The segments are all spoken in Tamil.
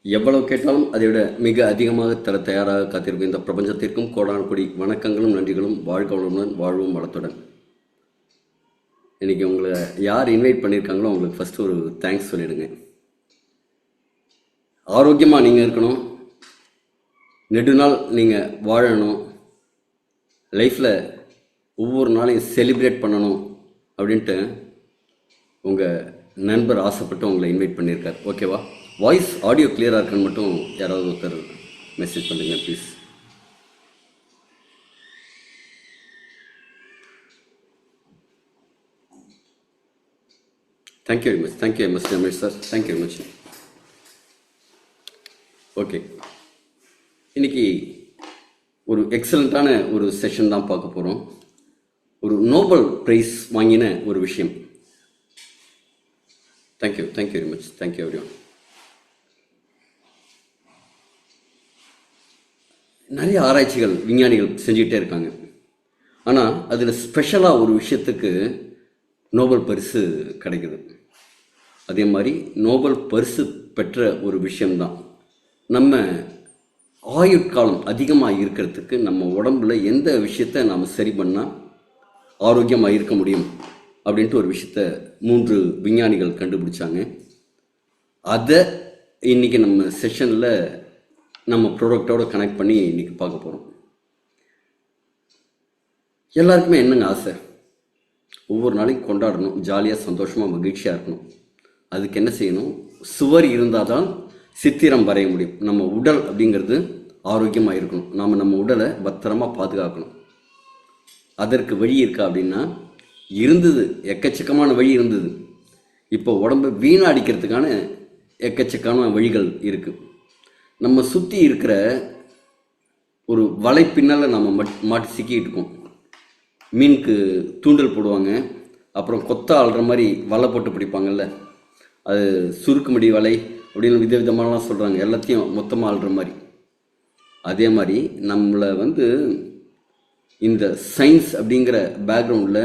எவ்வளவு கேட்டாலும் அதை விட மிக அதிகமாக தர தயாராக காத்திருக்கும் இந்த பிரபஞ்சத்திற்கும் கோடான கொடி வணக்கங்களும் நன்றிகளும் வாழ்க வளமுடன் வாழ்வும் வளத்துடன். இன்றைக்கி உங்களை யார் இன்வைட் பண்ணியிருக்காங்களோ அவங்களுக்கு ஃபஸ்ட்டு ஒரு தேங்க்ஸ் சொல்லிவிடுங்க. ஆரோக்கியமாக நீங்கள் இருக்கணும், நெடுநாள் நீங்கள் வாழணும், லைஃப்பில் ஒவ்வொரு நாளையும் செலிப்ரேட் பண்ணணும் அப்படின்ட்டு உங்கள் நண்பர் ஆசைப்பட்டு உங்களை இன்வைட் பண்ணியிருக்கார். ஓகேவா? வாய்ஸ் ஆடியோ கிளியராக இருக்குன்னு மட்டும் யாராவது ஒருத்தர் மெசேஜ் பண்ணுங்க please. Thank you very much, thank you very much Ramesh sir, thank you very much. Okay, இன்னைக்கு ஒரு எக்ஸலண்ட்டான ஒரு செஷன் தான் பார்க்க போகிறோம். ஒரு நோபல் ப்ரைஸ் வாங்கின ஒரு விஷயம். Thank you, thank you very much, thank you every one. நிறைய ஆராய்ச்சிகள் விஞ்ஞானிகள் செஞ்சுக்கிட்டே இருக்காங்க. ஆனால் அதில் ஸ்பெஷலாக ஒரு விஷயத்துக்கு நோபல் பரிசு கிடைக்குது. அதே மாதிரி நோபல் பரிசு பெற்ற ஒரு விஷயம்தான் நம்ம ஆயுட்காலம் அதிகமாக இருக்கிறதுக்கு நம்ம உடம்புல எந்த விஷயத்தை நாம் சரி பண்ணால் ஆரோக்கியமாக இருக்க முடியும் அப்படின்ட்டு ஒரு விஷயத்த 3 விஞ்ஞானிகள் கண்டுபிடிச்சாங்க. அதை இன்றைக்கி நம்ம செஷனில் நம்ம ப்ராடக்டோட கனெக்ட் பண்ணி இன்றைக்கி பார்க்க போகிறோம். எல்லாருக்குமே என்னங்க ஆசை? ஒவ்வொரு நாளைக்கு கொண்டாடணும், ஜாலியாக சந்தோஷமாக மகிழ்ச்சியாக இருக்கணும். அதுக்கு என்ன செய்யணும்? சுவர் இருந்தால் தான் சித்திரம் வரைய முடியும். நம்ம உடல் அப்படிங்கிறது ஆரோக்கியமாக இருக்கணும். நாம் நம்ம உடலை பத்திரமாக பாதுகாக்கணும். அதற்கு வழி இருக்கா அப்படின்னா இருந்தது, எக்கச்சக்கமான வழி இருந்தது. இப்போ உடம்பை வீணடிக்கிறதுக்கான எக்கச்சக்கமான வழிகள் இருக்குது. நம்ம சுற்றி இருக்கிற ஒரு வலை பின்னால் நம்ம மாட்டி சிக்கிட்டு இருக்கோம். மீனுக்கு தூண்டல் போடுவாங்க, அப்புறம் கொத்த ஆள்ற மாதிரி வலை போட்டு பிடிப்பாங்கல்ல, அது சுருக்குமடி வலை அப்படின்னு விதவிதமானலாம் சொல்கிறாங்க, எல்லாத்தையும் மொத்தமாக ஆள்ற மாதிரி. அதே மாதிரி நம்மளை இந்த சயின்ஸ் அப்படிங்கிற பேக்ரவுண்டில்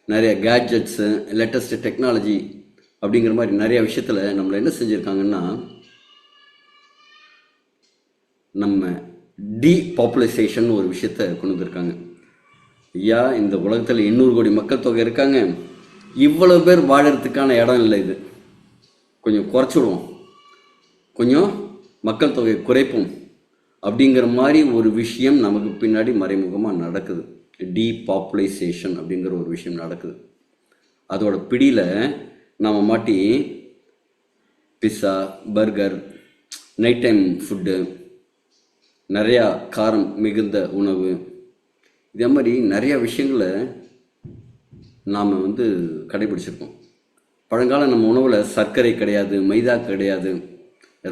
நிறைய கேட்ஜெட்ஸு, லேட்டஸ்ட்டு டெக்னாலஜி அப்படிங்கிற மாதிரி நிறைய விஷயத்தில் நம்மளை என்ன செஞ்சுருக்காங்கன்னா, நம்ம டீபாப்புலைசேஷன் ஒரு விஷயத்தை கொண்டு வந்திருக்காங்க. ஐயா, இந்த உலகத்தில் 800 கோடி மக்கள் தொகை இருக்காங்க, இவ்வளோ பேர் வாழறதுக்கான இடம் இல்லை, இது கொஞ்சம் குறைச்சிடுவோம், கொஞ்சம் மக்கள் தொகை குறைப்போம் அப்படிங்கிற மாதிரி ஒரு விஷயம் நமக்கு பின்னாடி மறைமுகமாக நடக்குது. டீபாப்புலைசேஷன் அப்படிங்கிற ஒரு விஷயம் நடக்குது. அதோட பிடியில் நாம் மாட்டி pizza, burger, night time food, நிறையா காரம் மிகுந்த உணவு, இதே மாதிரி நிறையா விஷயங்களை நாம் கடைபிடிச்சிருக்கோம். பழங்கால நம்ம உணவில் சர்க்கரை கிடையாது, மைதா கிடையாது,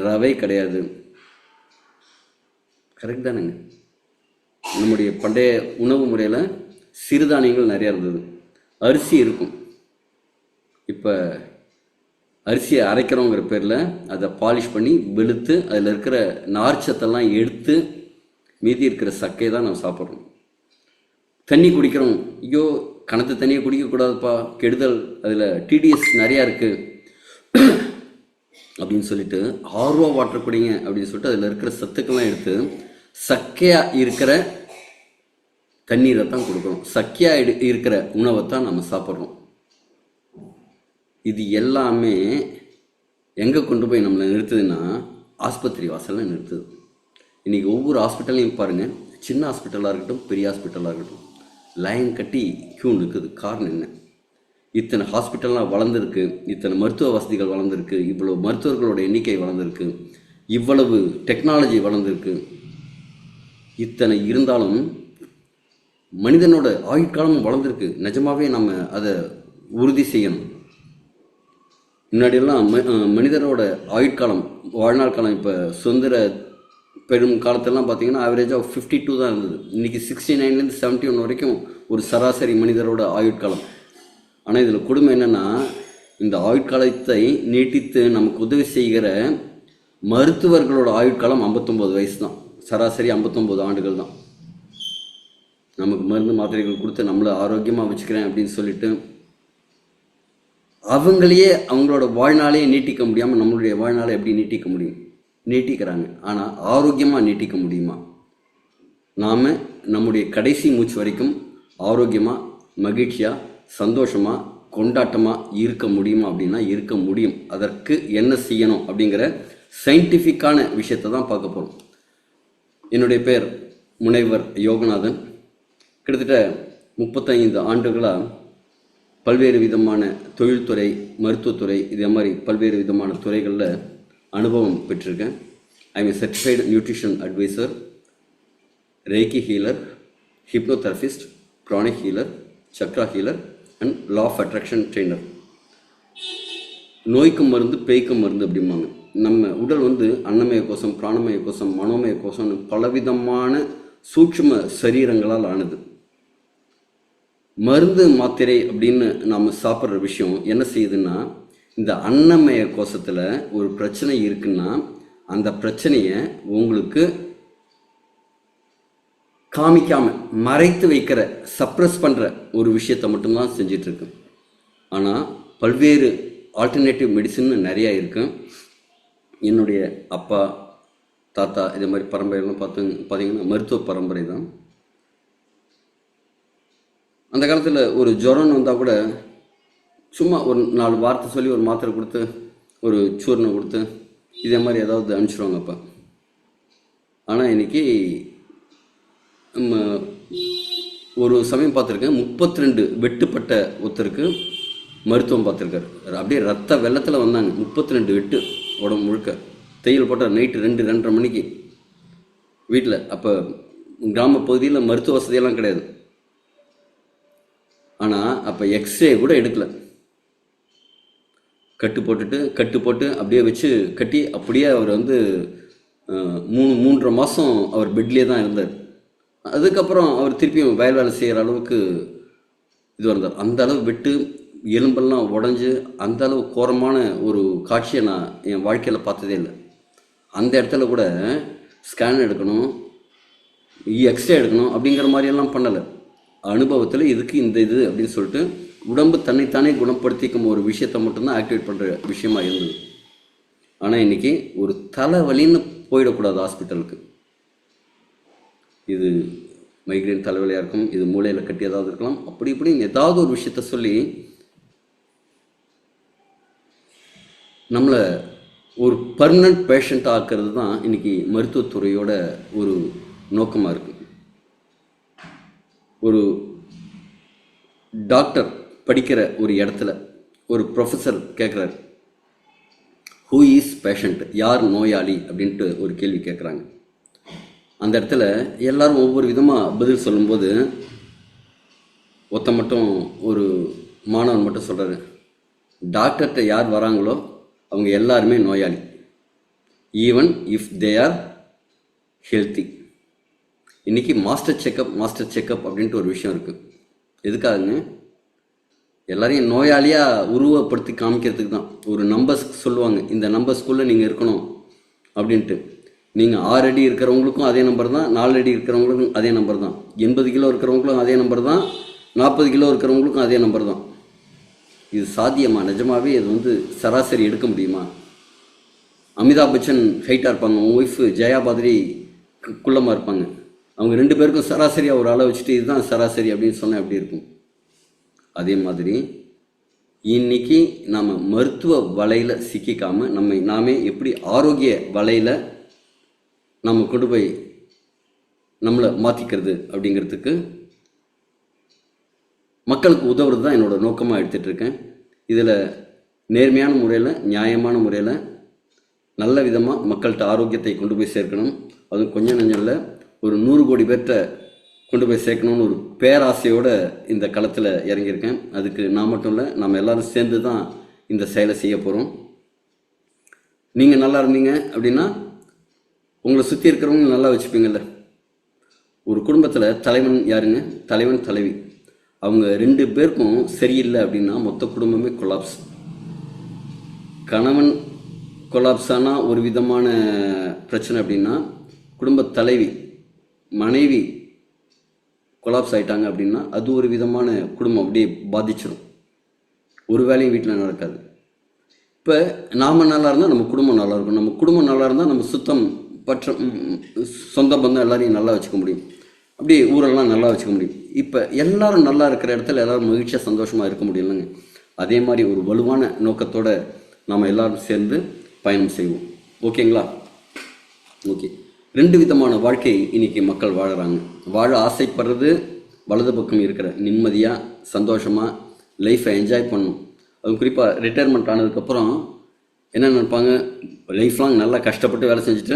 ரவை கிடையாது. கரெக்ட் தானேங்க? நம்முடைய பண்டைய உணவு முறையில் சிறுதானியங்கள் நிறையா இருந்தது, அரிசி இருக்கும். இப்போ அரிசியை அரைக்கிறோங்கிற பேரில் அதை பாலிஷ் பண்ணி வெளுத்து அதில் இருக்கிற நார்ச்சத்தெல்லாம் எடுத்து மீதி இருக்கிற சக்கையை தான் நம்ம சாப்பிட்றோம். தண்ணி குடிக்கிறோம், ஐயோ கணத்து தண்ணியை குடிக்கக்கூடாதுப்பா, கெடுதல், அதில் டிடிஎஸ் நிறையா இருக்குது அப்படின்னு சொல்லிட்டு ஆர்வா வாட்டர் குடிங்க அப்படின்னு சொல்லிட்டு அதில் இருக்கிற சத்துக்கெல்லாம் எடுத்து சக்கையாக இருக்கிற தண்ணீரை தான் கொடுக்குறோம், சக்கையாக இருக்கிற உணவை தான் நம்ம சாப்பிட்றோம். இது எல்லாமே எங்கே கொண்டு போய் நம்மளை நிறுத்துதுன்னா ஆஸ்பத்திரி வாசலில் நிறுத்துது. இன்றைக்கி ஒவ்வொரு ஹாஸ்பிட்டல்லையும் பாருங்கள், சின்ன ஹாஸ்பிட்டலாக இருக்கட்டும், பெரிய ஹாஸ்பிட்டலாக இருக்கட்டும், லைன் கட்டி க்யூ நிற்குது. காரணம் என்ன? இத்தனை ஹாஸ்பிட்டல்லாம் வளர்ந்துருக்கு, இத்தனை மருத்துவ வசதிகள் வளர்ந்துருக்கு, இவ்வளவு மருத்துவர்களோட எண்ணிக்கை வளர்ந்துருக்கு, இவ்வளவு டெக்னாலஜி வளர்ந்துருக்கு. இத்தனை இருந்தாலும் மனிதனோட ஆயுட்காலமும் வளர்ந்துருக்கு. நிஜமாகவே நம்ம அதை உறுதி செய்யணும். முன்னாடியெல்லாம் மனிதனோட ஆயுட்காலம், வாழ்நாள் காலம், இப்போ சுதந்திர பெரும் காலத்திலலாம் பார்த்திங்கன்னா ஆவரேஜாக 52 தான் இருந்தது. இன்றைக்கி 69லேருந்து 71 வரைக்கும் ஒரு சராசரி மனிதரோட ஆயுட்காலம். ஆனால் இதில் கொடுமை என்னென்னா, இந்த ஆயுட்காலத்தை நீட்டித்து நமக்கு உதவி செய்கிற மருத்துவர்களோட ஆயுட்காலம் 59 வயசு தான். சராசரி 59 ஆண்டுகள் தான். நமக்கு மருந்து மாத்திரைகள் கொடுத்து நம்மளை ஆரோக்கியமாக வச்சுக்கிறேன் அப்படின்னு சொல்லிட்டு அவங்களையே அவங்களோட வாழ்நாளையே நீட்டிக்க முடியாமல் நம்மளுடைய வாழ்நாளை எப்படி நீட்டிக்க முடியும்? நீட்டிக்கிறாங்க. ஆனால் ஆரோக்கியமாக நீட்டிக்க முடியுமா? நாம் நம்முடைய கடைசி மூச்சு வரைக்கும் ஆரோக்கியமாக, மகிழ்ச்சியாக, சந்தோஷமாக, கொண்டாட்டமாக இருக்க முடியுமா அப்படின்னா இருக்க முடியும். அதற்கு என்ன செய்யணும் அப்படிங்கிற சயின்டிஃபிக்கான விஷயத்தை தான் பார்க்க போகிறோம். என்னுடைய பேர் முனைவர் யோகநாதன். கிட்டத்தட்ட 35 ஆண்டுகளாக பல்வேறு விதமான தொழில்துறை, மருத்துவத்துறை, இதே மாதிரி பல்வேறு விதமான துறைகளில் அனுபவம் பெற்றிருக்கேன். I am certified nutrition advisor, reiki healer, hypnotherapist, chronic healer, chakra healer and law of attraction trainer. நோய்க்கும் மருந்து பேய்க்கும் மருந்து அப்படிம்பாங்க. நம்ம உடல் அன்னமய கோஷம், பிராணமய கோஷம், மனோமய கோஷம்னு பலவிதமான சூட்சும சரீரங்களால் ஆனது. மருந்து மாத்திரை அப்படின்னு நாம் சாப்பிட்ற விஷயம் என்ன செய்யுதுன்னா, இந்த அன்னமய கோஷத்தில் ஒரு பிரச்சனை இருக்குன்னா அந்த பிரச்சனையை உங்களுக்கு காமிக்காமல் மறைத்து வைக்கிற, சப்ரஸ் பண்ணுற ஒரு விஷயத்தை மட்டும்தான் செஞ்சிட்ருக்கு. ஆனால் பல்வேறு ஆல்டர்னேட்டிவ் மெடிசின் நிறையா இருக்குது. என்னுடைய அப்பா, தாத்தா இதே மாதிரி பரம்பரையெல்லாம் பார்த்தீங்கன்னா மருத்துவ பரம்பரை தான். அந்த காலத்தில் ஒரு ஜுரம்னு வந்தால் கூட சும்மா ஒரு 4 வார்த்தை சொல்லி ஒரு மாத்திரை கொடுத்து, ஒரு சூர்ணம் கொடுத்து, இதே மாதிரி ஏதாவது அனுப்பிச்சிடுவாங்க அப்போ. ஆனால் இன்றைக்கி நம்ம ஒரு சமயம் பார்த்துருக்கேன், 32 வெட்டுப்பட்ட ஒருத்தருக்கு மருத்துவம் பார்த்துருக்காரு. அப்படியே ரத்த வெள்ளத்தில் வந்தாங்க. 32 வெட்டு உடம்பு முழுக்க. தையல் போட்டால் நைட்டு 2-2:30 மணிக்கு வீட்டில். அப்போ கிராம பகுதியில் மருத்துவ வசதியெல்லாம் கிடையாது. ஆனால் அப்போ எக்ஸ்ரே கூட எடுக்கலை. கட்டு போட்டு அப்படியே வச்சு கட்டி அப்படியே அவர் 3.5 மாதம் அவர் பெட்லேயே தான் இருந்தார். அதுக்கப்புறம் அவர் திருப்பியும் வயல் வேலை செய்கிற அளவுக்கு இது வந்தார். அந்த அளவு வெட்டு, எலும்பெல்லாம் உடஞ்சி, அந்த அளவு கோரமான ஒரு காட்சியை நான் என் வாழ்க்கையில் பார்த்ததே இல்லை. அந்த இடத்துல கூட ஸ்கேன் எடுக்கணும், எக்ஸ்ரே எடுக்கணும் அப்படிங்கிற மாதிரியெல்லாம் பண்ணலை. அனுபவத்தில் இதுக்கு இந்த இது அப்படின்னு சொல்லிட்டு உடம்பு தன்னைத்தானே குணப்படுத்திக்கும் ஒரு விஷயத்தை மட்டும்தான் ஆக்டிவேட் பண்ணுற விஷயமா இருந்தது. ஆனால் இன்றைக்கி ஒரு தலைவலின்னு போயிடக்கூடாது ஹாஸ்பிட்டலுக்கு. இது மைக்ரேன் தலைவலியாக இருக்கும், இது மூளையில் கட்டி ஏதாவது இருக்கலாம், அப்படி இப்படி ஏதாவது ஒரு விஷயத்த சொல்லி நம்மளை ஒரு பர்மனண்ட் பேஷண்ட் ஆக்கிறது தான் இன்றைக்கி மருத்துவத்துறையோட ஒரு நோக்கமாக இருக்குது. ஒரு டாக்டர் படிக்கிற ஒரு இடத்துல ஒரு ப்ரொஃபஸர் கேட்குறாரு, ஹூ இஸ் பேஷண்ட், யார் நோயாளி அப்படின்ட்டு ஒரு கேள்வி கேட்குறாங்க. அந்த இடத்துல எல்லாரும் ஒவ்வொரு விதமாக பதில் சொல்லும்போது மட்டும் ஒரு மாணவன் மட்டும் சொல்கிறாரு, டாக்டர்கிட்ட யார் வராங்களோ அவங்க எல்லாருமே நோயாளி, even if they are healthy. இன்றைக்கி மாஸ்டர் செக்கப் அப்படின்ட்டு ஒரு விஷயம் இருக்குது. எதுக்காகங்க? எல்லாரையும் நோயாளியாக உருவப்படுத்தி காமிக்கிறதுக்கு தான். ஒரு நம்பர்ஸ் சொல்லுவாங்க, இந்த நம்பர்ஸ்குள்ளே நீங்கள் இருக்கணும் அப்படின்ட்டு. நீங்கள் 6 அடி இருக்கிறவங்களுக்கும் அதே நம்பர் தான், 4 அடி இருக்கிறவங்களுக்கும் அதே நம்பர் தான், 80 கிலோ இருக்கிறவங்களுக்கும் அதே நம்பர் தான், 40 கிலோ இருக்கிறவங்களுக்கும் அதே நம்பர் தான். இது சாத்தியமா? நிஜமாகவே இது சராசரி எடுக்க முடியுமா? அமிதாப் பச்சன் ஹைட்டாக இருப்பாங்க, உங்கள் ஒய்ஃபு ஜெயா பாதிரி குள்ளமாக இருப்பாங்க. அவங்க 2 பேருக்கும் சராசரியாக ஒரு அளவு வச்சுட்டு இதுதான் சராசரி அப்படின்னு சொன்னால் எப்படி இருக்கும்? அதே மாதிரி இன்னைக்கு நாம் மருத்துவ வலையில் சிக்கிக்காமல் நாமே எப்படி ஆரோக்கிய வலையில் நம்ம கொண்டு போய் நம்மளை மாற்றிக்கிறது அப்படிங்கிறதுக்கு மக்களுக்கு உதவுறது தான் என்னோடய நோக்கமாக எடுத்துகிட்ருக்கேன். இதில் நேர்மையான முறையில், நியாயமான முறையில், நல்ல விதமாக மக்கள்கிட்ட ஆரோக்கியத்தை கொண்டு போய் சேர்க்கணும். அதுவும் கொஞ்சம் நெஞ்சமில்லை, ஒரு 100 கோடி பேர்கிட்ட கொண்டு போய் சேர்க்கணும்னு ஒரு பேராசையோடு இந்த களத்தில் இறங்கியிருக்கேன். அதுக்கு நான் மட்டும் இல்லை, நம்ம எல்லோரும் சேர்ந்து தான் இந்த செயலை செய்ய போகிறோம். நீங்கள் நல்லா இருந்தீங்க அப்படின்னா உங்களை சுற்றி இருக்கிறவங்க நல்லா வச்சுப்பீங்கள்ல. ஒரு குடும்பத்தில் தலைவன் யாருங்க? தலைவன், தலைவி. அவங்க 2 பேருக்கும் சரியில்லை அப்படின்னா மொத்த குடும்பமே கொலாப்ஸ். கணவன் கொலாப்ஸ் ஆனால் ஒரு விதமான பிரச்சனை அப்படின்னா, குடும்ப தலைவி, மனைவி கொலாப்ஸ் ஆகிட்டாங்க அப்படின்னா அது ஒரு விதமான குடும்பம் அப்படியே பாதிச்சிடும். ஒரு வேலையும் வீட்டில் நடக்காது. இப்போ நாம் நல்லா இருந்தால் நம்ம குடும்பம் நல்லா இருக்கும், நம்ம குடும்பம் நல்லா இருந்தால் நம்ம சுத்தம் பற்ற சொந்த பந்தம் எல்லாரையும் நல்லா வச்சுக்க முடியும், அப்படி ஊரெல்லாம் நல்லா வச்சுக்க முடியும். இப்போ எல்லாரும் நல்லா இருக்கிற இடத்துல எல்லோரும் மகிழ்ச்சியாக சந்தோஷமாக இருக்க முடியலங்க. அதே மாதிரி ஒரு வலுவான நோக்கத்தோடு நாம் எல்லோரும் சேர்ந்து பயணம் செய்வோம். ஓகேங்களா? ஓகே. 2 விதமான வாழ்க்கை இன்றைக்கி மக்கள் வாழுறாங்க. வாழ ஆசைப்படுறது வலது பக்கம் இருக்கிற நிம்மதியாக சந்தோஷமாக லைஃப்பை என்ஜாய் பண்ணணும். அது குறிப்பாக ரிட்டையர்மெண்ட் ஆனதுக்கப்புறம் என்ன நினைப்பாங்க, லைஃப் லாங் நல்லா கஷ்டப்பட்டு வேலை செஞ்சுட்டு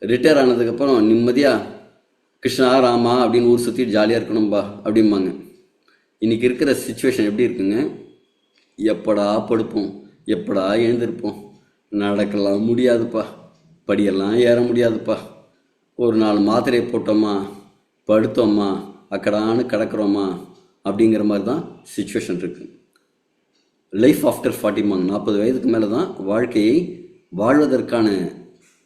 ரிட்டையர் ஆனதுக்கப்புறம் நிம்மதியாக கிருஷ்ணா ராமா அப்படின்னு ஊர் சுற்றி ஜாலியாக இருக்கணும்பா அப்படிம்பாங்க. இன்றைக்கி இருக்கிற சுச்சுவேஷன் எப்படி இருக்குங்க, எப்படா படுப்போம், எப்படா எழுந்திருப்போம், நடக்கலாம் முடியாதுப்பா, படியெல்லாம் ஏற முடியாதுப்பா, ஒரு 4 மாத்திரையை போட்டோமா படுத்தோமா அக்கடான்னு கிடக்கிறோமா அப்படிங்கிற மாதிரி தான் சுச்சுவேஷன் இருக்குது. லைஃப் ஆஃப்டர் 40 40 வயதுக்கு மேலே தான் வாழ்க்கையை வாழ்வதற்கான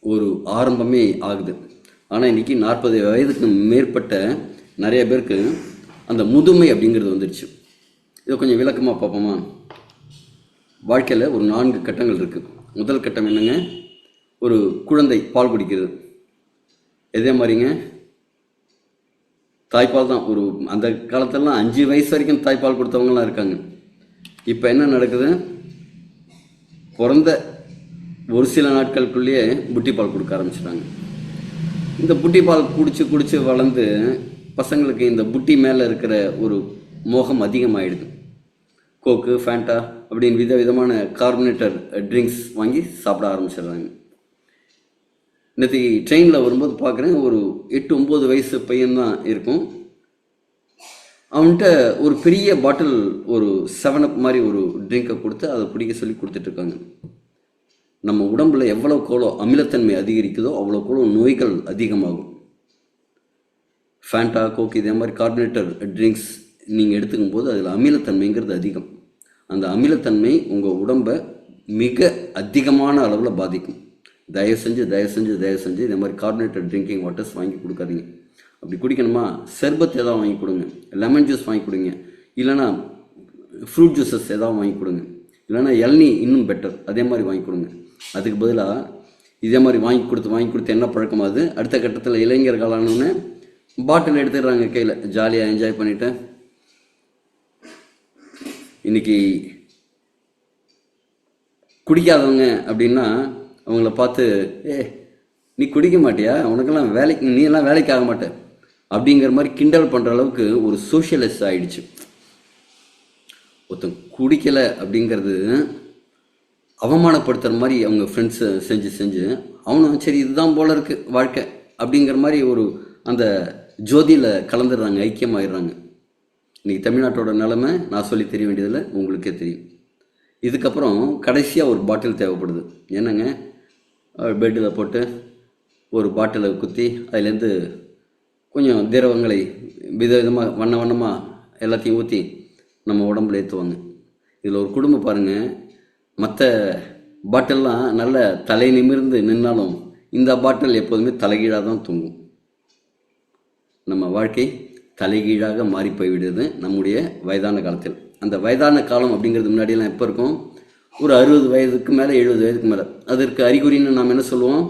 ஒரு ஆரம்பமே ஆகுது. ஆனால் இன்றைக்கி 40 வயதுக்கு மேற்பட்ட நிறைய பேருக்கு அந்த முதுமை அப்படிங்கிறது வந்துடுச்சு. இதை கொஞ்சம் விளக்கமாக பார்ப்போமா? வாழ்க்கையில் ஒரு 4 கட்டங்கள் இருக்குது. முதல் கட்டம் என்னங்க, ஒரு குழந்தை பால் குடிக்கிறது. இதே மாதிரிங்க தாய்ப்பால் தான். ஒரு அந்த காலத்திலலாம் 5 வயசு வரைக்கும் தாய்ப்பால் கொடுத்தவங்கலாம் இருக்காங்க. இப்போ என்ன நடக்குது, பிறந்த ஒரு சில நாட்களுக்குள்ளேயே புட்டி பால் கொடுக்க ஆரம்பிச்சிட்டாங்க. இந்த புட்டி பால் குடிச்சு வளர்ந்து பசங்களுக்கு இந்த புட்டி மேலே இருக்கிற ஒரு மோகம் அதிகமாகிடுது. கோக்கு, ஃபேண்டா அப்படின்னு விதவிதமான கார்பனேட்டட் ட்ரிங்க்ஸ் வாங்கி சாப்பிட ஆரம்பிச்சிடுறாங்க. நேற்று ட்ரெயினில் வரும்போது பார்க்குறேன், ஒரு 8-9 வயசு பையன்தான் இருக்கும். அவன்கிட்ட ஒரு பெரிய பாட்டில், ஒரு 7up மாதிரி ஒரு ட்ரிங்கை கொடுத்து அதை பிடிக்க சொல்லி கொடுத்துட்ருக்காங்க. நம்ம உடம்புல எவ்வளோக்கோளோ அமிலத்தன்மை அதிகரிக்குதோ அவ்வளோக்கோளோ நோய்கள் அதிகமாகும். ஃபேண்டா, கோக் இதே மாதிரி கார்பனேட்டர் ட்ரிங்க்ஸ் நீங்கள் எடுத்துக்கும் போது அதில் அமிலத்தன்மைங்கிறது அதிகம். அந்த அமிலத்தன்மை உங்கள் உடம்பை மிக அதிகமான அளவில் பாதிக்கும். தயவு செஞ்சு இதே மாதிரி கார்பனேட்டட் ட்ரிங்கிங் வாட்டர்ஸ் வாங்கி கொடுக்காதீங்க. அப்படி குடிக்கணுமா சர்பத் ஏதாவது வாங்கி கொடுங்க, லெமன் ஜூஸ் வாங்கி கொடுங்க, இல்லைனா ஃப்ரூட் ஜூஸஸ் ஏதாவது வாங்கி கொடுங்க, இல்லைனா இளநீ இன்னும் பெட்டர் அதே மாதிரி வாங்கி கொடுங்க. அதுக்கு பதிலாக இதே மாதிரி வாங்கி கொடுத்து என்ன பழக்கமாகுது, அடுத்த கட்டத்தில் இளைஞர்கள் ஆனோன்னு பாட்டில் எடுத்துடுறாங்க கையில், ஜாலியாக என்ஜாய் பண்ணிவிட்டு. இன்றைக்கி குடிக்காதவங்க அப்படின்னா அவங்கள பார்த்து, நீ குடிக்க மாட்டியா, உனக்கெல்லாம் வேலைக்கு, நீ எல்லாம் வேலைக்கு ஆக மாட்டே அப்படிங்கிற மாதிரி கிண்டல் பண்ணுற அளவுக்கு ஒரு சோஷியலிஸ்ட் ஆகிடுச்சு. ஒருத்தன் குடிக்கலை அப்படிங்கிறது அவமானப்படுத்துகிற மாதிரி அவங்க ஃப்ரெண்ட்ஸை செஞ்சு அவனும் சரி இதுதான் போல இருக்குது வாழ்க்கை அப்படிங்கிற மாதிரி ஒரு அந்த ஜோதியில் கலந்துடுறாங்க, ஐக்கியமாகிடுறாங்க. இன்றைக்கி தமிழ்நாட்டோட நிலைமை நான் சொல்லி தெரிய வேண்டியதில்லை, உங்களுக்கே தெரியும். இதுக்கப்புறம் கடைசியாக ஒரு பாட்டில் தேவைப்படுது. என்னங்க, பெட்டில் போட்டு ஒரு பாட்டிலை குத்தி அதுலேருந்து கொஞ்சம் திரவங்களை விதவிதமாக வண்ணமாக எல்லாத்தையும் ஊற்றி நம்ம உடம்புல ஏற்றுவாங்க. இதில் ஒரு குடும்பம் பாருங்கள், மற்ற பாட்டில்லாம் நல்ல தலை நிமிர்ந்து நின்னாலும் இந்த பாட்டில் எப்போதுமே தலைகீழாக தான் தூங்கும். நம்ம வாழ்க்கை தலைகீழாக மாறி போய்விடுது நம்முடைய வயதான காலத்தில். அந்த வயதான காலம் அப்படிங்கிறது முன்னாடியெல்லாம் எப்போ இருக்கும், ஒரு 60 வயதுக்கு மேலே 70 வயதுக்கு மேலே. அதற்கு அறிகுறின்னு நாம் என்ன சொல்லுவோம்,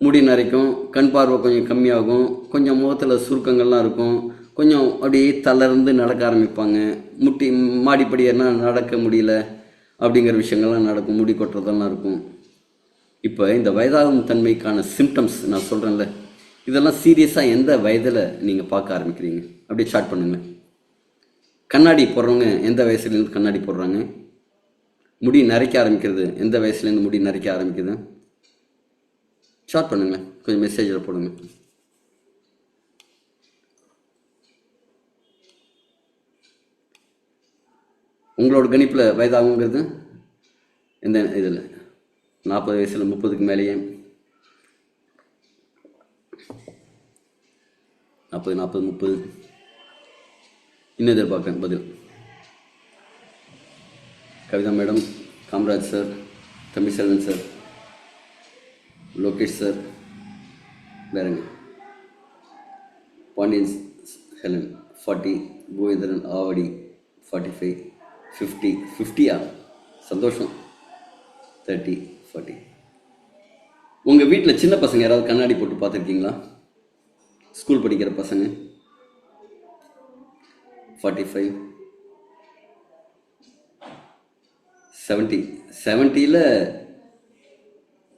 முடி நரைக்கும், கண் பார்வை கொஞ்சம் கம்மியாகும், கொஞ்சம் முகத்தில் சுருக்கங்கள்லாம் இருக்கும், கொஞ்சம் அப்படியே தளர்ந்து நடக்க ஆரம்பிப்பாங்க, மாடிப்படி என்ன நடக்க முடியல அப்படிங்கிற விஷயங்கள்லாம் நடக்கும், முடி கொட்டுறதெல்லாம் இருக்கும். இப்போ இந்த வயதாகும் தன்மைக்கான சிம்டம்ஸ் நான் சொல்கிறேன்ல, இதெல்லாம் சீரியஸாக எந்த வயதில் நீங்கள் பார்க்க ஆரம்பிக்கிறீங்க? அப்படியே ஸ்டார்ட் பண்ணுங்கள். கண்ணாடி போடுறவங்க எந்த வயசுலேருந்து கண்ணாடி போடுறாங்க? முடி நரைக்க ஆரம்பிக்கிறது எந்த வயசுலேருந்து முடி நரைக்க ஆரம்பிக்குது? ஸ்டார்ட் பண்ணுங்க, கொஞ்சம் மெசேஜில் போடுங்க. உங்களோட கணிப்பில் வயதாகுங்கிறது எந்த இதில்? 40 வயசில் 30க்கு மேலேயே? 40 30 இன்னும் எதிர்பார்க்குறேன் பதில். Kavitha madam, Kamaraj sir, Tamilselvan sir, Lokesh sir, வேறங்க, பாண்டியன் ஹெலன் 40, கோவிந்தரன் ஆவடி 45, 50. 50யா? சந்தோஷம். 30, 40. உங்கள் வீட்டில் சின்ன பசங்க யாராவது கண்ணாடி போட்டு பார்த்துருக்கீங்களா? ஸ்கூல் படிக்கிற பசங்க. 45, 70. 70ல்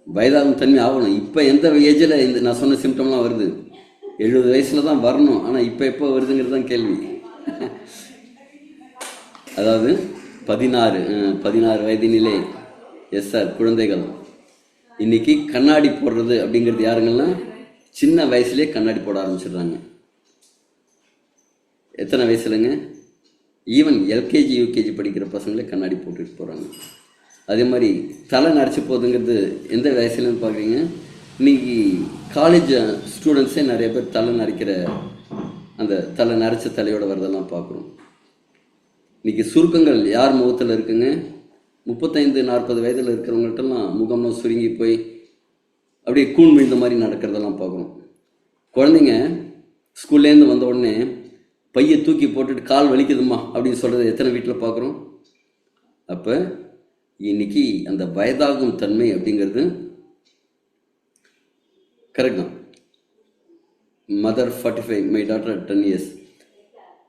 வயதாகும் தன்மை ஆகணும். இப்போ எந்த ஏஜில் இந்த நான் சொன்ன சிம்டம்லாம் வருது? 70 வயசில் தான் வரணும். ஆனால் இப்போ எப்போ வருதுங்கிறது தான் கேள்வி. அதாவது 16 வயதினிலே. எஸ் சார், குழந்தைகள் இன்னைக்கு கண்ணாடி போடுறது அப்படிங்கிறது யாருங்கன்னா சின்ன வயசுலேயே கண்ணாடி போட ஆரம்பிச்சிடுறாங்க. எத்தனை வயசுலங்க? ஈவன் எல்கேஜி யூகேஜி படிக்கிற பசங்களே கண்ணாடி போட்டுட்டு போகிறாங்க. அதே மாதிரி தலை நரைச்சி போகுதுங்கிறது எந்த வயசுலன்னு பார்க்குறீங்க? இன்னைக்கு காலேஜ் ஸ்டூடெண்ட்ஸே நிறைய பேர் தலை நரைக்கிற அந்த தலை நரைச்ச தலையோட வரதெல்லாம் பார்க்குறோம். இன்னைக்கு சுருக்கங்கள் யார் முகத்தில் இருக்குங்க? 35-40 வயதில் இருக்கிறவங்கள்ட்டெல்லாம் முகம்லாம் சுருங்கி போய் அப்படியே கூண் விழுந்த மாதிரி நடக்கிறதெல்லாம் பார்க்குறோம். குழந்தைங்க ஸ்கூல்லேருந்து வந்த உடனே பையை தூக்கி போட்டுட்டு கால் வலிக்குதுமா அப்படின்னு சொல்கிறத எத்தனை வீட்டில் பார்க்குறோம்? அப்போ இன்னைக்கு அந்த வயதாகும் தன்மை அப்படிங்கிறது கரெக்ட் தான். Mother 45, my daughter 10 years.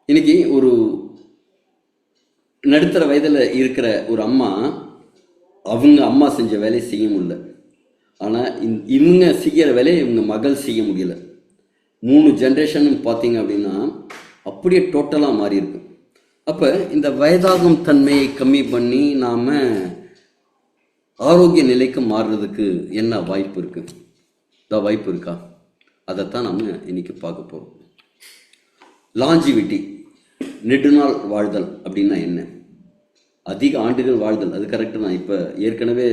இன்னைக்கு ஒரு நடுத்தர வயதில் இருக்கிற ஒரு அம்மா அவங்க அம்மா செஞ்ச வேலையை செய்ய முடியல. ஆனால் இவங்க செய்கிற வேலையை இவங்க மகள் செய்ய முடியல. 3 ஜென்ரேஷன் பார்த்தீங்க அப்படின்னா அப்படியே டோட்டலாக மாறி இருக்கு. அப்போ இந்த வயதாகும் தன்மையை கம்மி பண்ணி நாம் ஆரோக்கிய நிலைக்கு மாறுறதுக்கு என்ன வாய்ப்பு இருக்குது? வாய்ப்பு இருக்கா? அதைத்தான் நம்ம இன்னைக்கு பார்க்க போகிறோம். லாஞ்சிவிட்டி, நெடுநாள் வாழ்தல் அப்படின்னா என்ன? அதிக ஆண்டுகள் வாழ்தல், அது கரெக்டு தான். இப்போ ஏற்கனவே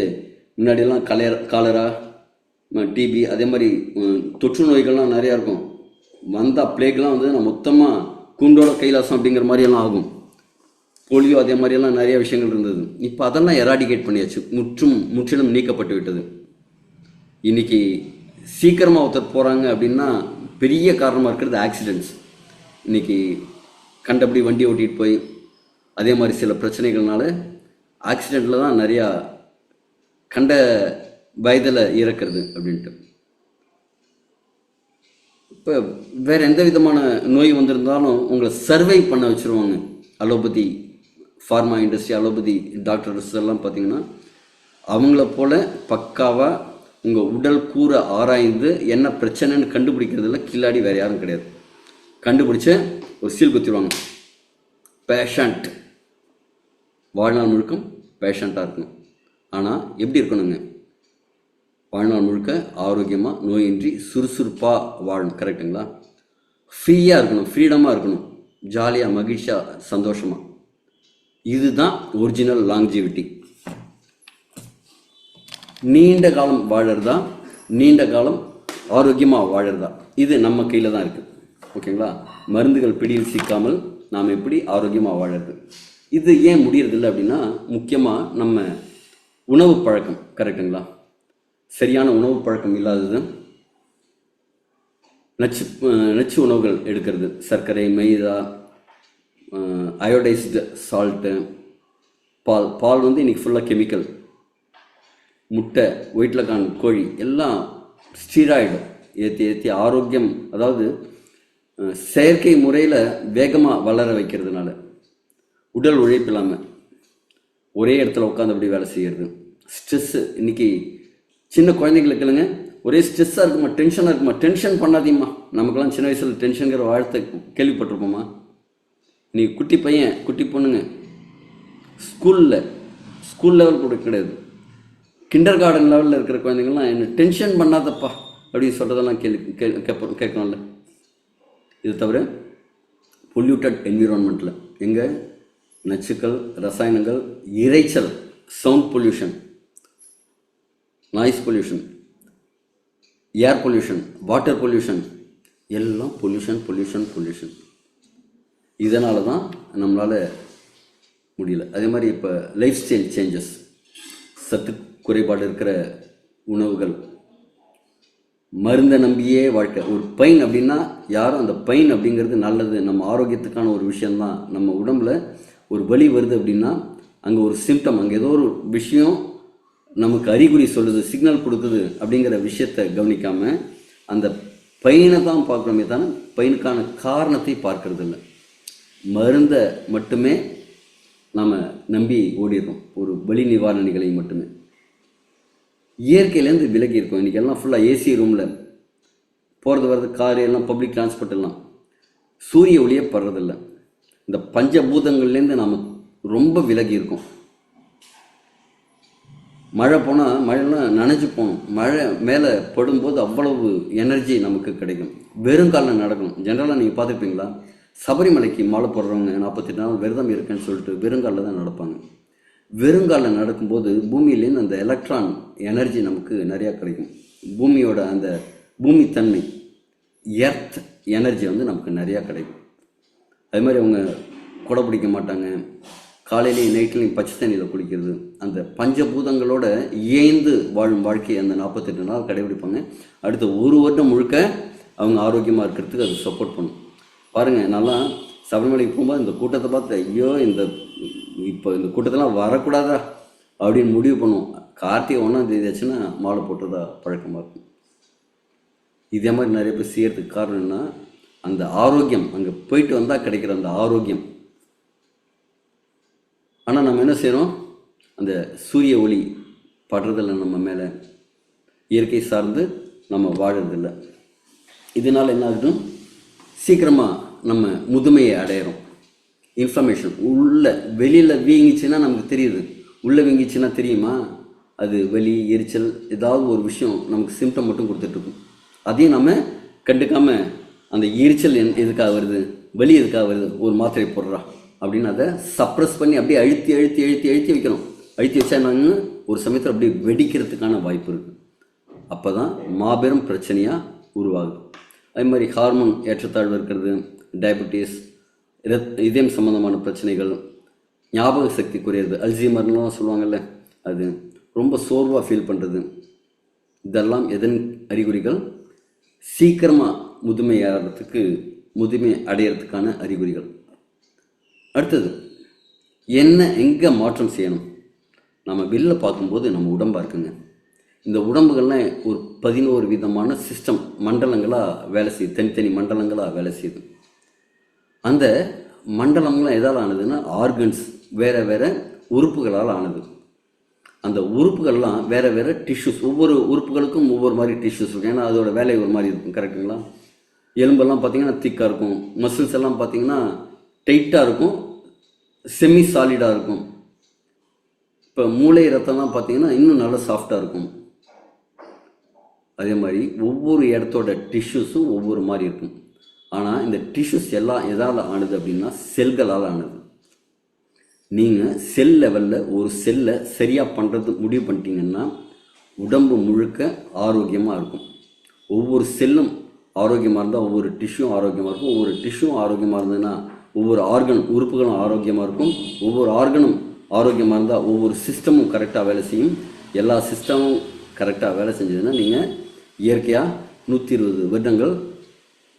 முன்னாடியெல்லாம் காலரா, டிபி, அதே மாதிரி தொற்று நோய்கள்லாம் நிறையா இருக்கும். வந்தால் பிளேக்லாம் வந்து நான் மொத்தமாக குண்டோட கைலாசம் அப்படிங்கிற மாதிரியெல்லாம் ஆகும். போலியோ அதே மாதிரியெல்லாம் நிறைய விஷயங்கள் இருந்தது. இப்போ அதெல்லாம் எராடிகேட் பண்ணியாச்சு, முற்றிலும் நீக்கப்பட்டு விட்டது. இன்னைக்கு சீக்கிரமாக ஒருத்தர் போகிறாங்க அப்படின்னா பெரிய காரணமாக இருக்கிறது ஆக்சிடென்ட்ஸ். இன்னைக்கு கண்டபடி வண்டி ஓட்டிகிட்டு போய் அதே மாதிரி சில பிரச்சனைகள்னால ஆக்சிடெண்ட்டில் தான் நிறையா கண்ட வயதில் இறக்கிறது அப்படின்ட்டு. இப்போ வேறு எந்த விதமான நோய் வந்திருந்தாலும் உங்களை சர்வை பண்ண வச்சுருவாங்க. Allopathy pharma industry, allopathy doctors எல்லாம் பார்த்தீங்கன்னா அவங்கள போல் பக்காவாக உங்கள் உடல் கூற ஆராய்ந்து என்ன பிரச்சனைன்னு கண்டுபிடிக்கிறதுல கில்லாடி வேறு யாரும் கிடையாது. கண்டுபிடிச்ச ஒரு சீல் குத்திடுவாங்க. பேஷண்ட் வாழ்நாள் முழுக்கம் பேஷண்ட்டாக இருக்கணும். ஆனால் எப்படி இருக்கணுங்க? வாழ்நாள் முழுக்க ஆரோக்கியமாக நோயின்றி சுறுசுறுப்பாக வாழணும். கரெக்டுங்களா? ஃப்ரீயாக இருக்கணும், ஃப்ரீடமாக இருக்கணும், ஜாலியாக மகிழ்ச்சியாக சந்தோஷமாக. இதுதான் ஒரிஜினல் லாங்ஜிவிட்டி. நீண்ட காலம் வாழறதா, நீண்ட காலம் ஆரோக்கியமாக வாழறதா, இது நம்ம கையில் தான் இருக்குது. ஓகேங்களா? மருந்துகள் பிடியில் சிக்காமல் நாம் எப்படி ஆரோக்கியமாக வாழறது, இது ஏன் முடியறதில்லை அப்படின்னா முக்கியமாக நம்ம உணவு பழக்கம். கரெக்டுங்களா? சரியான உணவு பழக்கம் இல்லாதது, நச்சு உணவுகள் எடுக்கிறது, சர்க்கரை, மைதா, அயோடைஸ்டு சால்ட்டு, பால் வந்து இன்றைக்கி ஃபுல்லாக கெமிக்கல், முட்டை, ஒயிட்லகான் கோழி எல்லாம் ஸ்டீராய்டு ஏற்றி ஆரோக்கியம், அதாவது செயற்கை முறையில் வேகமாக வளர வைக்கிறதுனால உடல் உழைப்பு இல்லாமல் ஒரே இடத்துல உட்காந்து அப்படி வேலை செய்கிறது. ஸ்ட்ரெஸ்ஸு இன்றைக்கி சின்ன குழந்தைங்களுக்கு இல்லைங்க, ஒரே ஸ்ட்ரெஸ்ஸாக இருக்குமா, டென்ஷனாக இருக்குமா. டென்ஷன் பண்ணாதீங்கம்மா. நமக்கெல்லாம் சின்ன வயசில் டென்ஷனுங்கிற வாழ்த்தை கேள்விப்பட்டிருப்போமா? நீ குட்டி பையன் குட்டி பொண்ணுங்க ஸ்கூல் லெவல் கூட கிடையாது, கிண்டர் கார்டன் லெவலில் இருக்கிற குழந்தைங்கள்லாம் என்ன டென்ஷன் பண்ணாதப்பா அப்படின்னு சொல்கிறதெல்லாம் கேட்கணும்ல. இது தவிர பொல்யூட்டட் என்விரான்மெண்ட்டில் எங்கே நச்சுக்கள், ரசாயனங்கள், இரைச்சல், sound pollution, noise pollution, air pollution, water pollution, எல்லாம் பொல்யூஷன். இதனால தான் நம்மளால் முடியல. அதே மாதிரி இப்போ லைஃப் ஸ்டைல் சேஞ்சஸ், சத்து குறைபாடு இருக்கிற உணவுகள், மருந்தை நம்பியே வாழ்க்கை. ஒரு பெயின் அப்படின்னா யாரும் அந்த பெயின் அப்படிங்கிறது நல்லது, நம்ம ஆரோக்கியத்துக்கான ஒரு விஷயந்தான். நம்ம உடம்புல ஒரு வலி வருது அப்படின்னா அங்கே ஒரு சிம்டம், அங்கே ஏதோ ஒரு விஷயம் நமக்கு அறிகுறி சொல்லுது, சிக்னல் கொடுக்குது அப்படிங்கிற விஷயத்தை கவனிக்காமல் அந்த பையனை தான் பார்க்குறோமே தானே பையனுக்கான காரணத்தை பார்க்கறது இல்லை. மருந்தை மட்டுமே நாம் நம்பி ஓடிடுறோம், ஒரு வலி நிவாரணிகளை மட்டுமே. இயற்கையிலேருந்து விலகி இருக்கோம். இன்றைக்கி எல்லாம் ஃபுல்லாக ஏசி ரூமில் போகிறது வர்றது, காரு எல்லாம் பப்ளிக் டிரான்ஸ்போர்ட் எல்லாம் சூரிய ஒளியே படுறதில்ல. இந்த பஞ்சபூதங்கள்லேருந்து நாம் ரொம்ப விலகி இருக்கோம். மழை போனால் மழைலாம் நனைஞ்சு போகணும், மழை மேலே படும்போது அவ்வளவு எனர்ஜி நமக்கு கிடைக்கும். வெறுங்காலில் நடக்கணும். ஜென்ரலாக நீங்கள் பார்த்துருப்பீங்களா, சபரிமலைக்கு மாலை போடுறவங்க 48 நாள் விரதம் இருக்குன்னு சொல்லிட்டு வெறுங்காலில் தான் நடப்பாங்க. வெறுங்காலில் நடக்கும்போது பூமியிலேருந்து அந்த எலக்ட்ரான் எனர்ஜி நமக்கு நிறையா கிடைக்கும். பூமியோட அந்த பூமி தன்மை, எர்த் எனர்ஜி வந்து நமக்கு நிறையா கிடைக்கும். அது மாதிரி அவங்க கொடை பிடிக்க மாட்டாங்க, காலையிலையும் நைட்லையும் பச்சை தண்ணியில் குளிக்கிறது, அந்த பஞ்சபூதங்களோட இயைந்து வாழும் வாழ்க்கையை அந்த 48 நாள் கடைபிடிப்பாங்க. அடுத்த ஒரு வருடம் முழுக்க அவங்க ஆரோக்கியமாக இருக்கிறதுக்கு அது சப்போர்ட் பண்ணும். பாருங்கள், நல்லா சபரிமலைக்கு போகும்போது இந்த கூட்டத்தை பார்த்து ஐயோ இப்போ இந்த கூட்டத்தெல்லாம் வரக்கூடாதா அப்படின்னு முடிவு பண்ணுவோம். கார்த்திகை 1ஆம் தேதி ஆச்சுன்னா மாலை போட்டதா பழக்கமாக இருக்கும். இதே மாதிரி நிறைய பேர் செய்யறதுக்கு காரணம் என்ன, அந்த ஆரோக்கியம், அங்கே போயிட்டு வந்தால் கிடைக்கிற அந்த ஆரோக்கியம். ஆனால் நம்ம என்ன செய்கிறோம், அந்த சூரிய ஒளி படுறதில்லை நம்ம மேலே, இயற்கை சார்ந்து நம்ம வாழறதில்லை. இதனால் என்ன ஆகுது, சீக்கிரமாக நம்ம முதுமையை அடையிறோம். இன்ஃப்ளமேஷன் உள்ள வெளியில் வீங்கிச்சுன்னா நமக்கு தெரியுது, உள்ளே வீங்கிச்சுன்னா தெரியுமா, அது வலி எரிச்சல் ஏதாவது ஒரு விஷயம் நமக்கு சிம்டம் மட்டும் கொடுத்துட்ருக்கும். அதையும் நம்ம கண்டுக்காமல் அந்த எரிச்சல் எதுக்காக வருது, வலி எதுக்காக வருது, ஒரு மாத்திரை போடுறா அப்படின்னு அதை சப்ரஸ் பண்ணி அப்படியே அழுத்தி அழுத்தி அழுத்தி அழுத்தி வைக்கணும். அழுத்தி வச்சா நான் ஒரு சமயத்தில் அப்படியே வெடிக்கிறதுக்கான வாய்ப்பு இருக்குது. அப்போ தான் மாபெரும் பிரச்சனையாக உருவாகுது. அதே மாதிரி ஹார்மோன் ஏற்றத்தாழ்வு இருக்கிறது, டயபெட்டிஸ், இதயம் சம்மந்தமான பிரச்சனைகள், ஞாபக சக்தி குறையிறது, அல்சீமர்லாம் சொல்லுவாங்கள்ல, அது ரொம்ப சோர்வாக ஃபீல் பண்ணுறது, இதெல்லாம் எதன் அறிகுறிகள், சீக்கிரமாக முதுமை அடையிறதுக்கான அறிகுறிகள். அடுத்தது என்ன, எங்கே மாற்றம் செய்யணும்? நம்ம வெளில பார்க்கும்போது நம்ம உடம்பாக இருக்குங்க. இந்த உடம்புகள்லாம் ஒரு 11 விதமான சிஸ்டம் மண்டலங்களாக வேலை செய்யுது, தனித்தனி மண்டலங்களாக வேலை செய்யுது. அந்த மண்டலம்லாம் எதால் ஆனதுன்னா ஆர்கன்ஸ், வேறு வேறு உறுப்புகளால் ஆனது. அந்த உறுப்புகள்லாம் வேறு வேறு டிஷ்யூஸ், ஒவ்வொரு உறுப்புகளுக்கும் ஒவ்வொரு மாதிரி டிஷ்யூஸ் இருக்கும். ஏன்னா அதோட வேலை ஒரு மாதிரி இருக்கும், கரெக்டுங்களா? எலும்பெல்லாம் பார்த்திங்கன்னா திக்காக இருக்கும், மசில்ஸ் எல்லாம் பார்த்திங்கன்னா டைட்டாக இருக்கும், செமி சாலிடாக இருக்கும். இப்போ மூளை ரத்தம்லாம் பார்த்திங்கன்னா இன்னும் நல்லா சாஃப்டாக இருக்கும். அதே மாதிரி ஒவ்வொரு இடத்தோட டிஷ்யூஸும் ஒவ்வொரு மாதிரி இருக்கும். ஆனால் இந்த டிஷ்யூஸ் எல்லாம் எதால் ஆனது அப்படின்னா செல்களால் ஆனது. நீங்கள் செல் லெவலில் ஒரு செல்லை சரியாக பண்ணுறது முடிவு பண்ணிட்டீங்கன்னா உடம்பு முழுக்க ஆரோக்கியமாக இருக்கும். ஒவ்வொரு செல்லும் ஆரோக்கியமாக இருந்தால் ஒவ்வொரு டிஷ்யூவும் ஆரோக்கியமாக இருக்கும். ஒவ்வொரு டிஷ்யூவும் ஆரோக்கியமாக இருந்ததுன்னா ஒவ்வொரு ஆர்கன் உறுப்புகளும் ஆரோக்கியமாக இருக்கும். ஒவ்வொரு ஆர்கனும் ஆரோக்கியமாக இருந்தால் ஒவ்வொரு சிஸ்டமும் கரெக்டாக வேலை செய்யும். எல்லா சிஸ்டமும் கரெக்டாக வேலை செஞ்சதுன்னா நீங்கள் இயற்கையாக 120 வருடங்கள்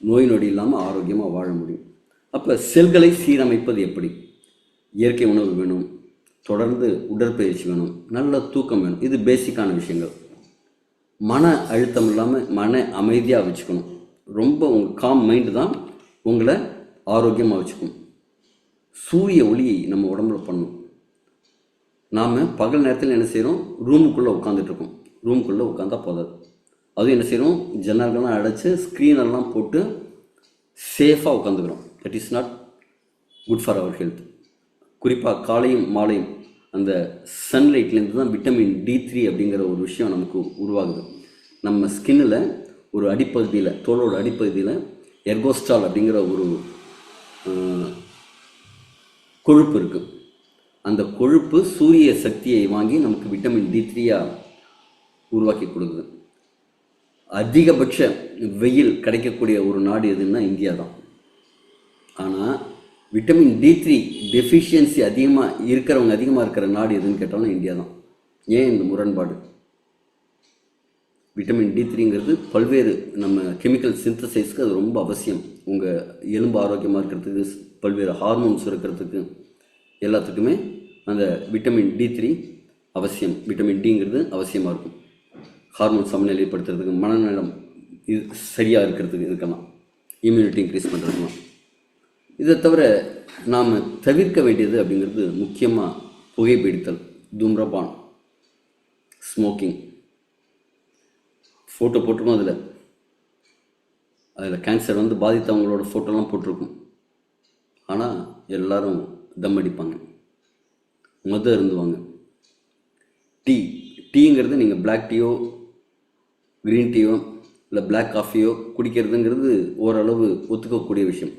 நோய் நொடி இல்லாமல் ஆரோக்கியமாக வாழ முடியும். அப்போ செல்களை சீரமைப்பது எப்படி? இயற்கை உணவு வேணும், தொடர்ந்து உடற்பயிற்சி வேணும், நல்ல தூக்கம் வேணும். இது பேசிக்கான விஷயங்கள். மன அழுத்தம் இல்லாமல் மன அமைதியாக வச்சுக்கணும். ரொம்ப உங்கள் காம் மைண்டு தான் உங்களை ஆரோக்கியமாக வச்சுக்கணும். சூரிய ஒளி நம்ம உடம்புல பண்ணணும். நாம் பகல் நேரத்தில் என்ன செய்கிறோம், ரூமுக்குள்ளே உட்காந்துட்ருக்கோம். ரூமுக்குள்ளே உட்காந்தா போதாது, அதுவும் என்ன செய்கிறோம், ஜன்னல்கள்லாம் அடைச்சி ஸ்க்ரீனெல்லாம் போட்டு சேஃபாக உட்காந்துக்கிறோம். That is not good for our health. குறிப்பாக காலையும் மாலையும் அந்த சன்லைட்லேருந்து தான் விட்டமின் D3 அப்படிங்கிற ஒரு விஷயம் நமக்கு உருவாகுது. நம்ம ஸ்கின்னில் ஒரு அடிப்பகுதியில், தோலோட அடிப்பகுதியில் எர்கோஸ்டால் அப்படிங்கிற ஒரு கொழுப்பு இருக்குது. அந்த கொழுப்பு சூரிய சக்தியை வாங்கி நமக்கு விட்டமின் D3 உருவாக்கி கொடுக்குது. அதிகபட்ச வெயில் கிடைக்கக்கூடிய ஒரு நாடு எதுன்னா இந்தியா தான். ஆனால் விட்டமின் D3 டெஃபிஷியன்சி அதிகமாக இருக்கிற நாடு எதுன்னு கேட்டாலும் இந்தியா தான். ஏன் இந்த முரண்பாடு? விட்டமின் D3ங்கிறது பல்வேறு நம்ம கெமிக்கல் சிந்தசைஸ்க்கு அது ரொம்ப அவசியம். உங்கள் எலும்பு ஆரோக்கியமாக இருக்கிறதுக்கு, பல்வேறு ஹார்மோன்ஸ் இருக்கிறதுக்கு, எல்லாத்துக்குமே அந்த விட்டமின் D3 அவசியம். விட்டமின் டிங்கிறது அவசியமாக இருக்கும். ஹார்மோன் சமநிலைப்படுத்துறதுக்கு, மனநலம் இது சரியாக இருக்கிறதுக்கு, இதுக்கெல்லாம் இம்யூனிட்டி இன்க்ரீஸ் பண்ணுறதுக்கெல்லாம். இதை தவிர நாம் தவிர்க்க வேண்டியது அப்படிங்கிறது முக்கியமாக புகைப்பிடித்தல், தூம்ரபான், ஸ்மோக்கிங். ஃபோட்டோ போட்டிருக்கோம், அதில் கேன்சர் வந்து பாதித்தவங்களோட ஃபோட்டோலாம் போட்டிருக்கும். ஆனால் எல்லோரும் தம் அடிப்பாங்க, இருந்துவாங்க. டீங்கிறது நீங்கள் பிளாக் டீயோ க்ரீன் டீயோ இல்லை பிளாக் காஃபியோ குடிக்கிறதுங்கிறது ஓரளவு ஒத்துக்கக்கூடிய விஷயம்.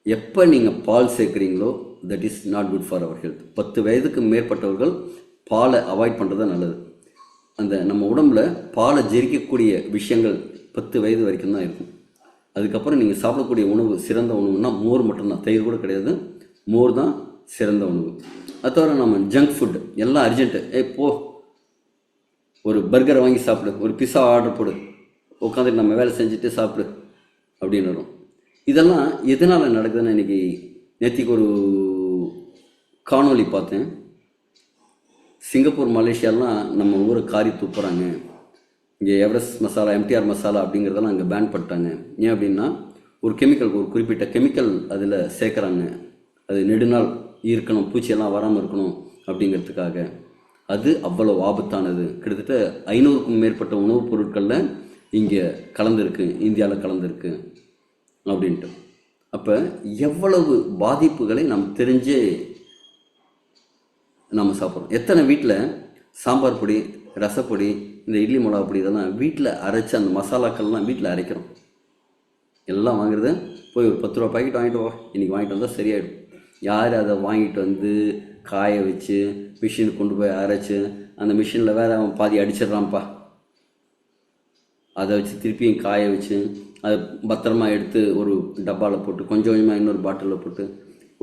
எப்போ நீங்கள் பால் சேர்க்குறீங்களோ that is not good for our health. 10 வயதுக்கு மேற்பட்டவர்கள் பாலை அவாய்ட் பண்ணுறது தான் நல்லது. அந்த நம்ம உடம்புல பாலை ஜெரிக்கக்கூடிய விஷயங்கள் 10 வயது வரைக்கும் தான் இருக்கும். அதுக்கப்புறம் நீங்கள் சாப்பிடக்கூடிய உணவு சிறந்த உணவுன்னா மோர் மட்டும்தான், தயிர் கூட கிடையாது, மோர் தான் சிறந்த உணவு. அது தவிர நம்ம ஜங்க் ஃபுட் எல்லாம் அர்ஜென்ட்டு, போ ஒரு பர்கரை வாங்கி சாப்பிடு, ஒரு பிஸா ஆர்டர் போடு, உட்காந்துட்டு நம்ம வேலை செஞ்சுட்டு சாப்பிடு அப்படின்னு வரும். இதெல்லாம் எதனால் நடக்குதுன்னு இன்றைக்கி நேற்றுக்கு ஒரு காணொளி பார்த்தேன். சிங்கப்பூர், மலேசியாலாம் நம்ம ஊரை காரி தூப்புறாங்க. இங்கே எவரெஸ்ட் மசாலா, எம்டிஆர் மசாலா அப்படிங்கிறதெல்லாம் அங்கே பேன் பண்ணிட்டாங்க. ஏன் அப்படின்னா ஒரு கெமிக்கல், ஒரு குறிப்பிட்ட கெமிக்கல் அதில் சேர்க்குறாங்க. அது நெடுநாள் இருக்கணும், பூச்சியெல்லாம் வராமல் இருக்கணும் அப்படிங்கிறதுக்காக. அது அவ்வளோ ஆபத்தானது. கிட்டத்தட்ட 500க்கும் மேற்பட்ட உணவுப் பொருட்களில் இங்கே கலந்துருக்கு, இந்தியாவில் கலந்துருக்கு அப்படின்ட்டு. அப்போ எவ்வளவு பாதிப்புகளை நம்ம தெரிஞ்சே நம்ம சாப்பிட்றோம். எத்தனை வீட்டில் சாம்பார் பொடி, ரசப்பொடி, இந்த இட்லி மிளகா பொடி இதெல்லாம் வீட்டில் அரைச்சி, அந்த மசாலாக்கள்லாம் வீட்டில் அரைக்கிறோம். எல்லாம் வாங்குறது போய் ஒரு 10 ரூபா பாக்கெட் வாங்கிட்டு வா, இன்றைக்கி வாங்கிட்டு வந்தால் சரியாயிடும். யார் அதை வாங்கிட்டு வந்து காய வச்சு மிஷினுக்கு கொண்டு போய் அரைச்சி, அந்த மிஷினில் வேறு அவன் பாதி அடிச்சிட்றான்ப்பா, அதை வச்சு திருப்பியும் காய வச்சு அதை பத்திரமா எடுத்து ஒரு டப்பாவில் போட்டு கொஞ்சம் கொஞ்சமாக இன்னொரு பாட்டிலில் போட்டு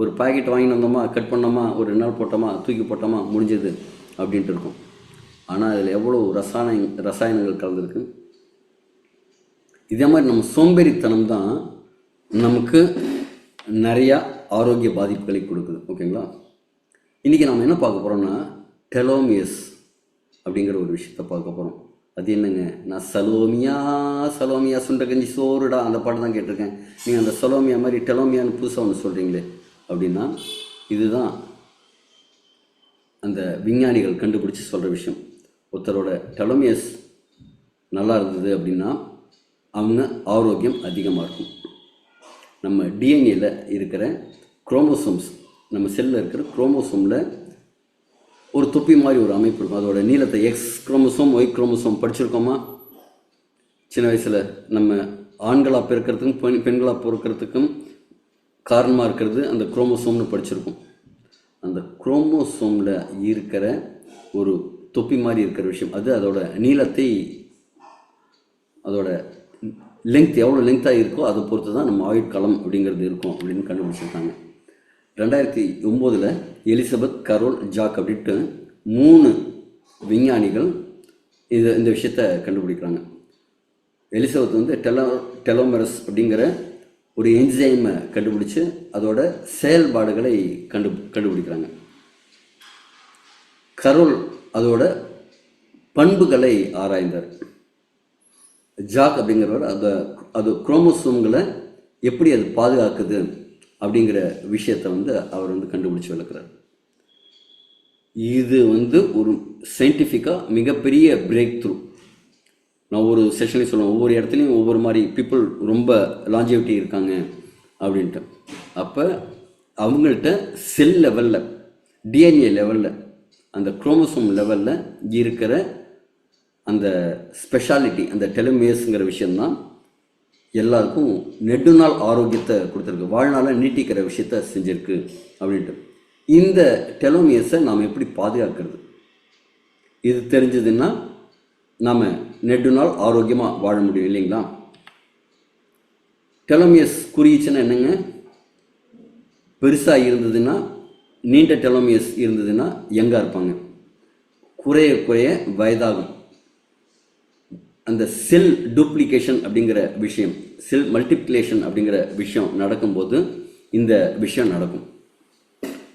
ஒரு பாக்கெட் வாங்கிட்டு வந்தோமா, கட் பண்ணோமா, ஒரு 2 நாள் போட்டோமா, தூக்கி போட்டோமா, முடிஞ்சது அப்படின்ட்டு இருக்கும். ஆனால் அதில் எவ்வளோ ரசாயனங்கள் கலந்துருக்கு. இதே மாதிரி நம்ம சோம்பேறித்தனம் தான் நமக்கு நிறையா ஆரோக்கிய பாதிப்புகளை கொடுக்குது. ஓகேங்களா? இன்றைக்கி நம்ம என்ன பார்க்க போகிறோம்னா டெலோமியஸ் அப்படிங்கிற ஒரு விஷயத்தை பார்க்க போகிறோம். அது என்னங்க, நான் சலோமியா சுண்டக்கஞ்சி சோறுடா அந்த பாட்டு தான் கேட்டிருக்கேன். நீங்கள் அந்த சலோமியா மாதிரி டெலோமியான்னு புதுசாக ஒன்று சொல்கிறீங்களே அப்படின்னா, இதுதான் அந்த விஞ்ஞானிகள் கண்டுபிடிச்சி சொல்கிற விஷயம். ஒருத்தரோட டெலோமியஸ் நல்லா இருந்தது அப்படின்னா அவங்க ஆரோக்கியம் அதிகமாக இருக்கும். நம்ம டிஎன்ஏல இருக்கிற குரோமோசோம்ஸ், நம்ம செல்லில் இருக்கிற குரோமோசோமில் ஒரு தொப்பி மாதிரி ஒரு அமைப்பு இருக்கும். அதோட நீளத்தை எக்ஸ் குரோமோசோம், ஒய் குரோமோசோம் படிச்சிருக்கோமா? சின்ன வயசில் நம்ம ஆண்களாக பிறக்கிறதுக்கும் பெண்களாக பிறக்கிறதுக்கும் காரணமாக இருக்கிறது அந்த குரோமோசோம்னு படிச்சிருக்கோம். அந்த குரோமோசோமில் இருக்கிற ஒரு தொப்பி மாதிரி இருக்கிற விஷயம், அது அதோட நீளத்தை, அதோட லெங்க் எவ்வளோ லெங்க்தாக இருக்கோ அதை பொறுத்து தான் நம்ம ஆயுட்காலம் அப்படிங்கிறது இருக்கும் அப்படின்னு கண்டுபிடிச்சிருக்காங்க. 2009 எலிசபெத், கரோல், ஜாக் அப்படின்ட்டு 3 விஞ்ஞானிகள் இந்த விஷயத்தை கண்டுபிடிக்கிறாங்க. எலிசபெத் வந்து டெலோமரஸ் அப்படிங்கிற ஒரு என்சைமை கண்டுபிடிச்சு அதோட செயல்பாடுகளை கண்டுபிடிக்கிறாங்க. கரோல் அதோட பண்புகளை ஆராய்ந்தார். ஜாக் அப்படிங்கிறவர் அது குரோமோசோம்களை எப்படி அது பாதுகாக்குது அப்படிங்கிற விஷயத்தை வந்து அவர் வந்து கண்டுபிடிச்சு விளக்குறார். இது வந்து ஒரு சயின்டிஃபிக்காக மிகப்பெரிய பிரேக் த்ரூ. நான் ஒரு செஷன்லேயும் சொல்லுவேன், ஒவ்வொரு இடத்துலையும் ஒவ்வொரு மாதிரி பீப்புள் ரொம்ப லாஞ்சிவிட்டி இருக்காங்க அப்படின்ட்டு. அப்போ அவங்கள்ட்ட செல் லெவலில், டிஎன்ஏ லெவலில், அந்த குரோமோசோம் லெவலில் இருக்கிற அந்த ஸ்பெஷாலிட்டி, அந்த டெலோமியர்ஸுங்கிற விஷயந்தான் எல்லாருக்கும் நெடுநாள் ஆரோக்கியத்தை கொடுத்துருக்கு, வாழ்நாளை நீட்டிக்கிற விஷயத்த செஞ்சுருக்கு அப்படின்ட்டு. இந்த டெலோமியர்ஸை நாம் எப்படி பாதுகாக்கிறது, இது தெரிஞ்சதுன்னா நாம் நெடுநாள் ஆரோக்கியமாக வாழ முடியும் இல்லைங்களா? டெலோமியர்ஸ் குறியிச்சுன்னா என்னங்க, பெருசாக இருந்ததுன்னா, நீண்ட டெலோமியர்ஸ் இருந்ததுன்னா யங்காக இருப்பாங்க, குறைய குறைய வயதாகும். அந்த செல் டூப்ளிகேஷன் அப்படிங்கிற விஷயம், செல் மல்டிப்ளிகேஷன் அப்படிங்கிற விஷயம் நடக்கும்போது இந்த விஷயம் நடக்கும்.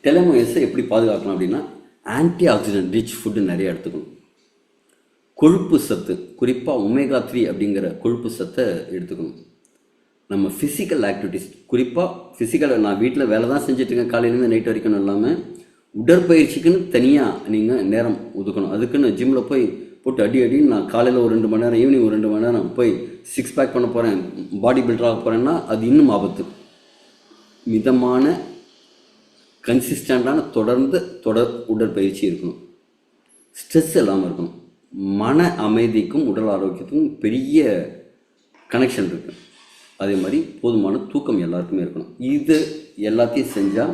டெலோமியர்ஸை எப்படி பாதுகாக்கலாம் அப்படின்னா, ஆன்டி ஆக்சிடென்ட் ரிச் ஃபுட்டு நிறைய எடுத்துக்கணும். கொழுப்பு சத்து, குறிப்பாக ஒமேகா 3 அப்படிங்கிற கொழுப்பு சத்தை எடுத்துக்கணும். நம்ம ஃபிசிக்கல் ஆக்டிவிட்டிஸ், குறிப்பாக ஃபிசிக்கல், நான் வீட்டில் வேலை தான் செஞ்சுட்ருக்கேன் காலையிலேருந்து நைட் வரைக்கும் இல்லாமல் உடற்பயிற்சிக்குன்னு தனியாக நீங்கள் நேரம் ஒதுக்கணும். அதுக்குன்னு ஜிம்மில் போய் போட்டு அடின்னு நான் காலையில் ஒரு 2 மணி நேரம், ஈவினிங் ஒரு 2 மணி நேரம் போய் 6 பேக் பண்ண போகிறேன், பாடி பில்டராக போகிறேன்னா அது இன்னும் ஆபத்து. மிதமான கன்சிஸ்டண்ட்டான தொடர் உடற்பயிற்சி இருக்கணும். ஸ்ட்ரெஸ் இல்லாமல் இருக்கணும். மன அமைதிக்கும் உடல் ஆரோக்கியத்துக்கும் பெரிய கனெக்ஷன் இருக்குது. அதே மாதிரி போதுமான தூக்கம் எல்லாருக்குமே இருக்கணும். இது எல்லாத்தையும் செஞ்சால்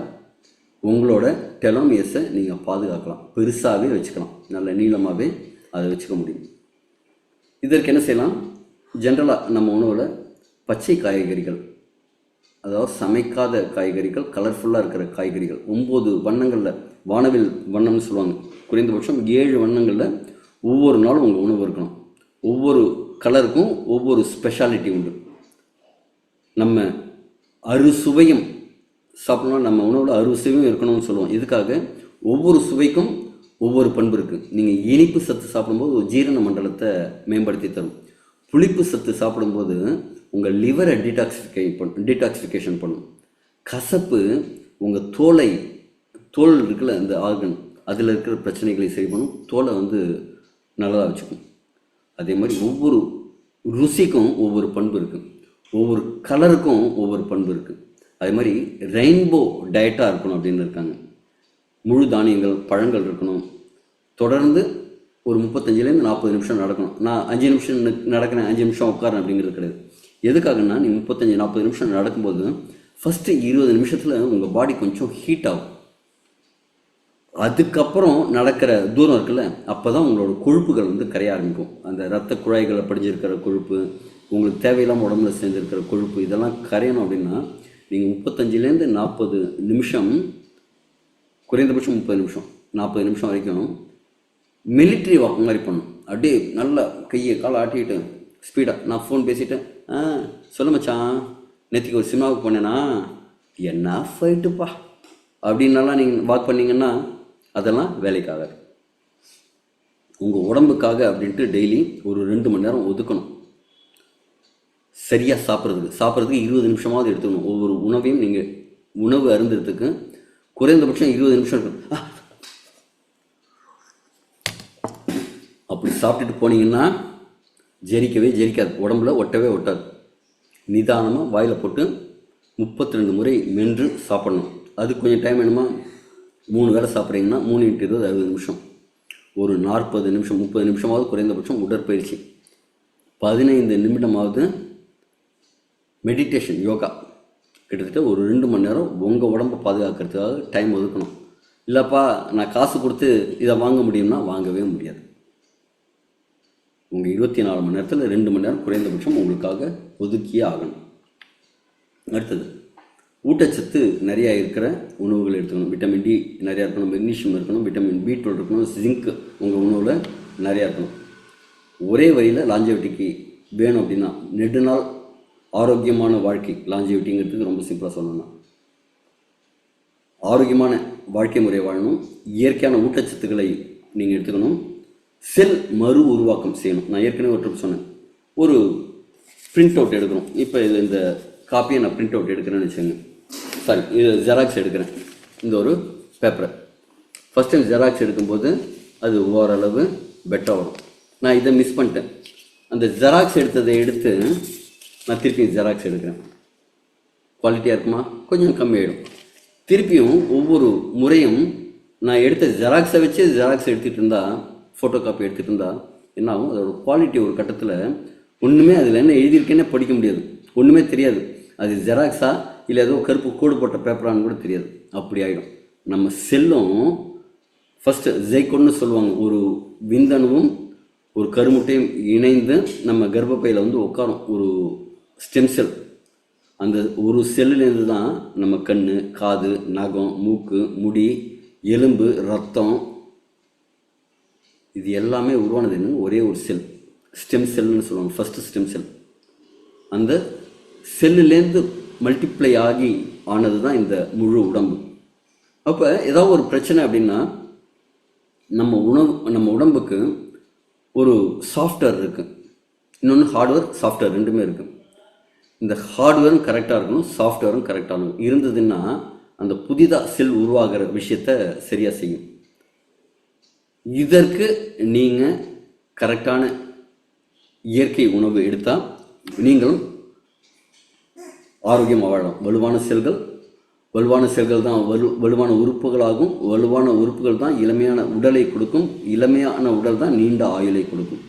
உங்களோட டெலோமியர்ஸை நீங்கள் பாதுகாக்கலாம், பெருசாகவே வச்சுக்கலாம், நல்ல நீளமாகவே அதை வச்சுக்க முடியும். இதற்கு என்ன செய்யலாம்? ஜென்ரலாக நம்ம உணவில் பச்சை காய்கறிகள், அதாவது சமைக்காத காய்கறிகள், கலர்ஃபுல்லாக இருக்கிற காய்கறிகள், 9 வண்ணங்களில், வானவில் வண்ணம்னு சொல்லுவாங்க, குறைந்தபட்சம் 7 வண்ணங்களில் ஒவ்வொரு நாளும் உங்கள் உணவு இருக்கணும். ஒவ்வொரு கலருக்கும் ஒவ்வொரு ஸ்பெஷாலிட்டி உண்டு. நம்ம அறுசுவையும் சாப்பிடணும், நம்ம உணவில் அறுசுவையும் இருக்கணும்னு சொல்லுவோம். இதுக்காக ஒவ்வொரு சுவைக்கும் ஒவ்வொரு பண்பு இருக்குது. நீங்கள் இனிப்பு சத்து சாப்பிடும்போது ஒரு ஜீரண மண்டலத்தை மேம்படுத்தி தரும். புளிப்பு சத்து சாப்பிடும்போது உங்கள் லிவரை டீடாக்சிஃபிகேஷன் பண்ணும். கசப்பு உங்கள் தோல் இருக்குல்ல, இந்த ஆர்கன், அதில் இருக்கிற பிரச்சனைகளை சரி பண்ணும், தோலை நல்லதாக வச்சுக்கும். அதே மாதிரி ஒவ்வொரு ருசிக்கும் ஒவ்வொரு பண்பு இருக்குது, ஒவ்வொரு கலருக்கும் ஒவ்வொரு பண்பு இருக்குது. அதே மாதிரி ரெயின்போ டயட்டாக இருக்கணும் அப்படின்னு இருக்காங்க. முழு தானியங்கள், பழங்கள் இருக்கணும். தொடர்ந்து ஒரு 35லேருந்து 40 நிமிஷம் நடக்கணும். நான் 5 நிமிஷம் நடக்கிறேன், 5 நிமிஷம் உட்காரேன் அப்படிங்கிறது கிடையாது. எதுக்காகன்னா, நீ 35-40 நிமிஷம் நடக்கும்போது ஃபஸ்ட்டு 20 நிமிஷத்தில் உங்கள் பாடி கொஞ்சம் ஹீட் ஆகும். அதுக்கப்புறம் நடக்கிற தூரம் இருக்குல்ல, அப்போ தான் உங்களோட கொழுப்புகள் கரைய ஆரம்பிக்கும். அந்த இரத்த குழாய்களை படிஞ்சிருக்கிற கொழுப்பு, உங்களுக்கு தேவையில்லாமல் உடம்புல சேர்ந்துருக்கிற கொழுப்பு, இதெல்லாம் கரையணும் அப்படின்னா நீங்கள் 35லேருந்து 40 நிமிஷம், குறைந்தபட்சம் 30 நிமிஷம், 40 நிமிஷம் வரைக்கும் மிலிட்ரி வாக் மாதிரி பண்ணணும். அப்படியே நல்லா கையை காலை ஆட்டிக்கிட்டு ஸ்பீடாக, நான் ஃபோன் பேசிவிட்டேன், சொல்ல மச்சான் நேற்றுக்கு ஒரு சினிமாவுக்கு போனேன்னா, என்ன ஃபைட்டுப்பா அப்படின்னாலாம் நீங்கள் வாக் பண்ணிங்கன்னா அதெல்லாம் வேலைக்காகாது. உங்கள் உடம்புக்காக அப்படின்ட்டு டெய்லி ஒரு 2 மணி நேரம் ஒதுக்கணும். சரியாக சாப்பிட்றதுக்கு 20 நிமிஷமாவது எடுத்துக்கணும். ஒவ்வொரு உணவையும் நீங்கள் உணவு அருந்துறதுக்கு குறைந்தபட்சம் 20 நிமிஷம் இருக்கும். அப்படி சாப்பிட்டுட்டு போனீங்கன்னா ஜெரிக்காது, உடம்புல ஒட்டவே. நிதானமாக வாயில் போட்டு 32 முறை மென்று சாப்பிடணும். அது கொஞ்சம் டைம் வேணுமா? 3 வேளை சாப்பிட்றீங்கன்னா 3 × 20 60 நிமிஷம். ஒரு 40 நிமிஷம் 30 நிமிஷமாவது குறைந்தபட்சம் உடற்பயிற்சி, 15 நிமிடமாவது மெடிடேஷன், யோகா. கிட்டத்தட்ட ஒரு 2 மணி நேரம் உங்கள் உடம்பை பாதுகாக்கிறதுக்காக டைம் ஒதுக்கணும். இல்லைப்பா நான் காசு கொடுத்து இதை வாங்க முடியும்னா வாங்கவே முடியாது. உங்கள் 24 மணி நேரத்தில் 2 மணி நேரம் குறைந்தபட்சம் உங்களுக்காக ஒதுக்கியே ஆகணும். அடுத்தது, ஊட்டச்சத்து நிறையா இருக்கிற உணவுகள் எடுத்துக்கணும். விட்டமின் டி நிறையா இருக்கணும், மெக்னீஷியம் இருக்கணும், விட்டமின் B12 இருக்கணும், ஜிங்க் உங்கள் உணவில் நிறையா இருக்கணும். ஒரே வழியில் லாஞ்சவிட்டிக்கு வேணும் அப்படின்னா, நெடுநாள் ஆரோக்கியமான வாழ்க்கை, லாஞ்சவிட்டிங்கிறதுக்கு ரொம்ப சிம்பிளாக சொல்லணும்னா, ஆரோக்கியமான வாழ்க்கை முறை வாழணும், இயற்கையான ஊட்டச்சத்துக்களை நீங்கள் எடுத்துக்கணும், செல் மறு உருவாக்கம் செய்யணும். நான் ஏற்கனவே ஒரு ட்ரிப் சொன்னேன், ஒரு பிரிண்ட் அவுட் எடுக்கணும். இப்போ இது இந்த காப்பியை நான் பிரிண்ட் அவுட் எடுக்கிறேன்னு வச்சுக்கோங்க, சாரி இது ஜெராக்ஸ் எடுக்கிறேன், இந்த ஒரு பேப்பரை ஃபஸ்ட் டைம் ஜெராக்ஸ் எடுக்கும்போது அது ஓரளவு பெட்டராக வரும். நான் இதை மிஸ் பண்ணிட்டேன். அந்த ஜெராக்ஸ் எடுத்ததை எடுத்து நான் திருப்பி ஜெராக்ஸ் எடுக்கிறேன், குவாலிட்டியாக இருக்குமா? கொஞ்சம் கம்மியாயிடும். திருப்பியும் ஒவ்வொரு முறையும் நான் எடுத்த ஜெராக்ஸை வச்சு ஜெராக்ஸ் எடுத்துகிட்டு இருந்தால், ஃபோட்டோ காப்பி எடுத்துகிட்டு இருந்தால் என்ன ஆகும்? அதோட குவாலிட்டி ஒரு கட்டத்தில் ஒன்றுமே அதில் என்ன எழுதியிருக்கேன்னே படிக்க முடியாது, ஒன்றுமே தெரியாது. அது ஜெராக்ஸா இல்லை ஏதோ கருப்பு கோடு போட்ட பேப்பரான்னு கூட தெரியாது, அப்படி ஆகிடும். நம்ம செல்லும் ஃபஸ்ட்டு ஜெய்கோன்னு சொல்லுவாங்க, ஒரு விந்தணுவும் ஒரு கருமுட்டையும் இணைந்து நம்ம கர்ப்பப்பையில் உட்காரும் ஒரு ஸ்டெம் செல். அந்த ஒரு செல்லுலேருந்து தான் நம்ம கண், காது, நகம், மூக்கு, முடி, எலும்பு, ரத்தம், இது எல்லாமே உருவானது என்னன்னு ஒரே ஒரு செல், ஸ்டெம் செல்னு சொல்லுவாங்க, ஃபஸ்ட்டு ஸ்டெம் செல். அந்த செல்லுலேருந்து மல்டிப்ளை ஆகி ஆனது தான் இந்த முழு உடம்பு. அப்போ ஏதாவது ஒரு பிரச்சனை அப்படின்னா நம்ம உடம்புக்கு ஒரு சாஃப்ட்வேர் இருக்குது, இன்னொன்று ஹார்ட்வேர் சாஃப்ட்வேர் ரெண்டுமே இருக்குது. இந்த ஹார்ட்வேரும் கரெக்டாக இருக்கணும், சாஃப்ட்வேரும் கரெக்டாக இருக்கணும். இருந்ததுன்னா அந்த புதிதாக செல் உருவாகிற விஷயத்த சரியாக செய்யும். இதற்கு நீங்கள் கரெக்டான இயற்கை உணவு எடுத்தால் நீங்களும் ஆரோக்கியமாக வாழலாம். வலுவான செல்கள் தான் வலுவான உறுப்புகளாகும். வலுவான உறுப்புகள் தான் இளமையான உடலை கொடுக்கும். இளமையான உடல் தான் நீண்ட ஆயுளை கொடுக்கும்.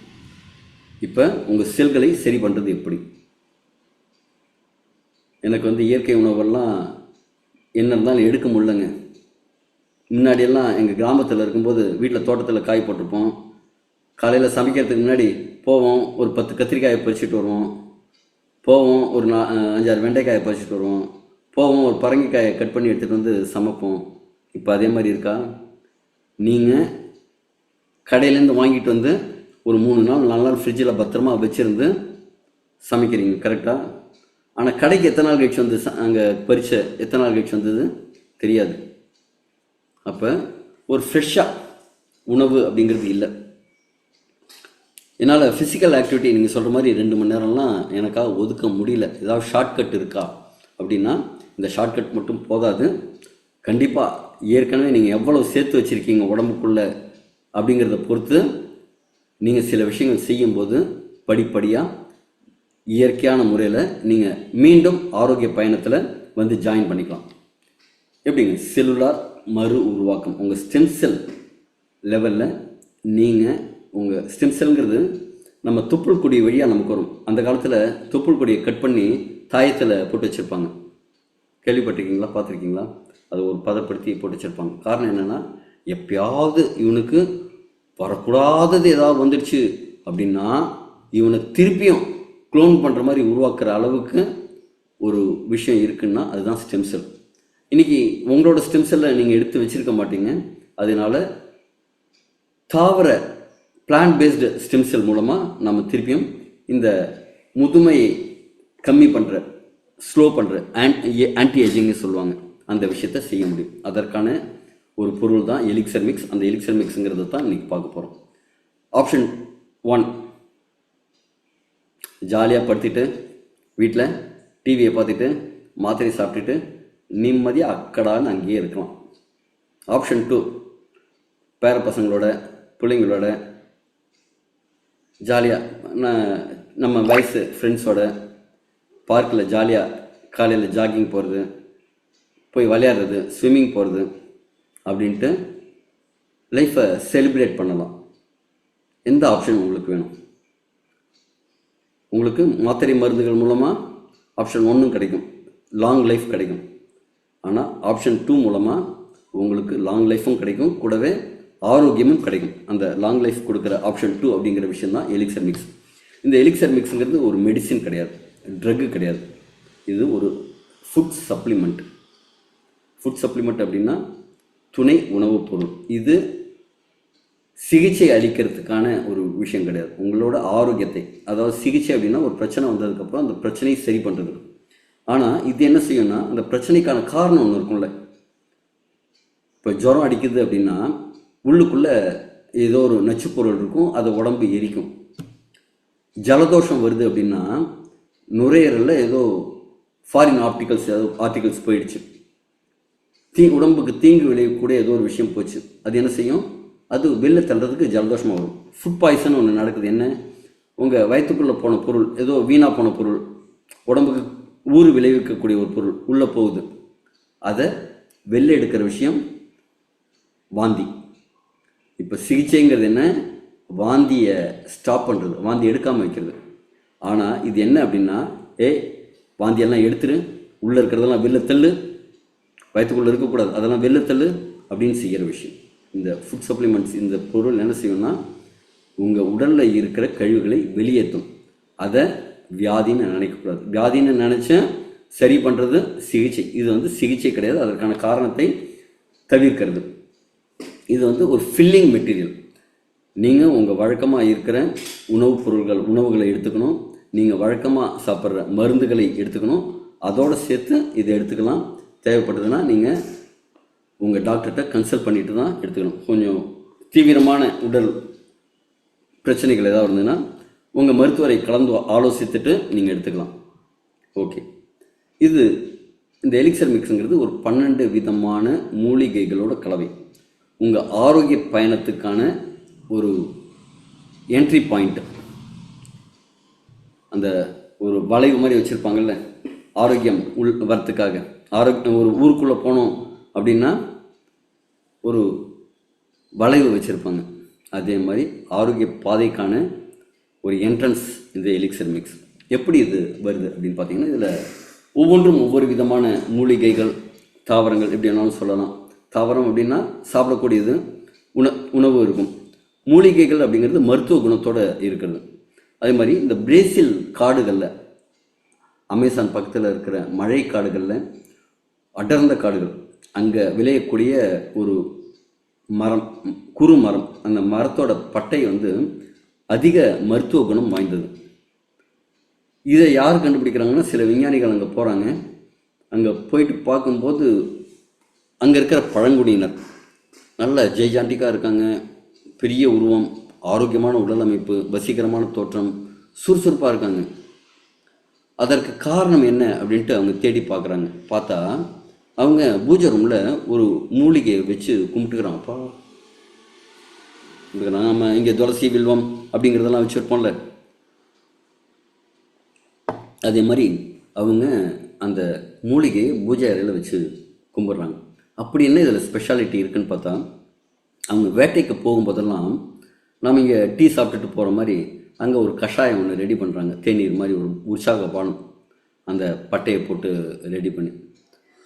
இப்போ உங்கள் செல்களை சரி பண்ணுறது எப்படி? எனக்கு இயற்கை உணவெல்லாம் என்ன இருந்தாலும் எடுக்க முடியலங்க. முன்னாடியெல்லாம் எங்கள் கிராமத்தில் இருக்கும்போது வீட்டில் தோட்டத்தில் காய் போட்டிருப்போம். காலையில் சமைக்கிறதுக்கு முன்னாடி போவோம், ஒரு 10 கத்திரிக்காயை பறிச்சுட்டு வருவோம், போவோம் ஒரு 5-6 வெண்டைக்காயை பறிச்சுட்டு வருவோம், போவோம் ஒரு பரங்கிக்காயை கட் பண்ணி எடுத்துகிட்டு வந்து சமைப்போம். இப்போ அதே மாதிரி இருக்கா? நீங்கள் கடையிலேருந்து வாங்கிட்டு வந்து ஒரு 3 நாள் 4 நாள் ஃப்ரிட்ஜில் பத்திரமா வச்சுருந்து சமைக்கிறீங்க, கரெக்டாக? ஆனால் கடைக்கு எத்தனை நாள் கழிச்சு வந்து அங்கே பறிச்ச எத்தனை நாள் கழிச்சு வந்தது தெரியாது. அப்போ ஒரு ஃப்ரெஷ்ஷாக உணவு அப்படிங்கிறது இல்லை. என்னால் ஃபிசிக்கல் ஆக்டிவிட்டி நீங்கள் சொல்கிற மாதிரி 2 மணி நேரம்லாம் எனக்காக ஒதுக்க முடியல. ஏதாவது ஷார்ட்கட் இருக்கா அப்படின்னா இந்த ஷார்ட்கட் மட்டும் போதாது. கண்டிப்பாக ஏற்கனவே நீங்கள் எவ்வளோ சேர்த்து வச்சுருக்கீங்க உடம்புக்குள்ளே அப்படிங்கிறத பொறுத்து நீங்கள் சில விஷயங்கள் செய்யும்போது படிப்படியாக இயற்கையான முறையில் நீங்கள் மீண்டும் ஆரோக்கிய பயணத்தில் ஜாயின் பண்ணிக்கலாம். எப்படிங்க? செல்லுலார் மறு உருவாக்கம். உங்கள் ஸ்டெம் செல் லெவலில் நீங்கள் உங்கள் ஸ்டெம் செல்ங்கிறது நம்ம தொப்புள் கொடி வழியாக நமக்கு வரும். அந்த காலத்தில் தொப்புள் கொடியை கட் பண்ணி தாயத்தில் போட்டு வச்சுருப்பாங்க. கேள்விப்பட்டிருக்கீங்களா? பார்த்துருக்கீங்களா? அது ஒரு பதப்படுத்தி போட்டு வச்சுருப்பாங்க. காரணம் என்னென்னா, எப்பயாவது இவனுக்கு வரக்கூடாதது ஏதாவது வந்துடுச்சு அப்படின்னா இவனை திருப்பியும் க்ளோன் பண்ணுற மாதிரி உருவாக்குற அளவுக்கு ஒரு விஷயம் இருக்குன்னா அதுதான் ஸ்டெம் செல். இன்றைக்கி உங்களோட ஸ்டெம் செல்லை நீங்கள் எடுத்து வச்சுருக்க மாட்டீங்க. அதனால தாவர பிளான்ட் பேஸ்டு ஸ்டெம் செல் மூலமாக நம்ம திருப்பியும் இந்த முதுமையை கம்மி பண்ணுற, ஸ்லோ பண்ணுற ஆன்டி ஏஜிங்னு சொல்லுவாங்க, அந்த விஷயத்தை செய்ய முடியும். அதற்கான ஒரு பொருள் தான் எலிக்சர் மிக்ஸ். அந்த எலிக்சர் மிக்ஸுங்கிறத தான் இன்றைக்கி பார்க்க போகிறோம். ஆப்ஷன் 1, ஜாலியாக படுத்திட்டு வீட்டில் டிவியை பார்த்துட்டு மாத்திரை சாப்பிட்டுட்டு நிம்மதியாக அக்கடான்னு அங்கேயே இருக்கலாம். ஆப்ஷன் 2, பேர பசங்களோட பிள்ளைங்களோட ஜாலியாக நம்ம வயசு ஃப்ரெண்ட்ஸோட பார்க்கில் ஜாலியாக காலையில் ஜாகிங் போகிறது, போய் விளையாடுறது, ஸ்விம்மிங் போகிறது அப்படின்ட்டு லைஃப்பை செலிப்ரேட் பண்ணலாம். எந்த ஆப்ஷன் உங்களுக்கு வேணும்? உங்களுக்கு மாத்திரை மருந்துகள் மூலமாக ஆப்ஷன் 1 கிடைக்கும், லாங் லைஃப் கிடைக்கும். ஆனால் ஆப்ஷன் 2 மூலமாக உங்களுக்கு லாங் லைஃப்பும் கிடைக்கும், கூடவே ஆரோக்கியமும் கிடைக்கும். அந்த லாங் லைஃப் கொடுக்குற ஆப்ஷன் 2 அப்படிங்கிற விஷயம் தான் எலிக்சர் மிக்ஸ். இந்த எலிக்சர் மிக்ஸுங்கிறது ஒரு மெடிசின் கிடையாது, ட்ரக்கு கிடையாது. இது ஒரு ஃபுட் சப்ளிமெண்ட். ஃபுட் சப்ளிமெண்ட் அப்படின்னா துணை உணவுப் பொருள். இது சிகிச்சை அளிக்கிறதுக்கான ஒரு விஷயம் கிடையாது. உங்களோட ஆரோக்கியத்தை, அதாவது சிகிச்சை அப்படின்னா ஒரு பிரச்சனை வந்ததுக்கப்புறம் அந்த பிரச்சனையை சரி பண்ணுறது. ஆனால் இது என்ன செய்யும்னா, அந்த பிரச்சனைக்கான காரணம் ஒன்று இருக்கும்ல. இப்போ ஜுரம் அடிக்குது அப்படின்னா உள்ளுக்குள்ளே ஏதோ ஒரு நச்சுப்பொருள் இருக்கும், அதை உடம்பு எரிக்கும். ஜலதோஷம் வருது அப்படின்னா நுரையீரலில் ஏதோ ஃபாரின் ஆர்டிகல்ஸ் போயிடுச்சு, உடம்புக்கு தீங்கு விளையக்கூடிய ஏதோ ஒரு விஷயம் போச்சு. அது என்ன செய்யும்? அது வெளில தள்ளுறதுக்கு ஜலதோஷமாக வரும். ஃபுட் பாய்சன் ஒன்று நடக்குது. என்ன? உங்கள் வயிற்றுக்குள்ளே போன பொருள், ஏதோ வீணாக போன பொருள், உடம்புக்கு ஊறு விளைவிக்கக்கூடிய ஒரு பொருள் உள்ளே போகுது. அதை வெளில எடுக்கிற விஷயம் வாந்தி. இப்போ சிகிச்சைங்கிறது என்ன? வாந்தியை ஸ்டாப் பண்ணுறது, வாந்தி எடுக்காமல் வைக்கிறது. ஆனால் இது என்ன அப்படின்னா, வாந்தியெல்லாம் எடுத்துரு, உள்ளே இருக்கிறதெல்லாம் வெளில தள்ளு, வயிற்றுக்குள்ளே இருக்கக்கூடாது, அதெல்லாம் வெளில தள்ளு அப்படின்னு செய்கிற விஷயம். இந்த ஃபுட் சப்ளிமெண்ட்ஸ், இந்த பொருள் என்ன செய்யும்னா உங்கள் உடலில் இருக்கிற கழிவுகளை வெளியேற்றும். அதை வியாதின்னு நினைக்கக்கூடாது. வியாதின்னு நினச்ச சரி பண்ணுறது சிகிச்சை. இது சிகிச்சை கிடையாது, அதற்கான காரணத்தை தவிர்க்கிறது. இது ஒரு ஃபில்லிங் மெட்டீரியல். நீங்கள் உங்கள் வழக்கமாக இருக்கிற உணவுகளை எடுத்துக்கணும். நீங்கள் வழக்கமாக சாப்பிட்ற மருந்துகளை எடுத்துக்கணும். அதோடு சேர்த்து இதை எடுத்துக்கலாம். தேவைப்படுதுன்னா நீங்கள் உங்கள் டாக்டர்கிட்ட கன்சல்ட் பண்ணிட்டு தான் எடுத்துக்கணும். கொஞ்சம் தீவிரமான உடல் பிரச்சனைகள் ஏதாவது இருந்ததுன்னா உங்கள் மருத்துவரை கலந்து ஆலோசித்துட்டு நீங்கள் எடுத்துக்கலாம். ஓகே, இது இந்த எலிக்சர் மிக்ஸுங்கிறது ஒரு 12 விதமான மூலிகைகளோட கலவை. உங்கள் ஆரோக்கிய பயணத்துக்கான ஒரு என்ட்ரி பாயிண்ட். அந்த ஒரு வளைவு மாதிரி வச்சுருப்பாங்கல்ல, ஆரோக்கியம் வரத்துக்காக. ஆரோக்கியம் ஒரு ஊருக்குள்ளே போனோம் அப்படின்னா ஒரு வளைவு வச்சுருப்பாங்க. அதே மாதிரி ஆரோக்கிய பாதைக்கான ஒரு என்ட்ரன்ஸ் இந்த எலிக்சர் மிக்ஸ். எப்படி இது வருது அப்படின்னு பார்த்தீங்கன்னா, இதில் ஒவ்வொன்றும் ஒவ்வொரு விதமான மூலிகைகள், தாவரங்கள் எப்படி வேணாலும் சொல்லலாம். தாவரம் அப்படின்னா சாப்பிடக்கூடியது, உணவு இருக்கும். மூலிகைகள் அப்படிங்கிறது மருத்துவ குணத்தோடு இருக்கிறது. அதே மாதிரி இந்த பிரேசில் காடுகளில், அமேசான் பக்கத்தில் இருக்கிற மழை காடுகளில், அடர்ந்த காடுகள், அங்கே விளையக்கூடிய ஒரு மரம், குறு மரம், அந்த மரத்தோட பட்டை வந்து அதிக மருத்துவ குணம் வாய்ந்தது. இதை யார் கண்டுபிடிக்கிறாங்கன்னா, சில விஞ்ஞானிகள் அங்கே போகிறாங்க. அங்கே போயிட்டு பார்க்கும்போது அங்கே இருக்கிற பழங்குடியினர் நல்ல ஜெய்ஜாண்டிக்காக இருக்காங்க, பெரிய உருவம், ஆரோக்கியமான உடல் அமைப்பு, வசீகரமான தோற்றம், சுறுசுறுப்பாக இருக்காங்க. அதற்கு காரணம் என்ன அப்படின்ட்டு அவங்க தேடி பார்க்குறாங்க. பார்த்தா அவங்க பூஜை ரூமில் ஒரு மூலிகையை வச்சு கும்பிட்டுக்கிறாங்கப்பா. நம்ம இங்கே துளசி, வில்வம் அப்படிங்கிறதெல்லாம் வச்சுருப்போம்ல, அதே மாதிரி அவங்க அந்த மூலிகையை பூஜை அறையில் வச்சு கும்பிட்றாங்க. அப்படி என்ன இதில் ஸ்பெஷாலிட்டி இருக்குதுன்னு பார்த்தா, அவங்க வேட்டைக்கு போகும்போதெல்லாம் நம்ம இங்கே டீ சாப்பிட்டுட்டு போகிற மாதிரி அங்கே ஒரு கஷாயம் ஒன்று ரெடி பண்ணுறாங்க. தேநீர் மாதிரி ஒரு உற்சாக பானம், அந்த பட்டையை போட்டு ரெடி பண்ணி.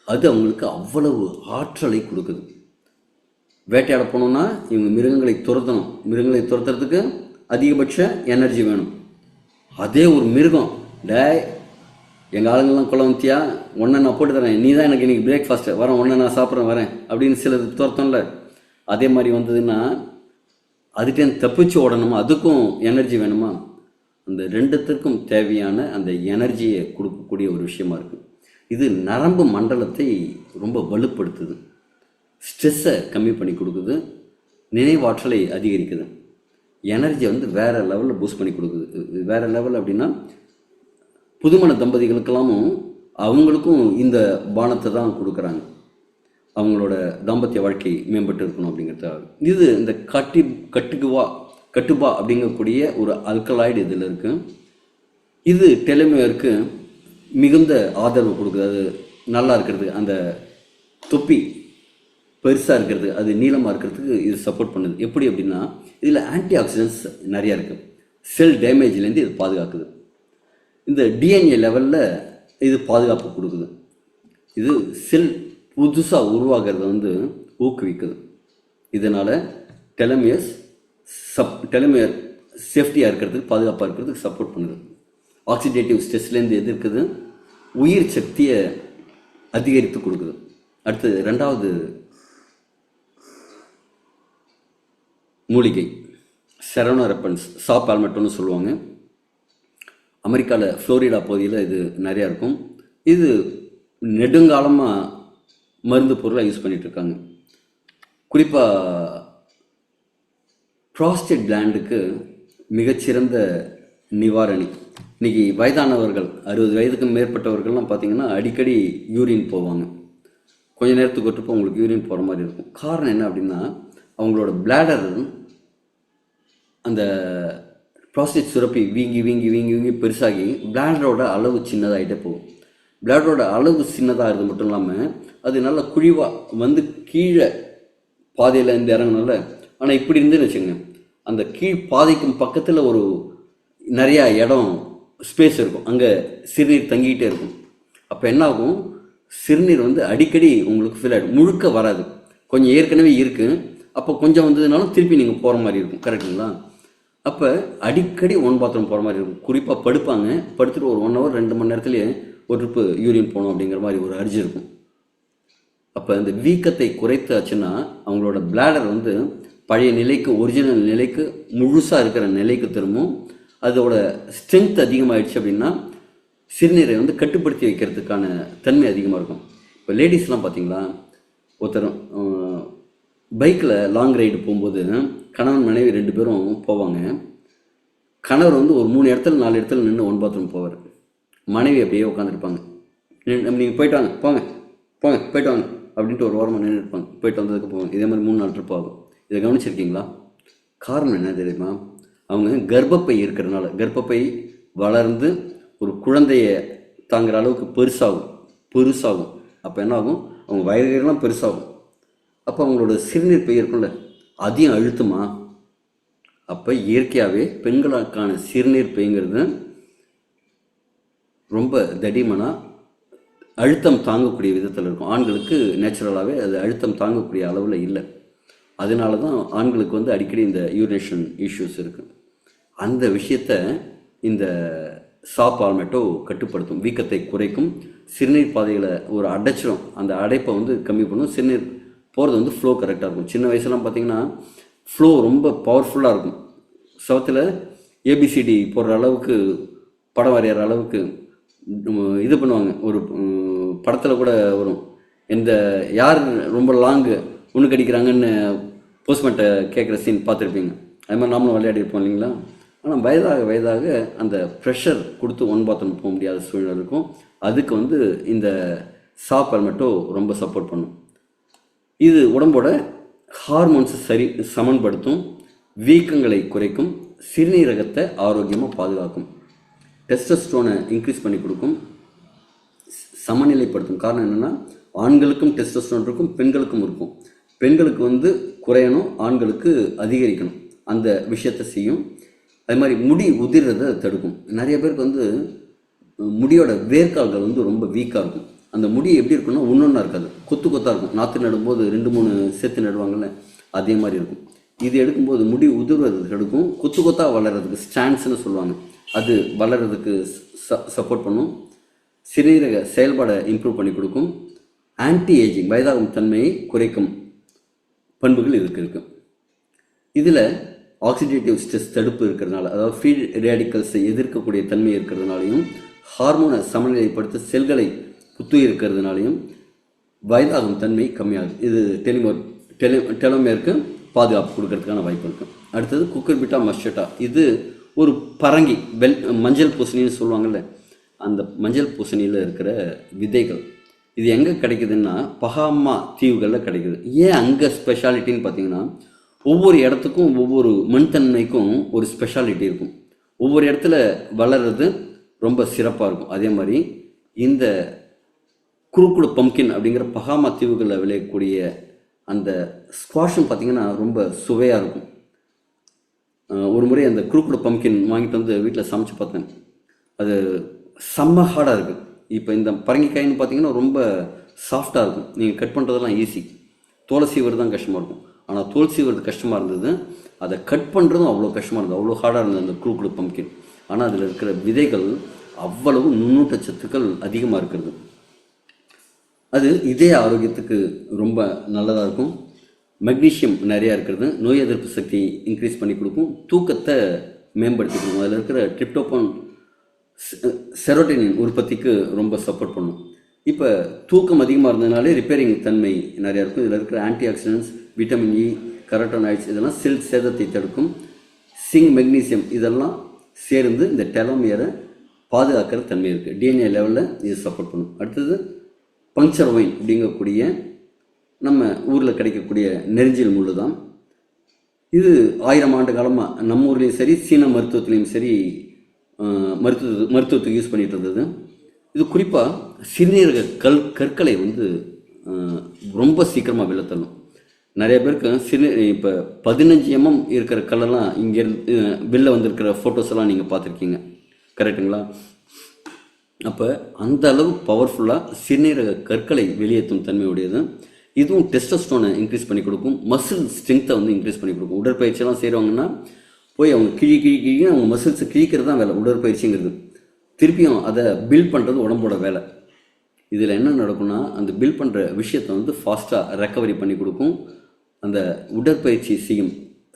அது அவங்களுக்கு அவ்வளவு ஆற்றலை கொடுக்குது. வேட்டையாட போனோம்னா இவங்க மிருகங்களை துரத்தணும். மிருகங்களை துரத்துறதுக்கு அதிகபட்ச எனர்ஜி வேணும். அதே ஒரு மிருகம், எங்கள் ஆளுங்கள்லாம் கொள்ள வந்தியா, ஒன்றை நான் போட்டு தரேன், நீ தான் எனக்கு இன்றைக்கி பிரேக்ஃபாஸ்ட்டு வரேன், ஒன்றை நான் சாப்பிட்றேன் வரேன் அப்படின்னு சிலது துரத்தம்ல. அதே மாதிரி வந்ததுன்னா அதுகிட்ட தப்பிச்சு ஓடணுமா, அதுக்கும் எனர்ஜி வேணுமா. அந்த ரெண்டுத்திற்கும் தேவையான அந்த எனர்ஜியை கொடுக்கக்கூடிய ஒரு விஷயமா இருக்குது. இது நரம்பு மண்டலத்தை ரொம்ப வலுப்படுத்துது, ஸ்ட்ரெஸ்ஸை கம்மி பண்ணி கொடுக்குது, நினைவாற்றலை அதிகரிக்குது, எனர்ஜியை வந்து வேறு லெவலில் பூஸ்ட் பண்ணி கொடுக்குது. வேறு லெவல் அப்படின்னா புதுமண தம்பதிகளுக்கெல்லாமும் அவங்களுக்கும் இந்த பானத்தை தான் கொடுக்குறாங்க, அவங்களோட தாம்பத்திய வாழ்க்கை மேம்பட்டு இருக்கணும் அப்படிங்கிறதுக்காக. இது இந்த கட்டுபா அப்படிங்கக்கூடிய ஒரு அல்கலாய்டு இதில் இருக்குது. இது டெலோமியருக்கு மிகுந்த ஆதரவு கொடுக்குது. அது நல்லா இருக்கிறது, அந்த தொப்பி பெருசாக இருக்கிறது, அது நீளமாக இருக்கிறதுக்கு இது சப்போர்ட் பண்ணுது. எப்படி அப்படின்னா இதில் ஆன்டி ஆக்சிடென்ட்ஸ் நிறையா இருக்குது, செல் டேமேஜ்லேருந்து இது பாதுகாக்குது. இந்த டிஎன்ஏ லெவலில் இது பாதுகாப்பு கொடுக்குது. இது செல் புதுசாக உருவாகிறத வந்து ஊக்குவிக்குது. இதனால் டெலோமியர் சேஃப்டியாக இருக்கிறதுக்கு, பாதுகாப்பாக இருக்கிறதுக்கு சப்போர்ட் பண்ணுது. ஆக்சிடேட்டிவ் ஸ்ட்ரெஸ்லேருந்து எதிர்க்குது, உயிர் சக்தியை அதிகரித்து கொடுக்குது. அடுத்து ரெண்டாவது மூலிகை செரோனோரெப்பன்ஸ், சா பால்மெட்டோன்னு சொல்லுவாங்க. அமெரிக்காவில் ஃப்ளோரிடா பகுதியில் இது நிறையா இருக்கும். இது நெடுங்காலமாக மருந்து பொருளாக யூஸ் பண்ணிகிட்ருக்காங்க. குறிப்பாக ப்ராஸ்டேட் கிளாண்டுக்கு மிகச்சிறந்த நிவாரணி. இன்றைக்கி வயதானவர்கள், 60 வயதுக்கு மேற்பட்டவர்கள்லாம் பார்த்திங்கன்னா அடிக்கடி யூரின் போவாங்க. கொஞ்சம் நேரத்துக்கு ஒருப்போ உங்களுக்கு யூரின் போகிற மாதிரி இருக்கும். காரணம் என்ன அப்படின்னா அவங்களோட பிளாடர், அந்த ப்ராஸ்டேட் சுரப்பி வீங்கி வீங்கி வீங்கி வீங்கி பெருசாகி பிளாடரோட அளவு சின்னதாகிட்டே போகும். பிளாடரோட அளவு சின்னதாக இருந்தது மட்டும் இல்லாமல் அது நல்ல குழிவாக வந்து கீழே பாதையில் இருந்து இறங்கணும்ல. ஆனால் இப்படி இருந்துன்னு வச்சுங்க, அந்த கீழ் பாதைக்கும் பக்கத்தில் ஒரு நிறையா இடம் ஸ்பேஸ் இருக்கும், அங்கே சிறுநீர் தங்கிக்கிட்டே இருக்கும். அப்போ என்ன ஆகும், சிறுநீர் வந்து அடிக்கடி உங்களுக்கு ஃபில் ஆகிடும், முழுக்க வராது, கொஞ்சம் ஏற்கனவே இருக்குது, அப்போ கொஞ்சம் வந்ததுனாலும் திருப்பி நீங்கள் போகிற மாதிரி இருக்கும். கரெக்டுங்களா? அப்போ அடிக்கடி பாத்ரூம் போகிற மாதிரி இருக்கும். குறிப்பாக படுப்பாங்க, படுத்துட்டு ஒரு 1 ஹவர் 2 மணி நேரத்துலேயே ஒரு ட்ரிப்பு யூரின் போகணும் அப்படிங்கிற மாதிரி ஒரு அர்ஜி இருக்கும். அப்போ இந்த வீக்கத்தை குறைத்தாச்சுன்னா அவங்களோட பிளாடர் வந்து பழைய நிலைக்கு, ஒரிஜினல் நிலைக்கு, முழுசாக இருக்கிற நிலைக்கு திரும்பும். அதோட ஸ்ட்ரென்த் அதிகமாகிடுச்சு அப்படின்னா சிறுநீரை வந்து கட்டுப்படுத்தி வைக்கிறதுக்கான தன்மை அதிகமாக இருக்கும். இப்போ லேடிஸ்லாம் பார்த்தீங்களா, ஒருத்தர் பைக்கில் லாங் ரைடு போகும்போது கணவன் மனைவி 2 பேரும் போவாங்க. கணவர் வந்து ஒரு 3 இடத்துல 4 இடத்துல நின்று ஒன் பாத்ரூம் போவார். மனைவி அப்படியே உட்காந்துருப்பாங்க. நீங்கள் போயிட்டு வாங்க, போங்க போங்க போயிட்டு வாங்க அப்படின்ட்டு ஒரு ஓரமாக நின்று இருப்பாங்க. போயிட்டு வந்ததுக்கு போவாங்க. இதே மாதிரி 3-4 ட்ரிப் ஆகும். இதை கவனிச்சிருக்கீங்களா? காரணம் என்ன தெரியுமா? அவங்க கர்ப்பப்பை இருக்கிறனால, கர்ப்பப்பை வளர்ந்து ஒரு குழந்தைய தாங்குற அளவுக்கு பெருசாகும். அப்போ என்ன ஆகும்? அவங்க வயதுலாம் பெருசாகும். அப்போ அவங்களோட சிறுநீர் பை இருக்கும்ல, அதையும் அழுத்துமா? அப்போ இயற்கையாகவே பெண்களுக்கான சிறுநீர் பைங்கிறது ரொம்ப தடிமனாக அழுத்தம் தாங்கக்கூடிய விதத்தில் இருக்கும். ஆண்களுக்கு நேச்சுரலாகவே அது அழுத்தம் தாங்கக்கூடிய அளவில் இல்லை. அதனால தான் ஆண்களுக்கு வந்து அடிக்கடி இந்த யூரினேஷன் இஷ்யூஸ் இருக்குது. அந்த விஷயத்தை இந்த சா பால்மெட்டோ கட்டுப்படுத்தும். வீக்கத்தை குறைக்கும். சிறுநீர் பாதைகளை ஒரு அடைச்சிடும். அந்த அடைப்பை வந்து கம்மி பண்ணும். சிறுநீர் போகிறது வந்து ஃப்ளோ கரெக்டாக இருக்கும். சின்ன வயசுலாம் பார்த்திங்கன்னா ஃப்ளோ ரொம்ப பவர்ஃபுல்லாக இருக்கும். சவத்தில் ஏபிசிடி போடுற அளவுக்கு, படம் வரைகிற அளவுக்கு இது பண்ணுவாங்க. ஒரு படத்தில் கூட வரும், யார் ரொம்ப லாங்கு ஒன்று கடிக்கிறாங்கன்னு போஸ்ட்மெண்ட்டை கேட்குற சீன் பார்த்துருப்பீங்க. அது மாதிரி நாமளும் விளையாடி இருப்போம் இல்லைங்களா? ஆனால் வயதாக அந்த ப்ரெஷர் கொடுத்து ஒன் பாத்ரூம் போக முடியாத சூழ்நிலை இருக்கும். அதுக்கு வந்து இந்த சா பால்மெட்டோ ரொம்ப சப்போர்ட் பண்ணும். இது உடம்போட ஹார்மோன்ஸை சமன்படுத்தும். வீக்கங்களை குறைக்கும். சிறுநீரகத்தை ஆரோக்கியமாக பாதுகாக்கும். டெஸ்டோஸ்டரோனை இன்க்ரீஸ் பண்ணி கொடுக்கும். சமநிலைப்படுத்தும். காரணம் என்னென்னா, ஆண்களுக்கும் டெஸ்டோஸ்டரோன் இருக்கும், பெண்களுக்கும் இருக்கும். பெண்களுக்கு வந்து குறையணும், ஆண்களுக்கு அதிகரிக்கணும். அந்த விஷயத்தை செய்யும். அது மாதிரி முடி உதிர்றதை தடுக்கும். நிறைய பேருக்கு வந்து முடியோட வேர்க்கால்கள் வந்து ரொம்ப வீக்காக இருக்கும். அந்த முடி எப்படி இருக்குன்னா, ஒன்றா இருக்காது, கொத்தாக இருக்கும். நாற்று நடும்போது 2-3 சேர்த்து நடுவாங்கள்ல, அதே மாதிரி இருக்கும். இது எடுக்கும்போது முடி உதிர்வதை தடுக்கும். கொத்தாக வளர்கிறதுக்கு ஸ்டாண்ட்ஸ்ன்னு சொல்லுவாங்க, அது வளர்கிறதுக்கு சப்போர்ட் பண்ணும். சிறுநீரக செயல்பாடை இம்ப்ரூவ் பண்ணி கொடுக்கும். ஆன்டி ஏஜிங், வயதாகும் தன்மையை குறைக்கும் பண்புகள் இருக்கு. இதில் ஆக்சிடேட்டிவ் ஸ்ட்ரெஸ் தடுப்பு இருக்கிறதுனால, அதாவது ஃப்ரீ ரேடிக்கல்ஸை எதிர்க்கக்கூடிய தன்மை இருக்கிறதுனாலையும், ஹார்மோனை சமநிலைப்படுத்த செல்களை புத்துயிருக்கிறதுனாலையும் வயதாகும் தன்மை கம்மியாகுது. இது டெலோமேருக்கு பாதுகாப்பு கொடுக்கறதுக்கான வாய்ப்பு இருக்குது. அடுத்தது குக்கர்பிட்டா மஸ்டட்டா. இது ஒரு பரங்கி, மஞ்சள் பூசணின்னு சொல்லுவாங்கள்ல, அந்த மஞ்சள் பூசணியில் இருக்கிற விதைகள். இது எங்கே கிடைக்குதுன்னா, பஹாமா தீவுகளில் கிடைக்குது. ஏன் அங்கே ஸ்பெஷாலிட்டின்னு பார்த்தீங்கன்னா, ஒவ்வொரு இடத்துக்கும் ஒவ்வொரு மண்தன்மைக்கும் ஒரு ஸ்பெஷாலிட்டி இருக்கும். ஒவ்வொரு இடத்துல வளர்கிறது ரொம்ப சிறப்பாக இருக்கும். அதே மாதிரி இந்த குறுக்குடு பம்கின் அப்படிங்கிற பஹாமா தீவுகளில் விளையக்கூடிய அந்த ஸ்குவாஷும் பார்த்திங்கன்னா ரொம்ப சுவையாக இருக்கும். ஒரு முறை அந்த குறுக்குடு பம்கின் வாங்கிட்டு வந்து வீட்டில் சமைச்சு பார்த்தேன். அது செம்ம ஹார்டாக இருக்குது. இப்போ இந்த பரங்கிக்காயின்னு பார்த்தீங்கன்னா ரொம்ப சாஃப்டாக இருக்கும். நீங்கள் கட் பண்ணுறதெல்லாம் ஈஸி. தோலை சீவுறது தான் கஷ்டமாக இருக்கும். ஆனால் தோல் சீவுறது கஷ்டமாக இருந்தது. அதை கட் பண்ணுறதும் அவ்வளோ கஷ்டமாக இருந்தது. அவ்வளோ ஹார்டாக இருந்தது அந்த குறுக்குடு பம்கின். ஆனால் அதில் இருக்கிற விதைகள் அவ்வளவு நுண்ணூட்டச்சத்துக்கள் அதிகமாக இருக்கிறது. அது இதய ஆரோக்கியத்துக்கு ரொம்ப நல்லதாக இருக்கும். மெக்னீஷியம் நிறையா இருக்கிறது. நோய் எதிர்ப்பு சக்தியை இன்க்ரீஸ் பண்ணி கொடுக்கும். தூக்கத்தை மேம்படுத்தி கொடுக்கும். அதில் இருக்கிற ட்ரிப்டோபான், செரோட்டோனின் உற்பத்திக்கு ரொம்ப சப்போர்ட் பண்ணும். இப்போ தூக்கம் அதிகமாக இருந்ததுனாலே ரிப்பேரிங் தன்மை நிறையா இருக்கும். இதில் இருக்கிற ஆன்டி ஆக்சிடென்ட்ஸ், விட்டமின் இ, கரோட்டனாய்ட்ஸ் இதெல்லாம் செல் சேதத்தை தடுக்கும். சிங், மெக்னீசியம் இதெல்லாம் சேர்ந்து இந்த டெலோமியரை பாதுகாக்கிற தன்மை இருக்குது. டிஎன்ஏ லெவலில் இது சப்போர்ட் பண்ணும். அடுத்தது பங்க்சர் ஒயின் அப்படிங்கக்கூடிய நம்ம ஊரில் கிடைக்கக்கூடிய நெரிஞ்சில் முள் தான். இது 1000 ஆண்டு காலமாக நம்ம ஊர்லேயும் சரி, சீன மருத்துவத்துலேயும் சரி, மருத்துவத்துக்கு யூஸ் பண்ணிகிட்டு இருந்தது. இது குறிப்பாக சிறுநீரக கற்களை வந்து ரொம்ப சீக்கிரமாக வெளித்தள்ளும். நிறைய பேருக்கு இப்போ 15 mm இருக்கிற கல்லெல்லாம் இங்கே வெளில வந்திருக்கிற ஃபோட்டோஸ் எல்லாம் நீங்கள் பார்த்துருக்கீங்க, கரெக்டுங்களா? அப்போ அந்த அளவு பவர்ஃபுல்லாக சிறுநீரக கற்களை வெளியேற்றும் தன்மையுடையது. இதுவும் டெஸ்டோஸ்டரோனை இன்க்ரீஸ் பண்ணி கொடுக்கும். மசில் ஸ்ட்ரென்த்தை வந்து இன்க்ரீஸ் பண்ணி கொடுக்கும். உடற்பயிற்சியெல்லாம் செய்கிறவங்கன்னா போய் அவங்க கிழி அவங்க மசில்ஸை கிழிக்கிறது தான் வேலை உடற்பயிற்சிங்கிறது. திருப்பியும் அதை பில்ட் பண்ணுறது உடம்போட வேலை. இதில் என்ன நடக்கும்னா, அந்த பில்ட் பண்ணுற விஷயத்தை வந்து ஃபாஸ்ட்டாக ரெக்கவரி பண்ணி கொடுக்கும். அந்த உடற்பயிற்சி செய்யும்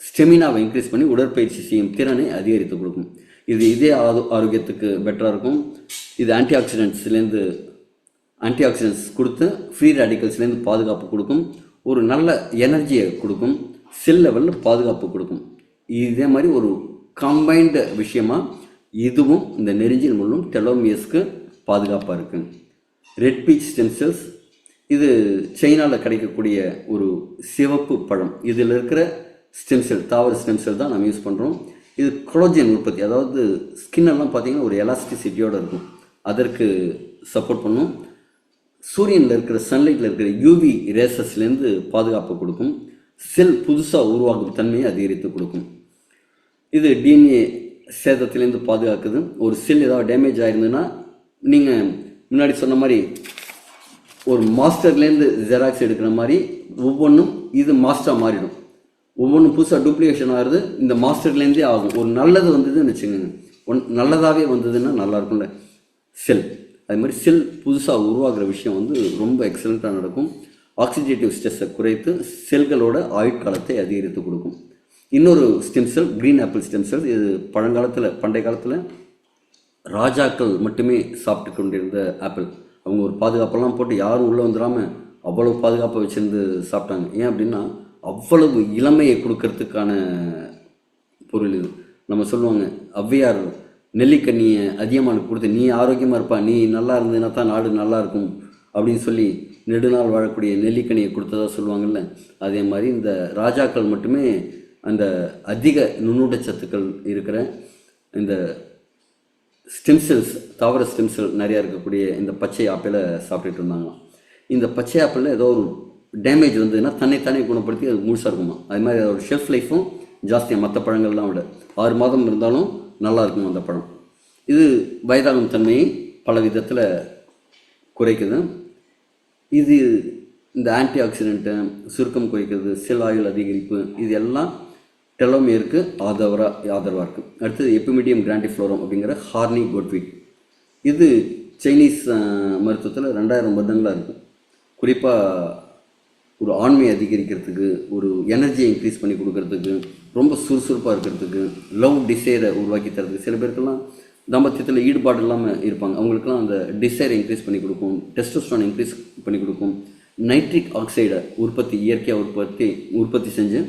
ஸ்டெமினாவை இன்க்ரீஸ் பண்ணி உடற்பயிற்சி செய்யும் திறனை அதிகரித்து கொடுக்கும். இது இதே ஆரோக்கியத்துக்கு பெட்டராக இருக்கும். இது ஆன்டி ஆக்சிடென்ட்ஸ் கொடுத்து ஃப்ரீ ரேடிக்கல்ஸ்லேருந்து பாதுகாப்பு கொடுக்கும். ஒரு நல்ல எனர்ஜியை கொடுக்கும், செல் லெவலில் பாதுகாப்பு கொடுக்கும். இதே மாதிரி ஒரு கம்பைன்டு விஷயமா இதுவும் இந்த நெரிஞ்சின் முள்ளும் டெலோமியர்ஸ்க்கு பாதுகாப்பாக இருக்குது. ரெட் பீச் ஸ்டெம் செல்ஸ், இது சைனாவில் கிடைக்கக்கூடிய ஒரு சிவப்பு பழம். இதில் இருக்கிற ஸ்டெம் செல், தாவர ஸ்டெம் செல் தான் நம்ம யூஸ் பண்ணுறோம். இது கொலோஜன் உற்பத்தி, அதாவது ஸ்கின்னெல்லாம் பார்த்திங்கன்னா ஒரு எலாஸ்டிசிட்டியோடு இருக்கும், அதற்கு சப்போர்ட் பண்ணும். சூரியனில் இருக்கிற சன்லைட்டில் இருக்கிற யூவி ரேசஸ்லேருந்து பாதுகாப்பு கொடுக்கும். செல் புதுசாக உருவாகும் தன்மையை அதிகரித்து கொடுக்கும். இது டிஎன்ஏ சேதத்திலேருந்து பாதுகாக்குது. ஒரு செல் ஏதாவது டேமேஜ் ஆயிருந்ததுன்னா நீங்கள் முன்னாடி சொன்ன மாதிரி ஒரு மாஸ்டர்லேருந்து ஜெராக்ஸ் எடுக்கிற மாதிரி ஒவ்வொன்றும் இது மாஸ்டராக மாறிடும். ஒவ்வொன்றும் புதுசாக டூப்ளிகேஷன் ஆகுது, இந்த மாஸ்டர்லேருந்தே ஆகும். ஒரு நல்லது வந்ததுன்னு வச்சுக்கோங்க, நல்லதாகவே வந்ததுன்னா நல்லா இருக்கும்ல செல். அது மாதிரி செல் புதுசாக உருவாகிற விஷயம் ரொம்ப எக்ஸலண்ட்டாக நடக்கும். ஆக்சிடேட்டிவ் ஸ்ட்ரெஸ்ஸை குறைத்து செல்களோட ஆயுட்காலத்தை அதிகரித்து கொடுக்கும். இன்னொரு stem cell green apple stem cell. இது பண்டைய காலத்தில் ராஜாக்கள் மட்டுமே சாப்பிட்டு கொண்டிருந்த ஆப்பிள். அவங்க ஒரு பாதுகாப்பெல்லாம் போட்டு யாரும் உள்ளே வந்துடாமல் அவ்வளவு பாதுகாப்பாக வச்சுருந்து சாப்பிட்டாங்க. ஏன் அப்படின்னா அவ்வளவு இளமையை கொடுக்கறதுக்கான பொருள் இது. நம்ம சொல்லுவாங்க, ஔவையார் நெல்லிக்கண்ணியை அதிகமாக கொடுத்து நீ ஆரோக்கியமாக இருப்பா, நீ நல்லா இருந்ததுன்னா தான் நாடு நல்லா இருக்கும் அப்படின்னு சொல்லி நெடுநாள் வாழக்கூடிய நெல்லிக்கனியை கொடுத்ததாக சொல்லுவாங்கள்ல. அதே மாதிரி இந்த ராஜாக்கள் மட்டுமே அந்த அதிக நுண்ணூட்டச்சத்துக்கள் இருக்கிற இந்த ஸ்டெம் செல்ஸ், தாவர ஸ்டெம் செல் நிறையா இருக்கக்கூடிய இந்த பச்சை ஆப்பிளை சாப்பிட்டுட்டு இருந்தாங்க. இந்த பச்சை ஆப்பிளில் ஏதோ ஒரு டேமேஜ் வந்ததுன்னா தன்னைத்தானே குணப்படுத்தி அது முழுசாக இருக்குமா. அது மாதிரி அதோட ஷெல்ஃப் லைஃப்பும் ஜாஸ்தியாக மற்ற பழங்கள்லாம் விட 6 மாதம் இருந்தாலும் நல்லா இருக்கும் அந்த பழம். இது வயதாகும் தன்மையை பல விதத்தில் குறைக்குது. இது இந்த ஆன்டி ஆக்சிடென்ட்டு, சுருக்கம் குறைக்கிறது, செல் ஆயுள் அதிகரிப்பு, இது எல்லாம் டெலோமியருக்கு ஆதரவாக இருக்குது. அடுத்தது எபிமிடியம் கிராண்டிஃப்ளோரம் அப்படிங்கிற ஹார்னி கோட்வீட். இது சைனீஸ் மருத்துவத்தில் 2000 வருடங்களாக இருக்குது. குறிப்பாக ஒரு ஆண்மையை அதிகரிக்கிறதுக்கு, ஒரு எனர்ஜியை இன்க்ரீஸ் பண்ணி கொடுக்கறதுக்கு, ரொம்ப சுறுசுறுப்பாக இருக்கிறதுக்கு, லவ் டிசைரை உருவாக்கி தரதுக்கு. சில பேருக்கெல்லாம் தாம்பத்தியத்தில் ஈடுபாடு இல்லாமல் இருப்பாங்க, அவங்களுக்கெல்லாம் அந்த டிசைரை இன்க்ரீஸ் பண்ணி கொடுக்கும், டெஸ்டோஸ்டெரான் இன்க்ரீஸ் பண்ணி கொடுக்கும். நைட்ரிக் ஆக்சைடை இயற்கையாக உற்பத்தி செஞ்சு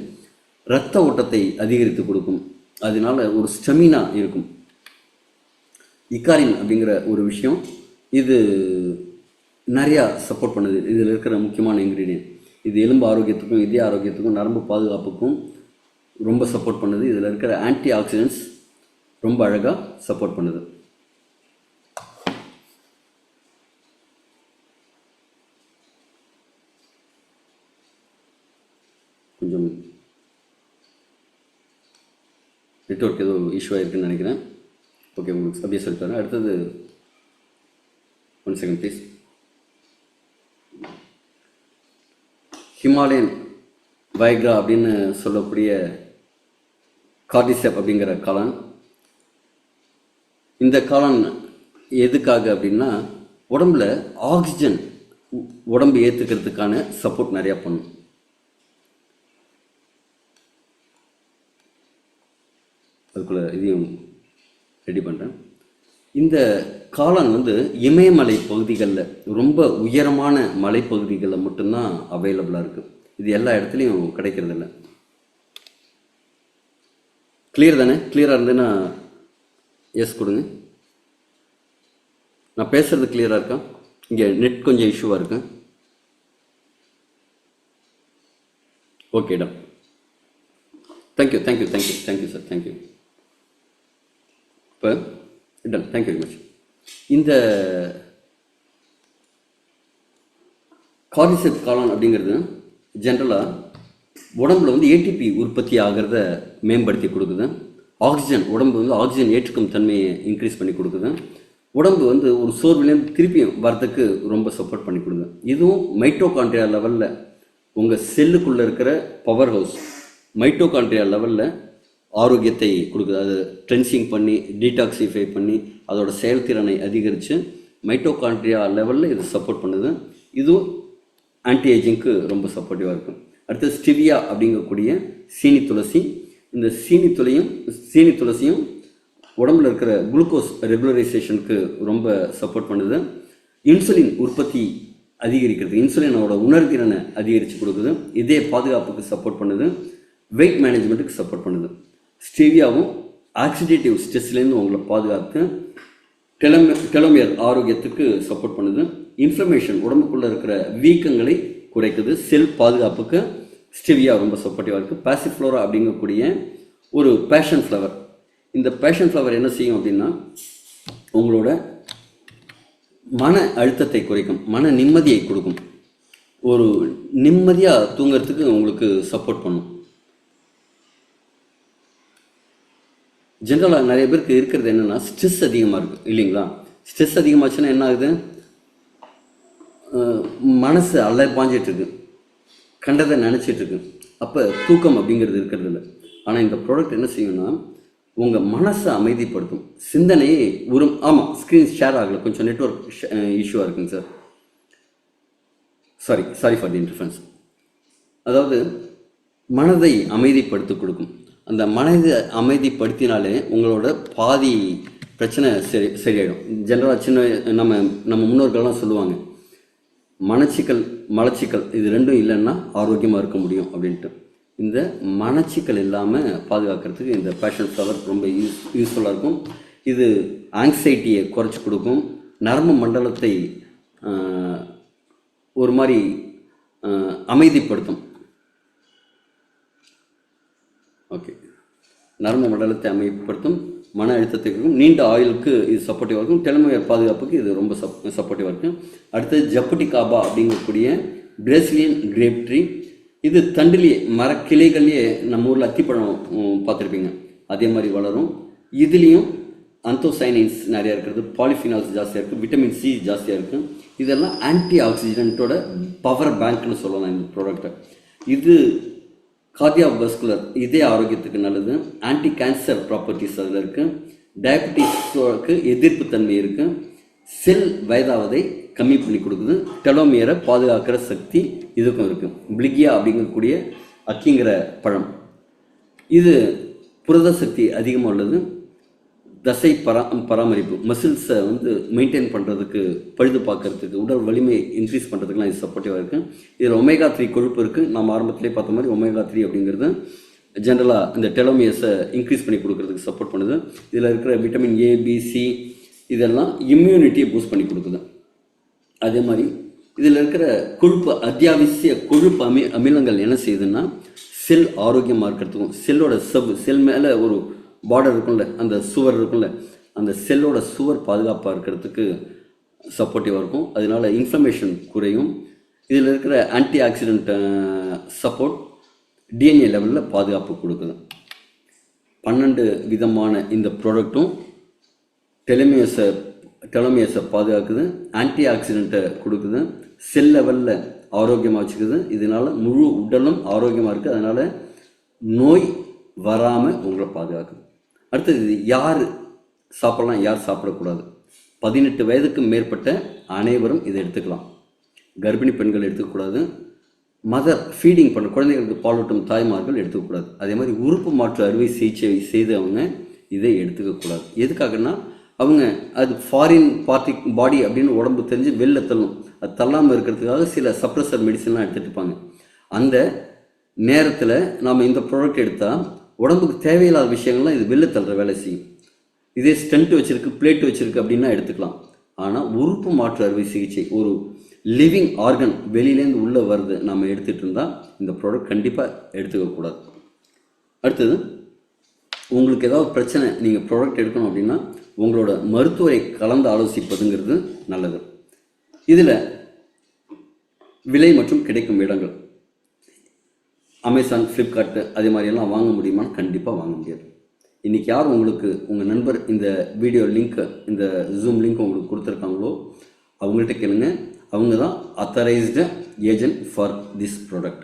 இரத்த ஓட்டத்தை அதிகரித்து கொடுக்கும். அதனால ஒரு ஸ்டெமினா இருக்கும். இக்காரின் அப்படிங்கிற ஒரு விஷயம் இது நிறையா சப்போர்ட் பண்ணுது. இதில் இருக்கிற முக்கியமான இன்க்ரீடியன்ட் இது எலும்பு ஆரோக்கியத்துக்கும், இதய ஆரோக்கியத்துக்கும், நரம்பு பாதுகாப்புக்கும் ரொம்ப சப்போர்ட் பண்ணுது. இதில் இருக்கிற ஆன்டி ஆக்சிடென்ட்ஸ் ரொம்ப அழகாக சப்போர்ட் பண்ணுது. கொஞ்சம் நெட்வொர்க் ஏதோ இஷ்யூ ஆகிருக்குன்னு நினைக்கிறேன். ஓகே, உங்களுக்கு அப்படியே சொல்லிட்டு அடுத்தது 1 செகண்ட் ப்ளீஸ். ஹிமாலயன் வைக்ரா அப்படின்னு சொல்லக்கூடிய கார்டிசெப் அப்படிங்கிற காளான். இந்த காளான் எதுக்காக அப்படின்னா உடம்புல ஆக்சிஜன் உடம்பு ஏற்றுக்கிறதுக்கான சப்போர்ட் நிறையா பண்ணும். அதுக்குள்ளே இதையும் ரெடி பண்ணுறேன். இந்த காளான் இமயமலை பகுதிகளில், ரொம்ப உயரமான மலைப்பகுதிகளில் மட்டும்தான் அவைலபிளாக இருக்குது. இது எல்லா இடத்துலையும் கிடைக்கிறதில்ல. கிளியர் தானே? கிளியராக இருந்ததுன்னா எஸ் கொடுங்க. நான் பேசுகிறது கிளியராக இருக்கா? இங்கே நெட் கொஞ்சம் இஷ்யூவாக இருக்கு. ஓகேடா, thank you thank you thank you thank you sir, thank you. இப்போ டன், தேங்க்யூ வெரி மச். இந்த கார்டிசெப் காளான் அப்படிங்கிறது ஜென்ரலாக உடம்புல ஏடிபி உற்பத்தி ஆகிறத மேம்படுத்தி கொடுக்குது. ஆக்சிஜன், உடம்பு ஆக்சிஜன் ஏற்றுக்கும் தன்மையை இன்க்ரீஸ் பண்ணி கொடுக்குது. உடம்பு ஒரு சோர்வுலேருந்து திருப்பியும் வரத்துக்கு ரொம்ப சப்போர்ட் பண்ணி கொடுக்குது. இதுவும் மைட்டோகாண்ட்ரியா லெவலில், உங்கள் செல்லுக்குள்ளே இருக்கிற பவர் ஹவுஸ் மைட்டோகாண்ட்ரியா லெவலில் ஆரோக்கியத்தை கொடுக்குது. அதை ட்ரென்சிங் பண்ணி, டீடாக்சிஃபை பண்ணி, அதோட செயல்திறனை அதிகரித்து மைட்டோகாண்ட்ரியா லெவலில் இது சப்போர்ட் பண்ணுது. இதுவும் ஆன்டி ஏஜிங்க்கு ரொம்ப சப்போர்ட்டிவாக இருக்கும். அடுத்து ஸ்டிவியா அப்படிங்கக்கூடிய சீனி துளசி. இந்த சீனி துளசியும் உடம்புல இருக்கிற குளுக்கோஸ் ரெகுலரைசேஷனுக்கு ரொம்ப சப்போர்ட் பண்ணுது. இன்சுலின் உற்பத்தி அதிகரிக்கிறது, இன்சுலினோட உணர்திறனை அதிகரித்து கொடுக்குது, இதய பாதுகாப்புக்கு சப்போர்ட் பண்ணுது, வெயிட் மேனேஜ்மெண்ட்டுக்கு சப்போர்ட் பண்ணுது. ஸ்டீவியாவும் ஆக்சிடேட்டிவ் ஸ்ட்ரெஸ்லேருந்து உங்களை பாதுகாத்து டெலோமியர் ஆரோக்கியத்துக்கு சப்போர்ட் பண்ணுது. இன்ஃப்ளமேஷன் உடம்புக்குள்ளே இருக்கிற வீக்கங்களை குறைக்குது. செல் பாதுகாப்புக்கு ஸ்டீவியா ரொம்ப சப்போர்ட்டிவாக இருக்குது. பாசிஃப்ளோரா அப்படிங்கக்கூடிய ஒரு பேஷன் ஃப்ளவர். இந்த பேஷன் ஃப்ளவர் என்ன செய்யும் அப்படின்னா உங்களோட மன அழுத்தத்தை குறைக்கும், மன நிம்மதியை கொடுக்கும், ஒரு நிம்மதியாக தூங்கிறதுக்கு உங்களுக்கு சப்போர்ட் பண்ணும். ஜென்ரலாக நிறைய பேருக்கு இருக்கிறது என்னென்னா ஸ்ட்ரெஸ் அதிகமாக இருக்குது இல்லைங்களா? ஸ்ட்ரெஸ் அதிகமாச்சுன்னா என்ன ஆகுது? மனசு பாஞ்சிட்ருக்கு, கண்டதை நினச்சிட்ருக்கு, அப்போ தூக்கம் அப்படிங்கிறது இருக்கிறது இல்லை. ஆனால் இந்த ப்ராடக்ட் என்ன செய்யும்னா உங்கள் மனசை அமைதிப்படுத்தும், சிந்தனையை ஆமாம், ஸ்க்ரீன் ஷேர் ஆகலை, கொஞ்சம் நெட்வொர்க் இஷ்யூவாக இருக்குங்க sir, sorry for the interference. அதாவது மனதை அமைதிப்படுத்தி கொடுக்கும். அந்த மனதை அமைதிப்படுத்தினாலே உங்களோட பாதி பிரச்சனை சரியாயிடும். ஜென்ரலாக நம்ம முன்னோர்கள்லாம் சொல்லுவாங்க, மலச்சிக்கல் இது ரெண்டும் இல்லைன்னா ஆரோக்கியமாக இருக்க முடியும் அப்படின்ட்டு. இந்த மனச்சிக்கல் இல்லாமல் பாதுகாக்கிறதுக்கு இந்த பேஷன் ஃப்ளவர் ரொம்ப யூஸ்ஃபுல்லாக இருக்கும். இது ஆங்ஸைட்டியை குறைச்சி கொடுக்கும், நரம்பு மண்டலத்தை ஒரு மாதிரி அமைதிப்படுத்தும். ஓகே, நரம்பு மண்டலத்தை அமைதிப்படுத்தும், மன அழுத்தத்தை இருக்கும், நீண்ட ஆயுளுக்கு இது சப்போர்ட்டிவாக இருக்கும், டெலோமியர் பாதுகாப்புக்கு இது ரொம்ப சப்போர்ட்டிவாக இருக்கும். அடுத்தது ஜப்புட்டிகாபா அப்படிங்கக்கூடிய பிரேசிலியன் கிரேப் ட்ரீ. இது தண்டிலேயே மரக்கிளைகள்லேயே நம்ம ஊரில் அத்திப்பழம் பார்த்துருப்பீங்க, அதே மாதிரி வளரும். இதுலேயும் அந்தோசைனின்ஸ் நிறையா இருக்கிறது, பாலிஃபினால்ஸ் ஜாஸ்தியாக இருக்குது, விட்டமின் சி ஜாஸ்தியாக இருக்குது. இதெல்லாம் ஆன்டி ஆக்சிடென்ட்டோட பவர் பேங்க்னு சொல்லலாம் இந்த ப்ராடக்டை. இது கார்டியோவாஸ்குலர் இதய ஆரோக்கியத்துக்கு நல்லது, ஆன்டி கேன்சர் ப்ராப்பர்ட்டிஸ் அதில் இருக்குது, டயபெட்டிஸோக்கு எதிர்ப்பு தன்மை இருக்குது, செல் வயதாவதை கம்மி பண்ணி கொடுக்குது, டெலோமியரை பாதுகாக்கிற சக்தி இதுக்கும் இருக்குது. பிளிகியா அப்படிங்கக்கூடிய அக்கிங்கிற பழம், இது புரத சக்தி அதிகமாக உள்ளது, தசை பராமரிப்பு, மசில்ஸை மெயின்டைன் பண்ணுறதுக்கு, பழுது பார்க்கறதுக்கு, உடல் வலிமை இன்க்ரீஸ் பண்ணுறதுக்குலாம் இது சப்போர்ட்டிவாக இருக்குது. இதில் ஒமேகா 3 கொழுப்பு இருக்குது. நம்ம ஆரம்பத்திலே பார்த்த மாதிரி ஒமேகா 3 அப்படிங்கிறது ஜென்ரலாக இந்த டெலோமியர்ஸை இன்க்ரீஸ் பண்ணி கொடுக்கறதுக்கு சப்போர்ட் பண்ணுது. இதில் இருக்கிற விட்டமின் ஏ, பி, சி இதெல்லாம் இம்யூனிட்டியை பூஸ்ட் பண்ணி கொடுக்குது. அதே மாதிரி இதில் இருக்கிற கொழுப்பு, அத்தியாவசிய கொழுப்பு அமிலங்கள் என்ன செய்யுதுன்னா செல் ஆரோக்கியமாக இருக்கிறதுக்கும், செல்லோட செல் மேலே ஒரு பார்டர் இருக்கும்ல, அந்த சுவர் இருக்கும்ல, அந்த செல்லோட சுவர் பாதுகாப்பாக இருக்கிறதுக்கு சப்போர்ட்டிவாக இருக்கும். அதனால இன்ஃப்ளமேஷன் குறையும். இதில் இருக்கிற ஆன்டி ஆக்சிடென்ட் சப்போர்ட் டிஎன்ஏ லெவலில் பாதுகாப்பு கொடுக்குது. 12 விதமான இந்த ப்ராடக்ட்டும் டெலோமியர்ஸை பாதுகாக்குது, ஆன்டி ஆக்சிடென்ட்டை கொடுக்குது, செல் லெவலில் ஆரோக்கியமாக வச்சுக்குது. இதனால் முழு உடலும் ஆரோக்கியமாக இருக்குது. அதனால் நோய் வராமல் உங்களை பாதுகாக்குது. அடுத்தது இது யார் சாப்பிடலாம், யார் சாப்பிடக்கூடாது? 18 வயதுக்கு மேற்பட்ட அனைவரும் இதை எடுத்துக்கலாம். கர்ப்பிணி பெண்கள் எடுத்துக்கூடாது, மதர் ஃபீடிங் பண்ண குழந்தைகளுக்கு பாலூட்டும் தாய்மார்கள் எடுத்துக்கக்கூடாது. அதே மாதிரி உறுப்பு மாற்று அறுவை சிகிச்சை செய்தவங்க இதை எடுத்துக்கக்கூடாது. எதுக்காகனா அவங்க அது ஃபாரின் பாடி அப்படின்னு உடம்பு தெரிஞ்சு வெளில தள்ளும், அது தள்ளாமல் இருக்கிறதுக்காக சில சப்ரஸர் மெடிசன்லாம் எடுத்துகிட்டு இருப்பாங்க. அந்த நேரத்தில் நாம் இந்த ப்ராடக்ட் எடுத்தால் உடம்புக்கு தேவையில்லாத விஷயங்கள்லாம் இது வெளில தள்ளுற வேலை செய்யும். இதே ஸ்டென்ட் வச்சுருக்கு, பிளேட் வச்சுருக்கு அப்படின்னா எடுத்துக்கலாம். ஆனால் உறுப்பு மாற்று அறுவை சிகிச்சை, ஒரு லிவிங் ஆர்கன் வெளியிலேருந்து உள்ளே வருது, நம்ம எடுத்துகிட்டு இருந்தால் இந்த ப்ராடக்ட் கண்டிப்பாக எடுத்துக்கக்கூடாது. அடுத்தது உங்களுக்கு ஏதாவது பிரச்சனை, நீங்கள் ப்ராடக்ட் எடுக்கணும் அப்படின்னா உங்களோட மருத்துவரை கலந்து ஆலோசிப்பதுங்கிறது நல்லது. இதில் விலை மற்றும் கிடைக்கும் இடங்கள் அமேசான், ஃப்ளிப்கார்ட்டு அதே மாதிரியெல்லாம் வாங்க முடியுமான்னு கண்டிப்பாக வாங்க முடியாது. இன்றைக்கி யார் உங்களுக்கு உங்கள் நண்பர் இந்த வீடியோ லிங்க், இந்த ஜூம் லிங்க் உங்களுக்கு கொடுத்துருக்காங்களோ அவங்கள்ட்ட கேளுங்க. அவங்க தான் authorised agent for this product.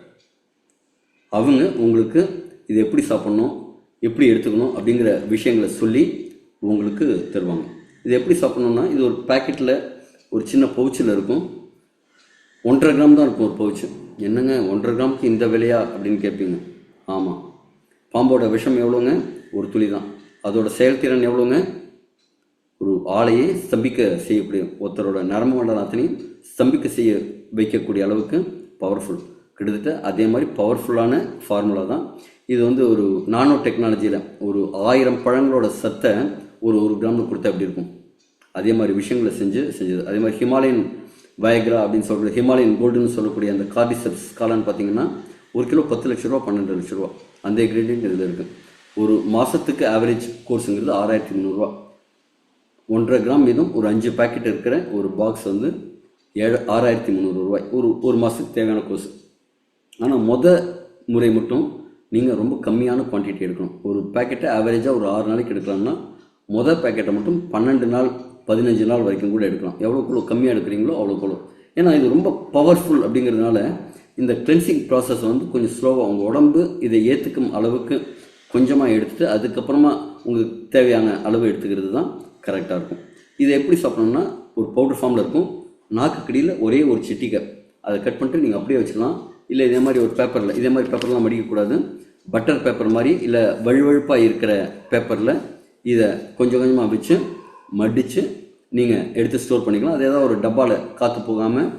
அவங்க உங்களுக்கு இது எப்படி சாப்பிட்ணும், எப்படி எடுத்துக்கணும் அப்படிங்கிற விஷயங்களை சொல்லி உங்களுக்கு தருவாங்க. இது எப்படி சாப்பிட்ணுன்னா, இது ஒரு பேக்கெட்டில் ஒரு சின்ன பவுச்சில் இருக்கும். 1.5 கிராம் தான் இருக்கும் ஒரு பவுச்சு. என்னங்க 1.5 கிராமுக்கு இந்த விலையா அப்படின்னு கேட்பீங்க. ஆமாம், பாம்போட விஷம் எவ்வளோங்க? ஒரு துளி தான். அதோட செயல்திறன் எவ்வளோங்க? ஒரு ஆளையே ஸ்தம்பிக்க செய்யக்கூடிய, ஒருத்தரோட நரம்பு மண்டலத்தினையும் ஸ்தம்பிக்க செய்ய வைக்கக்கூடிய அளவுக்கு பவர்ஃபுல். கிட்டத்தட்ட அதே மாதிரி பவர்ஃபுல்லான ஃபார்முலா தான் இது. வந்து ஒரு நானோ டெக்னாலஜியில் ஒரு 1000 பழங்களோட சத்தை ஒரு கிராமில் கொடுத்தா எப்படி இருக்கும், அதே மாதிரி விஷயங்களை செஞ்சது. அதே மாதிரி ஹிமாலயன் வயக்ரா அப்படின்னு சொல்லக்கூடிய ஹிமாலயன் கோல்டுன்னு சொல்லக்கூடிய அந்த கார்டிசெப்ஸ் காளான் பார்த்தீங்கன்னா 1 கிலோ 10 லட்ச ரூபா 12 லட்ச ரூபா அந்த இன்க்ரீடியன்ட் இதில் இருக்குது. ஒரு மாதத்துக்கு ஆவரேஜ் கோர்ஸுங்கிறது 6300 ரூபா. 1.5 கிராம் மீதும் ஒரு 5 பேக்கெட் இருக்கிற ஒரு பாக்ஸ் வந்து 6300 ரூபாய் ஒரு மாதத்துக்கு தேவையான கோர்ஸ். ஆனால் முறை மட்டும் நீங்கள் ரொம்ப கம்மியான குவான்டிட்டி எடுக்கணும். ஒரு பேக்கெட்டை ஆவரேஜாக ஒரு 6 நாளைக்கு எடுக்கலாம்னா பேக்கெட்டை மட்டும் 12 நாள் 15 நாள் வரைக்கும் கூட எடுக்கலாம். எவ்வளோக்குள்ளோ கம்மியாக எடுக்கிறீங்களோ அவ்வளோக்குள்ளோ. ஏன்னா இது ரொம்ப பவர்ஃபுல் அப்படிங்கிறதுனால இந்த கிளென்சிங் ப்ராசஸ் வந்து கொஞ்சம் ஸ்லோவாக உங்கள் உடம்பு இதை ஏற்றுக்கும் அளவுக்கு கொஞ்சமாக எடுத்துகிட்டு அதுக்கப்புறமா உங்களுக்கு தேவையான அளவு எடுத்துக்கிறது தான் கரெக்டாக இருக்கும். இதை எப்படி சாப்பிடணும்னா ஒரு பவுடர் ஃபார்மில் இருக்கும். நாக்குக்கடியில் ஒரே ஒரு சிட்டிக்கை அதை கட் பண்ணிட்டு நீங்கள் அப்படியே வச்சுக்கலாம். இல்லை இதே மாதிரி ஒரு பேப்பரில், இதே மாதிரி பேப்பர்லாம் மடிக்கக்கூடாது, பட்டர் பேப்பர் மாதிரி இல்லை வழுவழுப்பாக இருக்கிற பேப்பரில் இதை கொஞ்சம் கொஞ்சமாக வச்சு மடித்து நீங்கள் எடுத்து ஸ்டோர் பண்ணிக்கலாம். அது ஏதாவது ஒரு டப்பாவில் காற்று போகாமல்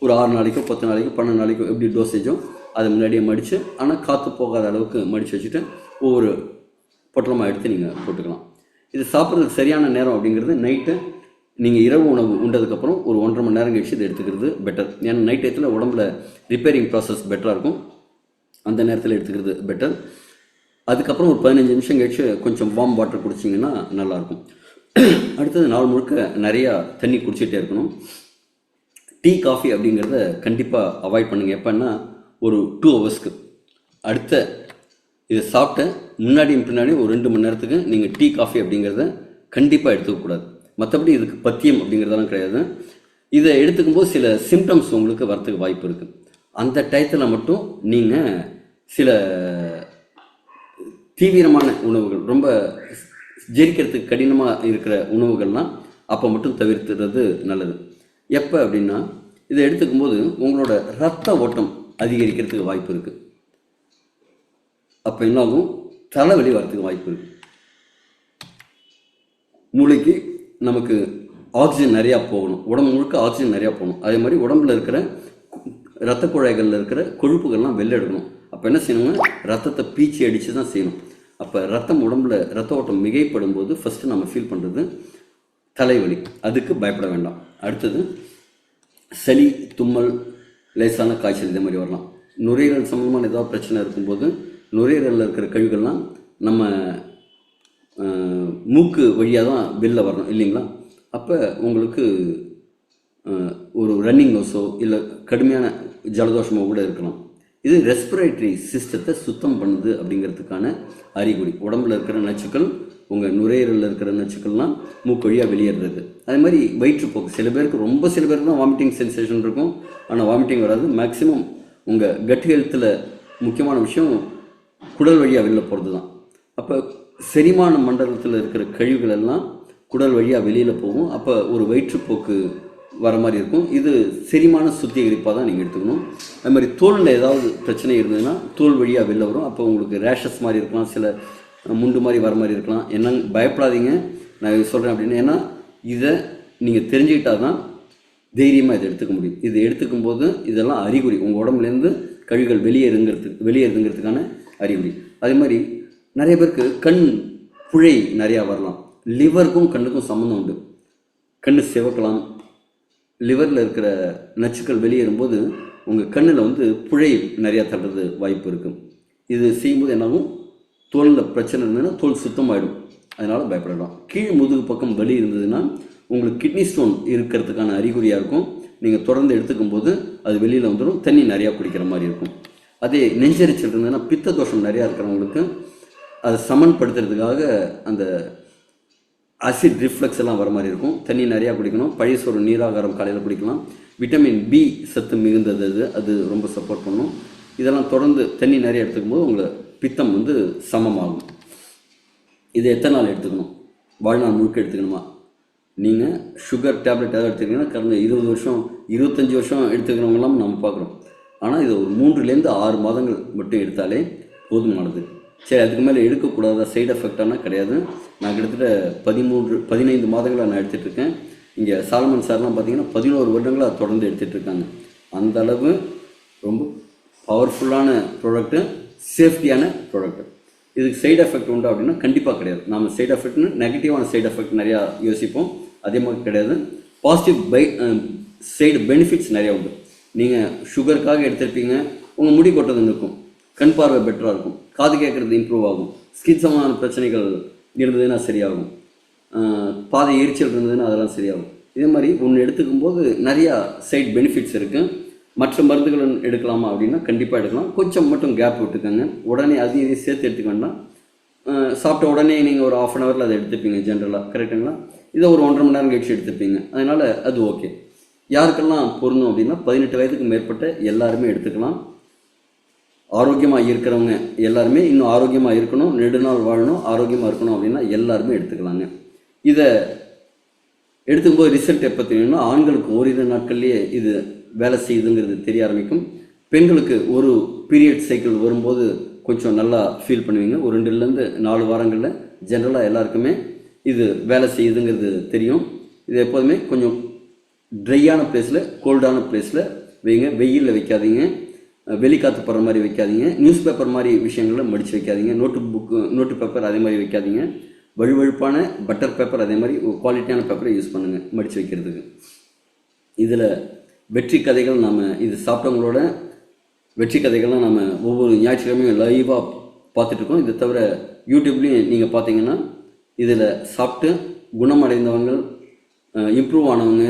ஒரு 6 நாளைக்கோ 10 நாளைக்கோ 12 நாளைக்கோ எப்படி டோசேஜோ அதை முன்னாடியே மடித்து, ஆனால் காற்று போகாத அளவுக்கு மடித்து வச்சுட்டு ஒவ்வொரு பொட்டலமாக எடுத்து நீங்கள் போட்டுக்கலாம். இது சாப்பிட்றதுக்கு சரியான நேரம் அப்படிங்கிறது நைட்டு நீங்கள் இரவு உணவு உண்டதுக்கப்புறம் ஒரு 1.5 மணி நேரம் கழிச்சு இதை எடுத்துக்கிறது பெட்டர். ஏன்னா நைட் டயத்தில் உடம்புல ரிப்பேரிங் ப்ராசஸ் பெட்டராக இருக்கும், அந்த நேரத்தில் எடுத்துக்கிறது பெட்டர். அதுக்கப்புறம் ஒரு 15 நிமிஷம் கழிச்சு கொஞ்சம் வார்ம் வாட்டர் குடிச்சிங்கன்னா நல்லாயிருக்கும். அடுத்தது நாள் முழுக்க நிறையா தண்ணி குடிச்சிட்டே இருக்கணும். டீ காஃபி அப்படிங்கிறத கண்டிப்பாக அவாய்ட் பண்ணுங்கள். எப்போன்னா ஒரு 2 ஹவர்ஸ்க்கு அடுத்த இதை சாப்பிட்ட முன்னாடியும் பின்னாடி ஒரு 2 மணி நேரத்துக்கு நீங்கள் டீ காஃபி அப்படிங்கிறத கண்டிப்பாக எடுத்துக்கக்கூடாது. மற்றபடி இதுக்கு பத்தியம் அப்படிங்கிறதெல்லாம் கிடையாது. இதை எடுத்துக்கும்போது சில சிம்டம்ஸ் உங்களுக்கு வரத்துக்கு வாய்ப்பு இருக்குது. அந்த டயத்தில் மட்டும் நீங்கள் சில தீவிரமான உணவுகள், ரொம்ப ஜெரிக்கிறதுக்கு கடினமாக இருக்கிற உணவுகள்லாம் அப்போ மட்டும் தவிர்த்துறது நல்லது. எப்போ அப்படின்னா இதை எடுத்துக்கும்போது உங்களோட ரத்த ஓட்டம் அதிகரிக்கிறதுக்கு வாய்ப்பு இருக்குது. அப்போ என்னாகும், தலைவலி வரத்துக்கு வாய்ப்பு இருக்குது. மூளைக்கு நமக்கு ஆக்சிஜன் நிறையா போகணும், உடம்பு முழுக்க ஆக்சிஜன் நிறையா போகணும். அதே மாதிரி உடம்புல இருக்கிற இரத்த குழாய்களில் இருக்கிற கொழுப்புகள்லாம் வெளில எடுக்கணும். அப்போ என்ன செய்யணுங்க, ரத்தத்தை பீச்சி அடித்து தான் செய்யணும். அப்போ ரத்தம் உடம்புல ரத்த ஓட்டம் மிகைப்படும் போது ஃபஸ்ட்டு நம்ம ஃபீல் பண்ணுறது தலைவலி. அதுக்கு பயப்பட வேண்டாம். அடுத்தது சளி, தும்மல், லேசான காய்ச்சல் இதே மாதிரி வரலாம். நுரையீரல் சம்பந்தமான ஏதாவது பிரச்சனை இருக்கும்போது நுரையீரலில் இருக்கிற கழிவுகள்லாம் நம்ம மூக்கு வழியாக தான் வெளில வரணும் இல்லைங்களா. அப்போ உங்களுக்கு ஒரு ரன்னிங் நோஸோ இல்லை கடுமையான ஜலதோஷமோ கூட இருக்கலாம். இது ரெஸ்பிரேட்டரி சிஸ்டத்தை சுத்தம் பண்ணுது அப்படிங்கிறதுக்கான அறிகுறி. உடம்புல இருக்கிற நச்சுக்கள், உங்கள் நுரையீரலில் இருக்கிற நச்சுக்கள்லாம் மூக்கு வழியாக வெளியேறது. அதே மாதிரி வயிற்றுப்போக்கு, சில பேருக்கு தான் வாமிட்டிங் சென்சேஷன் இருக்கும், ஆனால் வாமிட்டிங் வராது. மேக்ஸிமம் உங்கள் கட் ஹெல்த்தில் முக்கியமான விஷயம் குடல் வழியாக வெளியில் போகிறது தான். அப்போ செரிமான மண்டலத்தில் இருக்கிற கழிவுகள் எல்லாம் குடல் வழியாக வெளியில் போகும். அப்போ ஒரு வயிற்றுப்போக்கு வர மாதிரி இருக்கும். இது செரிமான சுத்திகரிப்பாக தான் நீங்கள் எடுத்துக்கணும். அது மாதிரி தோலில் ஏதாவது பிரச்சனை இருந்ததுன்னா தோல் வழியாக வெளில வரும். அப்போ உங்களுக்கு ரேஷஸ் மாதிரி இருக்கலாம், சில முண்டு மாதிரி வர மாதிரி இருக்கலாம். என்னங்க பயப்படாதீங்க, நான் சொல்கிறேன் அப்படின்னு. ஏன்னா இதை நீங்கள் தெரிஞ்சுக்கிட்டால் தான் தைரியமாக இதை எடுத்துக்க முடியும். இது எடுத்துக்கும் போது இதெல்லாம் அறிகுறி, உங்கள் உடம்புலேருந்து கழிவுகள் வெளியேறுங்கிறதுக்கான அறிகுறி. அதே மாதிரி நிறைய பேருக்கு கண் புழை நிறையா வரலாம். லிவருக்கும் கண்ணுக்கும் சம்மந்தம் உண்டு. கண் சிவக்கலாம். லிவரில் இருக்கிற நச்சுக்கள் வெளியேறும்போது உங்கள் கண்ணில் வந்து புழை நிறையா தள்ளுறது வாய்ப்பு இருக்குது. இது செய்யும்போது என்னாகும், தோலில் பிரச்சனை இருந்ததுன்னா தோல் சுத்தமாகிடும். அதனால் பயப்படலாம். கீழ் முதுகு பக்கம் வலி இருந்ததுன்னா உங்களுக்கு கிட்னி ஸ்டோன் இருக்கிறதுக்கான அறிகுறியாக இருக்கும். நீங்கள் தொடர்ந்து எடுத்துக்கும் போது அது வெளியில் வந்துடும், தண்ணி நிறையா குடிக்கிற மாதிரி இருக்கும். அதே நெஞ்சரிச்சல் இருந்ததுன்னா பித்த தோஷம் நிறையா இருக்கிறவங்களுக்கு அதை சமன்படுத்துறதுக்காக அந்த ஆசிட் ரிஃப்ளக்ஸ் எல்லாம் வர மாதிரி இருக்கும். தண்ணி நிறையா குடிக்கணும். பழைய சோறு நீராகாரம் காலையில் குடிக்கலாம். விட்டமின் பி சத்து மிகுந்தது அது ரொம்ப சப்போர்ட் பண்ணும். இதெல்லாம் தொடர்ந்து தண்ணி நிறைய எடுத்துக்கும் போது உங்களை பித்தம் வந்து சமமாகும். இதை எத்தனை நாள் எடுத்துக்கணும், வாழ்நாள் முழுக்க எடுத்துக்கணுமா? நீங்கள் சுகர் டேப்லெட் ஏதாவது எடுத்துக்கிங்கன்னா கடந்த 20 வருஷம் 25 வருஷம் எடுத்துக்கிறவங்களாம் நம்ம பார்க்குறோம். ஆனால் இது ஒரு 3 to 6 மாதங்கள் மட்டும் எடுத்தாலே போதுமானது. சரி, அதுக்கு மேலே எடுக்கக்கூடாத சைடு எஃபெக்டானா கிடையாது. நான் கிட்டத்தட்ட 15 மாதங்களாக நான் எடுத்துகிட்ருக்கேன். இங்கே சாலமன் சார்லாம் பார்த்தீங்கன்னா 11 வருடங்களாக தொடர்ந்து எடுத்துகிட்டு இருக்காங்க. அந்த அளவு ரொம்ப பவர்ஃபுல்லான ப்ராடக்ட்டு, சேஃப்டியான ப்ராடக்ட்டு. இதுக்கு சைடு எஃபெக்ட் உண்டு அப்படின்னா கண்டிப்பாக கிடையாது. நம்ம சைடு எஃபெக்ட்னு நெகட்டிவான சைடு எஃபெக்ட் நிறையா யோசிப்போம், அதே மாதிரி கிடையாது. பாசிட்டிவ் சைடு பெனிஃபிட்ஸ் நிறையா உண்டு. நீங்கள் சுகருக்காக எடுத்திருப்பீங்க, உங்கள் முடி கொட்டது நிற்கும், கண் பார்வை பெட்டராக இருக்கும், காது கேட்குறது இம்ப்ரூவ் ஆகும், ஸ்கின் சம்பந்தமான பிரச்சனைகள் இருந்ததுன்னா சரியாகும், பாதை எரிச்சல் இருந்ததுன்னா அதெல்லாம் சரியாகும். இதே மாதிரி ஒன்று எடுத்துக்கும் போது நிறையா சைட் பெனிஃபிட்ஸ் இருக்குது. மற்ற மருந்துகள் எடுக்கலாமா அப்படின்னா கண்டிப்பாக எடுக்கலாம். கொஞ்சம் மட்டும் கேப் விட்டுக்கோங்க. உடனே அதையும் இதையும் சேர்த்து எடுத்துக்க வேண்டாம். சாப்பிட்ட உடனே நீங்கள் ஒரு 1/2 hour அதை எடுத்துப்பீங்க ஜென்ரலாக, கரெக்டுங்களா? இதை ஒரு 1.5 மணி நேரம் கழிச்சு எடுத்துப்பீங்க. அதனால் அது ஓகே. யாருக்கெல்லாம் பொருந்தும் அப்படின்னா 18 வயதுக்கு மேற்பட்ட எல்லாருமே எடுத்துக்கலாம். ஆரோக்கியமாக இருக்கிறவங்க எல்லாருமே இன்னும் ஆரோக்கியமாக இருக்கணும், நெடுநாள் வாழணும், ஆரோக்கியமாக இருக்கணும் அப்படின்னா எல்லாருமே எடுத்துக்கலாங்க. இதை எடுத்துக்கும்போது ரிசல்ட் எப்போ தெரியும்னா, ஆண்களுக்கு ஓரிரு நாட்கள்லேயே இது வேலை செய்யுதுங்கிறது தெரிய ஆரம்பிக்கும். பெண்களுக்கு ஒரு பீரியட் சைக்கிள் வரும்போது கொஞ்சம் நல்லா ஃபீல் பண்ணுவீங்க. ஒரு 2லேருந்து 4 வாரங்களில் ஜென்ரலாக எல்லாருக்குமே இது வேலை செய்யுதுங்கிறது தெரியும். இது எப்போதுமே கொஞ்சம் ட்ரையான பிளேஸில், கோல்டான பிளேஸில் வைங்க. வெயிலில் வைக்காதீங்க, வெளிக்காற்று படுற மாதிரி வைக்காதீங்க, நியூஸ் பேப்பர் மாதிரி விஷயங்களில் மடித்து வைக்காதீங்க, நோட்டு பேப்பர் அதே மாதிரி வைக்காதீங்க. வழுவழுப்பான பட்டர் பேப்பர் அதே மாதிரி குவாலிட்டியான பேப்பரை யூஸ் பண்ணுங்கள் மடித்து வைக்கிறதுக்கு. இதில் வெற்றி கதைகள் நாம் இது சாப்பிட்டவங்களோட வெற்றி கதைகள்லாம் நம்ம ஒவ்வொரு ஞாயிற்றுக்கிழமையும் லைவாக பார்த்துட்ருக்கோம். இதை தவிர யூடியூப்லேயும் நீங்கள் பார்த்தீங்கன்னா இதில் சாப்பிட்டு குணமடைந்தவங்க, இம்ப்ரூவ் ஆனவங்க,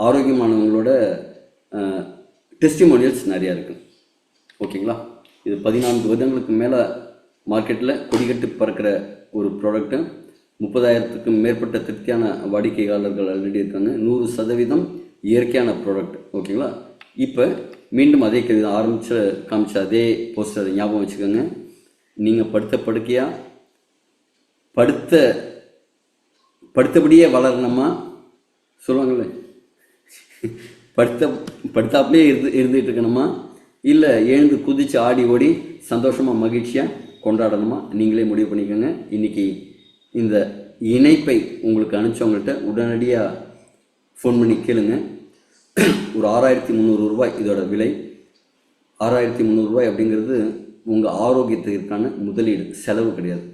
ஆரோக்கியமானவங்களோட டெஸ்டிமோனியல்ஸ் நிறையா இருக்குது. ஓகேங்களா? இது 14 வருடங்களுக்கு மேலே மார்க்கெட்டில் கொடிகட்டு பறக்கிற ஒரு ப்ராடக்ட்டு. 30,000க்கும் மேற்பட்ட திருப்தியான வாடிக்கையாளர்கள் ஆல்ரெடி இருக்காங்க. 100% இயற்கையான ப்ராடக்ட். ஓகேங்களா? இப்போ மீண்டும் அதே கேள்வி தான், காமிச்ச அதே போஸ்டர் ஞாபகம் வச்சுக்கோங்க. நீங்கள் படுக்கையாக படுத்தபடியே வளரணுமா சொல்லுவாங்கள்ல, படுத்தாப்புலேயே இருந்துகிட்டு இருக்கணுமா, இல்லை எழுந்து குதித்து ஆடி ஓடி சந்தோஷமாக மகிழ்ச்சியாக கொண்டாடணுமா, நீங்களே முடிவு பண்ணிக்கோங்க. இன்றைக்கி இந்த இணைப்பை உங்களுக்கு அனுப்பிச்சவங்கள்ட்ட உடனடியாக ஃபோன் பண்ணி கேளுங்க. ஒரு 6,300 ரூபாய் இதோட விலை. 6,300 ரூபாய் அப்படிங்கிறது உங்கள் ஆரோக்கியத்திற்கான முதலீடு, செலவு கிடையாது.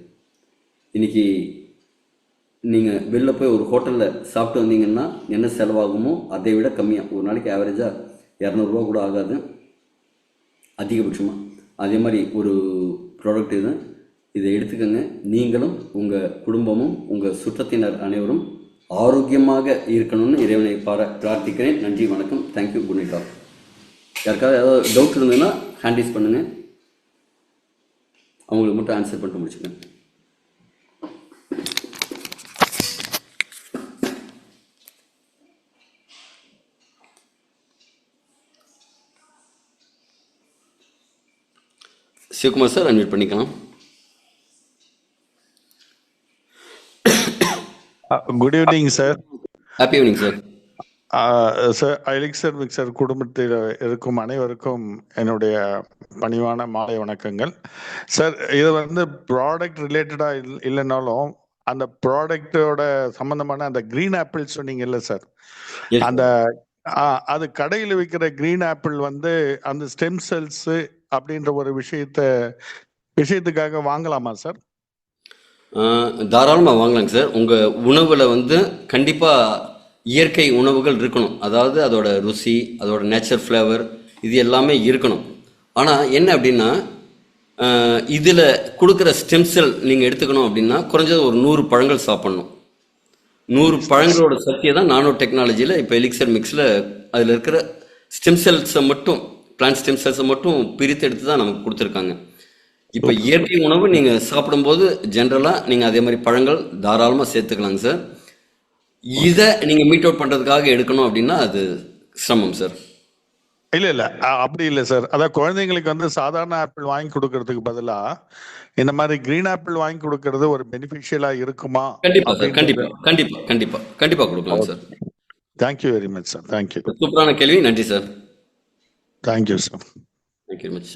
இன்றைக்கி நீங்கள் வெளில போய் ஒரு ஹோட்டலில் சாப்பிட்டு வந்தீங்கன்னா என்ன செலவாகுமோ அதை விட கம்மியாக, ஒரு நாளைக்கு ஆவரேஜாக 200 ரூபா கூட ஆகாது அதிகபட்சமாக. அதே மாதிரி ஒரு ப்ராடக்ட் இது. இதை எடுத்துக்கோங்க. நீங்களும் உங்கள் குடும்பமும் உங்கள் சுற்றத்தினர் அனைவரும் ஆரோக்கியமாக இருக்கணும்னு இறைவனை பிரார்த்திக்கிறேன். நன்றி, வணக்கம், தேங்க்யூ, குட் நைட் ஆல். யாருக்காவது ஏதாவது டவுட் இருந்ததுன்னா ஹேண்டிஸ் பண்ணுங்கள், அவங்களுக்கு மட்டும் ஆன்சர் பண்ணிட்டு முடிச்சுக்கேன். சிவகுமார் சார் அன்மியூட் பண்ணிக்கலாம். Good evening sir. Happy evening sir. Sir, elixir mixer குடும்பத்தில் இருக்கும் அனைவருக்கும் என்னுடைய பணிவான மாலை வணக்கங்கள் சார். இது ப்ராடக்ட் ரிலேட்டடாக இல்லைனாலும் அந்த ப்ராடக்டோட சம்பந்தமான அந்த கிரீன் ஆப்பிள் சொன்னீங்கல்ல சார், அந்த அது கடையில் விற்கிற கிரீன் ஆப்பிள் அந்த ஸ்டெம் செல்ஸ் அப்படின்ற ஒரு விஷயத்துக்காக வாங்கலாமா சார்? தாராளமாக வாங்கலாங்க சார். உங்கள் உணவில் கண்டிப்பாக இயற்கை உணவுகள் இருக்கணும். அதாவது அதோட ருசி, அதோட நேச்சர் ஃப்ளேவர், இது எல்லாமே இருக்கணும். ஆனால் என்ன அப்படின்னா, இதில் கொடுக்குற ஸ்டெம் செல் நீங்கள் எடுத்துக்கணும் அப்படின்னா குறைஞ்சது ஒரு 100 பழங்கள் சாப்பிட்ணும். 100 பழங்களோட சக்தியை தான் நானோ டெக்னாலஜியில் இப்போ எலிக்சர் மிக்ஸில் அதில் இருக்கிற ஸ்டெம் செல்ஸை மட்டும், பிளான்ட் ஸ்டெம் செல்ஸை மட்டும் பிரித்து எடுத்து தான் நமக்கு கொடுத்துருக்காங்க. இப்போ இயற்கை உணவு நீங்கள் சாப்பிடும்போது ஜென்ரலாக நீங்கள் அதே மாதிரி பழங்கள் தாராளமாக சேர்த்துக்கலாங்க சார். இதை நீங்கள் மீட் அவுட் பண்ணுறதுக்காக எடுக்கணும் அப்படின்னா அது சிரமம் சார். இல்லை அப்படி இல்லை சார். அதான் குழந்தைங்களுக்கு சாதாரண ஆப்பிள் வாங்கி கொடுக்கறதுக்கு பதிலாக இந்த மாதிரி கிரீன் ஆப்பிள் வாங்கி கொடுக்கறது ஒரு பெனிஃபிஷியலாக இருக்குமா? கண்டிப்பாக சார், கண்டிப்பாக கண்டிப்பாக கண்டிப்பாக கண்டிப்பாக கொடுக்கலாம் sir. Thank you very much sir. Thank you. சூப்பரான கேள்வி, நன்றி sir. Thank you sir. Thank you very much.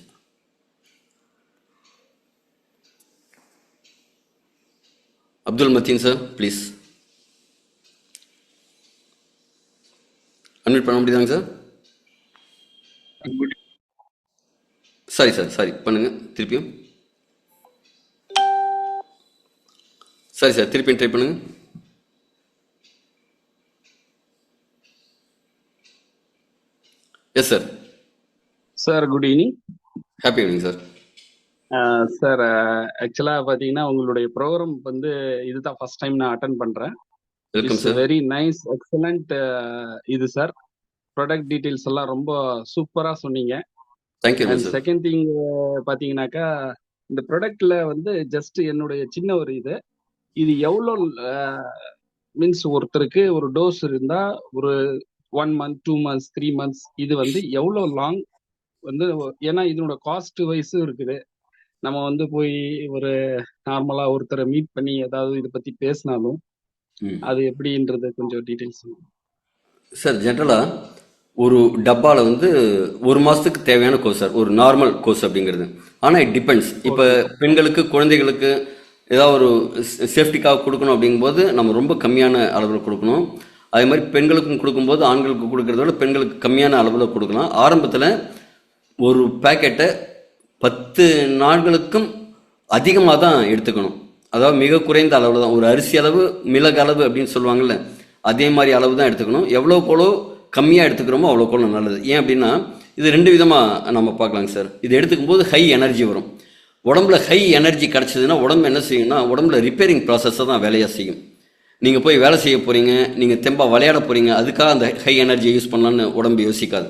Abdul Mateen sir, please unmute பண்ண முடியுதாங்க சார்? சாரி சார், சாரி பண்ணுங்க திருப்பியும். சரி சார், திருப்பியும் ட்ரை பண்ணுங்க. S sir. Sir good evening. Happy evening sir. Sir ஆக்சுவலாக பார்த்தீங்கன்னா உங்களுடைய ப்ரோக்ராம் வந்து இதுதான் ஃபர்ஸ்ட் டைம் நான் அட்டன் பண்ணுறேன். Welcome it's sir. Very nice, excellent. இது சார் ப்ராடக்ட் டீட்டெயில்ஸ் எல்லாம் ரொம்ப சூப்பராக சொன்னீங்க. Thank you and sir. Second thing பார்த்தீங்கன்னாக்கா இந்த ப்ராடக்ட்ல வந்து ஜஸ்ட் என்னுடைய சின்ன ஒரு இது எவ்வளோ மீன்ஸ் ஒருத்தருக்கு ஒரு டோஸ் இருந்தா ஒரு 1 மந்த் 2 மந்த்ஸ் 3 மந்த்ஸ் இது வந்து எவ்வளோ லாங் வந்து ஏன்னா இதனோட காஸ்ட் வைஸும் இருக்குது. நம்ம வந்து போய் ஒரு நார்மலா ஒருத்தரை மீட் பண்ணி ஏதாவது இதை பத்தி பேசினாலும் ம் அது எப்படின்றது கொஞ்சம் டீட்டெயில்ஸ். சார், ஜென்ரலாக ஒரு டப்பாவில் வந்து ஒரு மாதத்துக்கு தேவையான கோர்ஸ் சார், ஒரு நார்மல் கோர்ஸ் அப்படிங்கிறது. ஆனால் இட் டிபெண்ட்ஸ். இப்போ ஓகே பெண்களுக்கு குழந்தைகளுக்கு ஏதாவது ஒரு சேஃப்டிக்காக கொடுக்கணும் அப்படிங்கும்போது நம்ம ரொம்ப கம்மியான அளவில் கொடுக்கணும். அதே மாதிரி பெண்களுக்கும் கொடுக்கும்போது ஆண்களுக்கு கொடுக்கறத விட பெண்களுக்கு கம்மியான அளவில் கொடுக்கலாம். ஆரம்பத்தில் ஒரு பேக்கெட்டை 10 நாட்களுக்கும் அதிகமாக தான் எடுத்துக்கணும். அதாவது மிக குறைந்த அளவில் தான், ஒரு அரிசி அளவு மிளகு அளவு அப்படின்னு சொல்லுவாங்கள்ல, அதே மாதிரி அளவு தான் எடுத்துக்கணும். எவ்வளோக்கு எவ்வளோ கம்மியாக எடுத்துக்கிறோமோ அவ்வளோக்கு எவ்வளோ நல்லது. ஏன் அப்படின்னா இது 2 விதமாக நம்ம பார்க்கலாங்க சார். இது எடுத்துக்கும் போது ஹை எனர்ஜி வரும். உடம்புல ஹை எனர்ஜி கிடச்சிதுன்னா உடம்பு என்ன செய்யும்னா உடம்புல ரிப்பேரிங் ப்ராசஸை தான் வேலையாக செய்யும். நீங்கள் போய் வேலை செய்ய போகிறீங்க, நீங்கள் தெம்பாக விளையாட போகிறீங்க, அதுக்காக அந்த ஹை எனர்ஜியை யூஸ் பண்ணலான்னு உடம்பு யோசிக்காது.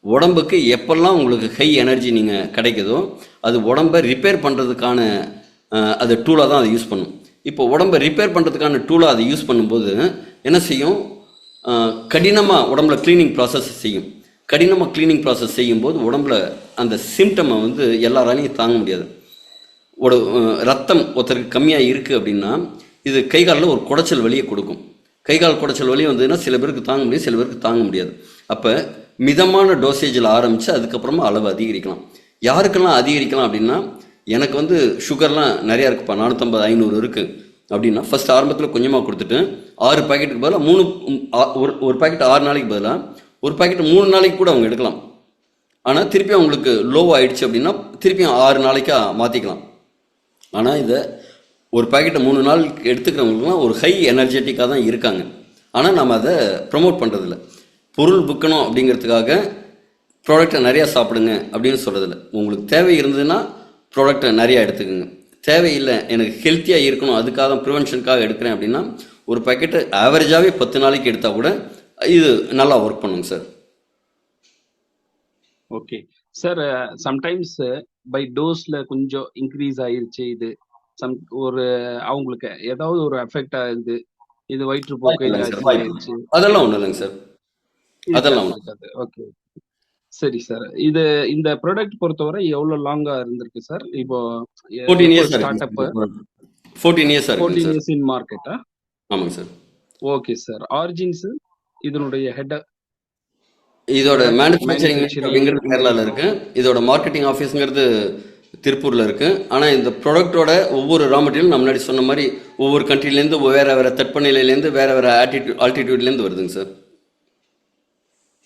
உடம்புக்கு எப்பெல்லாம் உங்களுக்கு ஹை எனர்ஜி நீங்கள் கிடைக்குதோ அது உடம்பை ரிப்பேர் பண்ணுறதுக்கான அது டூலாக தான் அதை யூஸ் பண்ணும். இப்போ உடம்பை ரிப்பேர் பண்ணுறதுக்கான டூலாக அதை யூஸ் பண்ணும்போது என்ன செய்யும், கடினமாக உடம்புல க்ளீனிங் ப்ராசஸ் செய்யும். கடினமாக க்ளீனிங் ப்ராசஸ் செய்யும்போது உடம்புல அந்த சிம்டமை வந்து எல்லாராலையும் தாங்க முடியாது. ரத்தம் ஒருத்தருக்கு கம்மியாக இருக்குது அப்படின்னா இது கை காலில் ஒரு குடைச்சல் வலியை கொடுக்கும். கை கால் குடைச்சல் வலி வந்ததுன்னா சில பேருக்கு தாங்க முடியும், சில பேருக்கு தாங்க முடியாது. அப்போ மிதமான டோசேஜில் ஆரம்பித்து அதுக்கப்புறமா அளவு அதிகரிக்கலாம். யாருக்கெல்லாம் அதிகரிக்கலாம் அப்படின்னா, எனக்கு வந்து சுகர்லாம் நிறையா இருக்குப்பா, 450 500 இருக்குது அப்படின்னா ஃபஸ்ட் ஆரம்பத்தில் கொஞ்சமாக கொடுத்துட்டு 6 பாக்கெட்டுக்கு பதிலாக ஒரு பாக்கெட் 6 நாளைக்கு பதிலாக ஒரு பாக்கெட் 3 நாளைக்கு கூட அவங்க எடுக்கலாம். ஆனால் திருப்பி அவங்களுக்கு லோ ஆயிடுச்சு அப்படின்னா திருப்பியும் 6 நாளைக்கா மாற்றிக்கலாம். ஆனால் இதை ஒரு பாக்கெட்டை 3 நாளுக்கு எடுத்துக்கிறவங்களுக்குலாம் ஒரு ஹை எனர்ஜெட்டிக்காக தான் இருக்காங்க. ஆனால் நம்ம அதை ப்ரமோட் பண்ணுறதில்ல. பொருள் விற்கணும் அப்படிங்கிறதுக்காக ப்ராடக்டை நிறையா சாப்பிடுங்க அப்படின்னு சொல்கிறதில்ல. உங்களுக்கு தேவை இருந்ததுன்னா ப்ராடக்டை நிறையா எடுத்துக்கோங்க. தேவையில்லை எனக்கு ஹெல்த்தியாக இருக்கணும் அதுக்காக தான் ப்ரிவென்ஷனுக்காக எடுக்கிறேன் அப்படின்னா ஒரு பாக்கெட்டை ஆவரேஜாகவே 10 நாளைக்கு எடுத்தால் கூட இது நல்லா ஒர்க் பண்ணுங்க சார். Okay sir. சம்டைம்ஸ் பை டோஸ்ல கொஞ்சம் இன்க்ரீஸ் ஆயிருச்சு, இது ஒரு அவங்களுக்கு ஏதாவது ஒரு எஃபெக்ட் ஆகுது, இது வயிற்றுப்போக்கு இல்லைங்க சார், ஏதாச்சும் ஆயிருச்சு, அதெல்லாம் ஒன்றும் இல்லைங்க சார், அதெல்லாம் ஒன்றும். இருக்காது. ஓகே சரி சார். இந்த ப்ராடக்ட் பொறுத்தவரை எவ்வளவு லாங்கா இருந்திருக்கு சார்? இப்போ 14 இயர்ஸ் ஸ்டார்ட் அப் இருக்குங்க சார். 14 இயர்ஸ் இருக்குங்க 14 சார். இயர்ஸ் இன் மார்க்கெட்டா? ஆமாங்க சார். Okay sir. ஆரிஜின்ஸ் இதனுடைய ஹெட் இதோட மேனுஃபேக்சரிங் மேனுஃபேக்சரிங் அப்படிங்கிறது கேரளாவில் இருக்கு. இதோட மார்க்கெட்டிங் ஆஃபீஸுங்கிறது திருப்பூரில் இருக்கு. ஆனால் இந்த ப்ராடக்டோட ஒவ்வொரு ரா மெட்டீரியல் நான் முன்னாடி சொன்ன மாதிரி ஒவ்வொரு கண்ட்ரிலேருந்து வேற வேற தட்பநிலையிலேருந்து வேற வேற ஆல்டிடியூட்லேருந்து வருதுங்க சார்.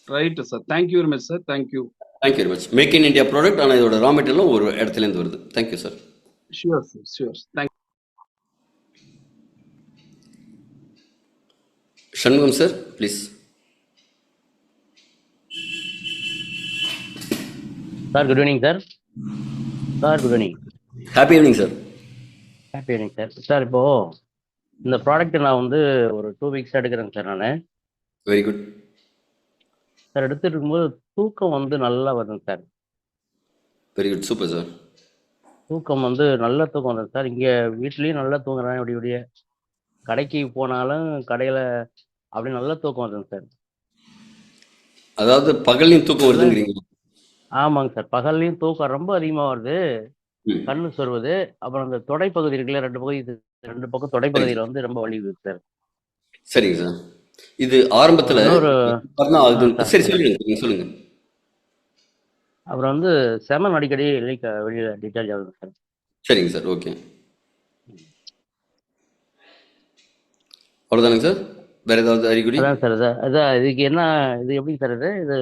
Right sir. Thank you very much sir. Thank you thank you very much. Make in India product, ஆனால் இதோட ரா மெட்டீரியலும் ஒரு இடத்துலேருந்து வருது. Thank you sir. Sure sir, sure. Thank Shanmugam sir please. Sir good evening sir. Sir good evening. Happy evening sir. Happy evening sir. Sir இப்போ இந்த ப்ராடக்ட் நான் வந்து ஒரு 2 வீக்ஸ் எடுக்கிறேங்க சார். நான் வெரி குட் சார் எடுத்துட்டு இருக்கும்போது தூக்கம் வந்து நல்லா வருதுங்க sir. Very good super sir. தூக்கம் வந்து நல்ல தூக்கம் வருது சார். இங்கே வீட்லேயும் நல்லா தூங்குறேன். இப்படி கடைக்கு போனாலும் கடையில் அப்படி நல்ல தூக்கம் வருதுங்க சார். அதாவது பகல்லையும் தூக்கம் அதான் வருதுங்கிறீங்க? ஆமாங்க சார். பகல்லையும் தூக்கம் ரொம்ப அதிகமாக வருது. ம் கண்ணு சொருவுது. அப்புறம் அந்த தொடைப்பகுதி இருக்குல்ல, 2 பக்கம் சரிங்க தொடைப்பகுதியில் வந்து ரொம்ப வலி வருது சார். சரிங்க சார். இது ஆரம்பத்தில் அப்புறம் இன்னொரு தான் ஆகுது. சார் சரி சொல்லுங்கள். சொல்லுங்க, நீங்கள் சொல்லுங்க. அப்புறம் வந்து செமன் அடிக்கடி வெளியில் டிஸ்சார்ஜ் ஆகுது சார். சரிங்க சார், ஓகே. அவ்வளோதானுங்க சார்? வேற ஏதாவது அறிகுறி? அதான் சார். அதான் இதுக்கு என்ன, இது எப்படி சார் இது இது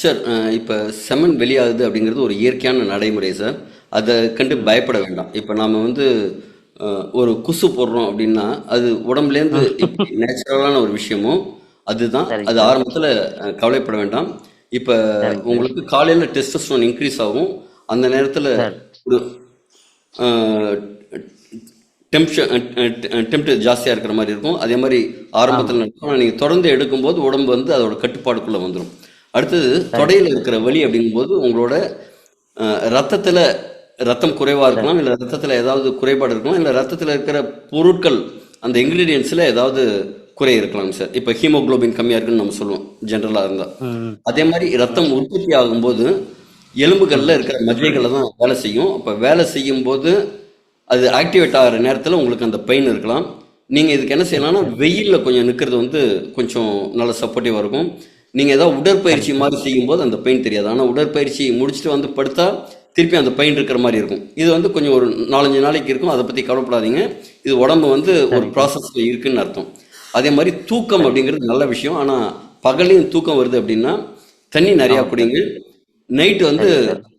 சார் இப்போ செமன் வெளியாகுது அப்படிங்கிறது ஒரு இயற்கையான நடைமுறை சார். அதை கண்டு ம் பயப்பட வேண்டாம். இப்போ நாம வந்து ஒரு குசு போடுறோம் அப்படின்னா அது உடம்புலேருந்து ம் எப்படி நேச்சுரலான ஒரு விஷயமோ அதுதான். சரிங்க அது சார் ஆரம்பத்தில் கவலைப்பட வேண்டாம். இப்போ சரிங்க சார் உங்களுக்கு காலையில் டெஸ்டஸ்டரோன் இன்க்ரீஸ் ஆகும். அந்த நேரத்தில் சார் ஒரு டெம்ப்ட் ஜாஸ்தியாக இருக்கிற மாதிரி இருக்கும். அதே மாதிரி ஆமாம் ஆரம்பத்தில் நடக்கும். ஆனால் நீங்கள் தொடர்ந்து எடுக்கும்போது உடம்பு வந்து அதோட கட்டுப்பாடுக்குள்ளே வந்துடும். அடுத்தது சரிங்க தொடையில் சார் இருக்கிற வலி அப்படிங்கும்போது உங்களோட ரத்தத்தில் ரத்தம் குறைவாக சார் இருக்கலாம், இல்லை ரத்தத்தில் ஏதாவது குறைபாடு இருக்கலாம், இல்லை ரத்தத்தில் இருக்கிற பொருட்கள் அந்த இன்க்ரீடியன்ஸில் ஏதாவது குறை இருக்கலாம் சார். இப்போ ஹீமோகுளோபின் கம்மியாக இருக்குன்னு நம்ம சொல்லுவோம் ஜென்ரலாக இருந்தால். ம் அதே மாதிரி ம் ரத்தம் உற்பத்தி ஆகும்போது ம் எலும்புகளில் இருக்கிற மஜ்ஜைகளை தான் வேலை செய்யும். அப்போ வேலை செய்யும் போது அது ஆக்டிவேட் ஆகிற நேரத்தில் உங்களுக்கு அந்த பெயின் இருக்கலாம். நீங்கள் இதுக்கு என்ன சரிங்க செய்யலாம்னா சார் வெயிலில் கொஞ்சம் நிற்கிறது வந்து கொஞ்சம் நல்ல சப்போர்ட்டிவாக இருக்கும். நீங்கள் ஏதாவது உடற்பயிற்சி சரிங்க சார் மாதிரி செய்யும்போது அந்த பெயின் தெரியாது. ஆனால் உடற்பயிற்சி முடிச்சுட்டு வந்து படுத்தா திருப்பி அந்த பெயின் இருக்கிற மாதிரி இருக்கும். இது வந்து கொஞ்சம் ஒரு 4-5 நாளைக்கு இருக்கும். அதை பற்றி கவலைப்படாதீங்க. இது உடம்பு வந்து ஒரு சரிங்க சார் ப்ராசஸில் இருக்குன்னு அர்த்தம். அதே மாதிரி தூக்கம் சரிங்க அப்படிங்கிறது நல்ல விஷயம். ஆனால் பகலையும் தூக்கம் வருது அப்படின்னா தண்ணி நிறையா ஆமாங்க சார் குடிங்க. நைட்டு வந்து சரிங்க சார்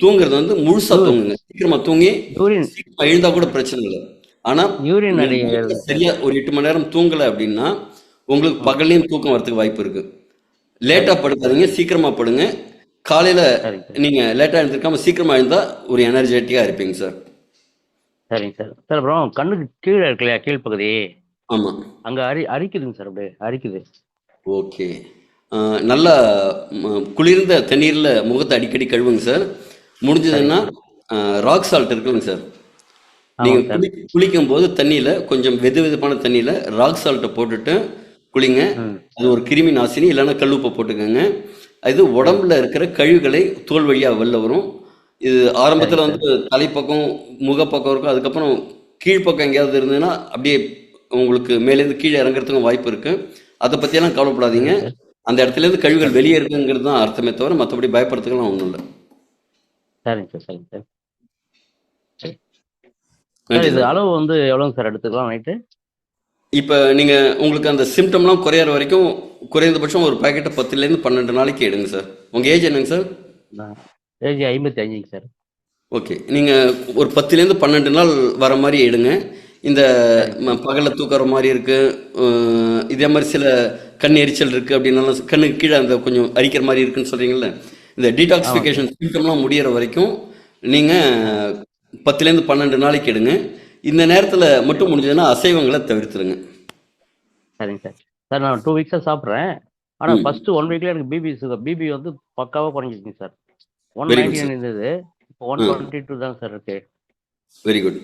தூங்குறது வந்து முழுசா யூ தூங்குங்க. சீக்கிரமா தூங்கி யூரின் சீக்கிரமா எழுந்தா கூட பிரச்சனை இல்லை. ஆனா யூரின் நீங்க நைட்ல அடிக்கிறதுங்க சார் சரியா ஒரு 8 மணி நேரம் தூங்கல அப்படின்னா உங்களுக்கு ம் பகல்லையும் தூக்கம் வரதுக்கு வாய்ப்பு இருக்கு. லேட்டா சரிங்க சார் படுக்காதீங்க, சீக்கிரமா படுங்க. காலையில சரிங்க சார் நீங்க லேட்டா எழுந்திருக்காம சீக்கிரமா எழுந்தா ஒரு எனர்ஜெட்டிக்கா இருப்பீங்க சார். சரிங்க சார் சார் அப்புறம் கண்ணுக்கு கீழே இருக்கு இல்லையா கீழ்ப்பகுதி ஆமா. அங்கே அரிக்குதுங்க சார் அப்படியே அரிக்குது ஓகே. நல்லா குளிர்ந்த தண்ணீர்ல முகத்தை அடிக்கடி கழுவுங்க சார். சரிங்க முடிஞ்சதுன்னா சார் ராக் சால்ட் இருக்குங்க சார். நீங்க ஆமாங்க சார் குளிக்கும் போது தண்ணியில கொஞ்சம் வெது வெதுப்பான தண்ணியில ராக் சால்ட்டை போட்டுட்டு குளிங்க. ம் அது ஒரு கிருமி நாசினி, இல்லைன்னா கல்லுப்பை போட்டுக்கோங்க. இது ம் உடம்புல இருக்கிற கழிவுகளை தோல் வழியா வெளில வரும். இது ஆரம்பத்துல சரிங்க சார் வந்து தலைப்பக்கம் முகப்பக்கம் இருக்கும். அதுக்கப்புறம் கீழ்ப்பக்கம் எங்கேயாவது இருந்ததுன்னா அப்படியே உங்களுக்கு மேலேருந்து கீழே இறங்குறதுக்கும் வாய்ப்பு இருக்கு. அதை பத்தியெல்லாம் கவலைப்படாதீங்க. சரிங்க சார் அந்த இடத்துல இருந்து கழிவுகள் சரிங்க வெளியே இருக்குங்கிறது தான் அர்த்தமே தவிர மற்றபடி பயப்படுறதுக்கெல்லாம் ஒன்றும் இல்லை. சரிங்க சார் சரிங்க சார் சரி சார் நன்றி இது சார். அளவு வந்து எவ்வளோங்க சார் எடுத்துக்கலாம் நைட்டு இப்போ நீங்க உங்களுக்கு அந்த சிம்டம்லாம் குறையிற வரைக்கும் குறைந்தபட்சம் ஒரு பாக்கெட்டை 10லேருந்து 12 நாளைக்கு எடுங்க சார். உங்க ஏஜ் என்னங்க சார்? நான் ஏஜ் 55ங்க சார் ஓகே. நீங்க ஒரு 10லேருந்து 12 நாள் வர மாதிரி எடுங்க. இந்த சரிங்க சார் பகல்ல தூக்குற மாதிரி இருக்கு, இதே மாதிரி சில கண் எரிச்சல் இருக்கு அப்படின்னாலும் கண்ணுக்கு கீழே அந்த கொஞ்சம் அரிக்கிற மாதிரி இருக்குன்னு சொல்றீங்கல்ல, இந்த ஆமாங்க சார் டீடாக்சிஃபிகேஷன் சிம்டம்லாம் முடியிற வரைக்கும் நீங்க ஆ 10லேருந்து 12 நாளைக்கு எடுங்க. இந்த நேரத்தில் மட்டும் முடிஞ்சதுன்னா அசைவங்களை தவிர்த்துருங்க. சரிங்க சார் சார் நான் 2 வீக்ஸாக சாப்பிட்றேன் ஆனால் ம். ஃபஸ்ட்டு 1 வீக்ல எனக்கு பிபி வந்து பக்காவாக குறைஞ்சிருச்சுங்க சார் வெரி குட் 199 சார். இருந்தது இப்போ ஆ 122 தான் சார் இருக்கு வெரி குட்.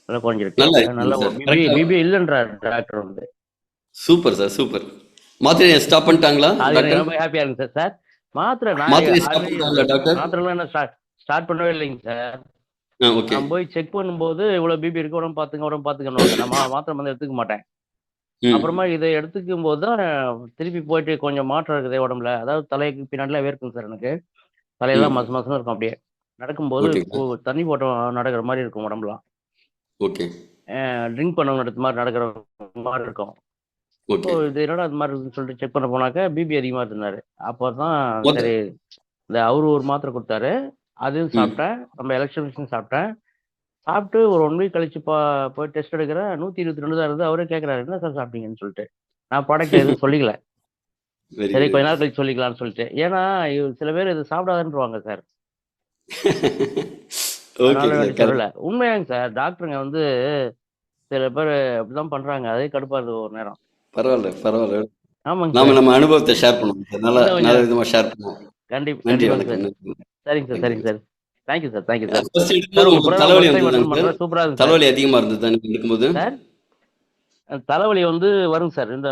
நல்லா குறைஞ்சிருக்கு நல்லா நல்ல இருக்குங்க சார். பிபி கரெக்டாக. பிபி இல்லைன்றார் டாக்டர் வந்து சூப்பர் சார், சூப்பர். மாத்திரையை ஸ்டாப் பண்ணிட்டாங்களா அது எனக்கு டாக்டர்? ரொம்ப ஹாப்பியாக இருக்குங்க சார் சார் மாத்திரை நான் மாத்திரையை ஸ்டாப் ஆல்ரெடி பண்ணிட்டாங்களா டாக்டர்? மாத்திரைலாம் என்ன ஸ்டார்ட் பண்ணவே இல்லைங்க சார் ஓகே. நான் போய் செக் பண்ணும்போது இவ்வளோ பிபி இருக்கு உடம்பு பார்த்துக்கணுவாங்க நான் மாத்திரை வந்து எடுத்துக்க மாட்டேன் ம். அப்புறமா இதை எடுத்துக்கும் போது தான் திருப்பி போயிட்டு கொஞ்சம் மாற்றம் இருக்குது உடம்புல அதாவது தலைக்கு பின்னாடிலாம் வேர்க்குங்க சார் எனக்கு தலையெல்லாம் ம். மசம் இருக்கும் அப்படியே நடக்கும்போது ஓகே சார். தண்ணி போட்ட நடக்கிற மாதிரி இருக்கும் உடம்புலாம் ஓகே. ட்ரிங்க் பண்ணவங்க நடத்த மாதிரி நடக்கிற மாதிரி இருக்கும் ஸோ ஓகே. இது என்னடா அது மாதிரி இருக்குன்னு சொல்லிட்டு செக் பண்ண போனாக்கா பிபி அதிகமாக இருந்தாரு அப்போ தான் மொத்த சரி இந்த அவரு ஒரு மாத்திரை கொடுத்தாரு அதையும் ம். சாப்பிட்டேன் நம்ம எலக்ட்ரிஷன் சாப்பிட்டேன் சாப்பிட்டு ஒரு 1 வீக் கழிச்சு போய் டெஸ்ட் எடுக்கிறேன் 122 தான் இருந்து அவரே கேட்குறாரு என்ன சார் சாப்பிட்டீங்கன்னு சொல்லிட்டு நான் ப்ராடக்ட் எதுவும் சொல்லிக்கல வெரி சரி வெரி கொஞ்ச குட். நேரம் கழிச்சு சொல்லிக்கலாம்னு சொல்லிட்டு ஏன்னா சில பேர் இது சாப்பிடாதுன்றவாங்க சார் அதனால ஓகேங்க வேண்டி சார். கரெக்ட். சொல்லல உண்மையாங்க சார் டாக்டருங்க வந்து சில பேர் அப்படிதான் பண்றாங்க அதே கடுப்பா இருக்கு ஒரு நேரம் பரவாயில்ல, பரவாயில்ல. ஆமாங்க நாம சார் நம்ம அனுபவத்தை ஷேர் பண்ணுவோம் சார். நல்ல இன்னும் நல்ல கொஞ்சம் விதமா ஷேர் பண்ணுவோம். நன்றி, கண்டிப்பாங்க வணக்கம். சார் நன்றி. சரிங்க சார் தேங்க்யூ. சரிங்க sir thank you sir thank you sir first sir எடுக்கும்போது உங்க உங்களுக்கு ப்ரோக்ராம் தலைவலி ஃபர்ஸ்ட் டைம் வந்ததுதாங்க அட்டன் சார்? பண்றேன் சூப்பரா இருக்கு சார் தலைவலி அதிகமா இருந்ததா நீங்க எடுக்கும்போது? சார் தலைவலி வந்து வருங்க சார் இந்த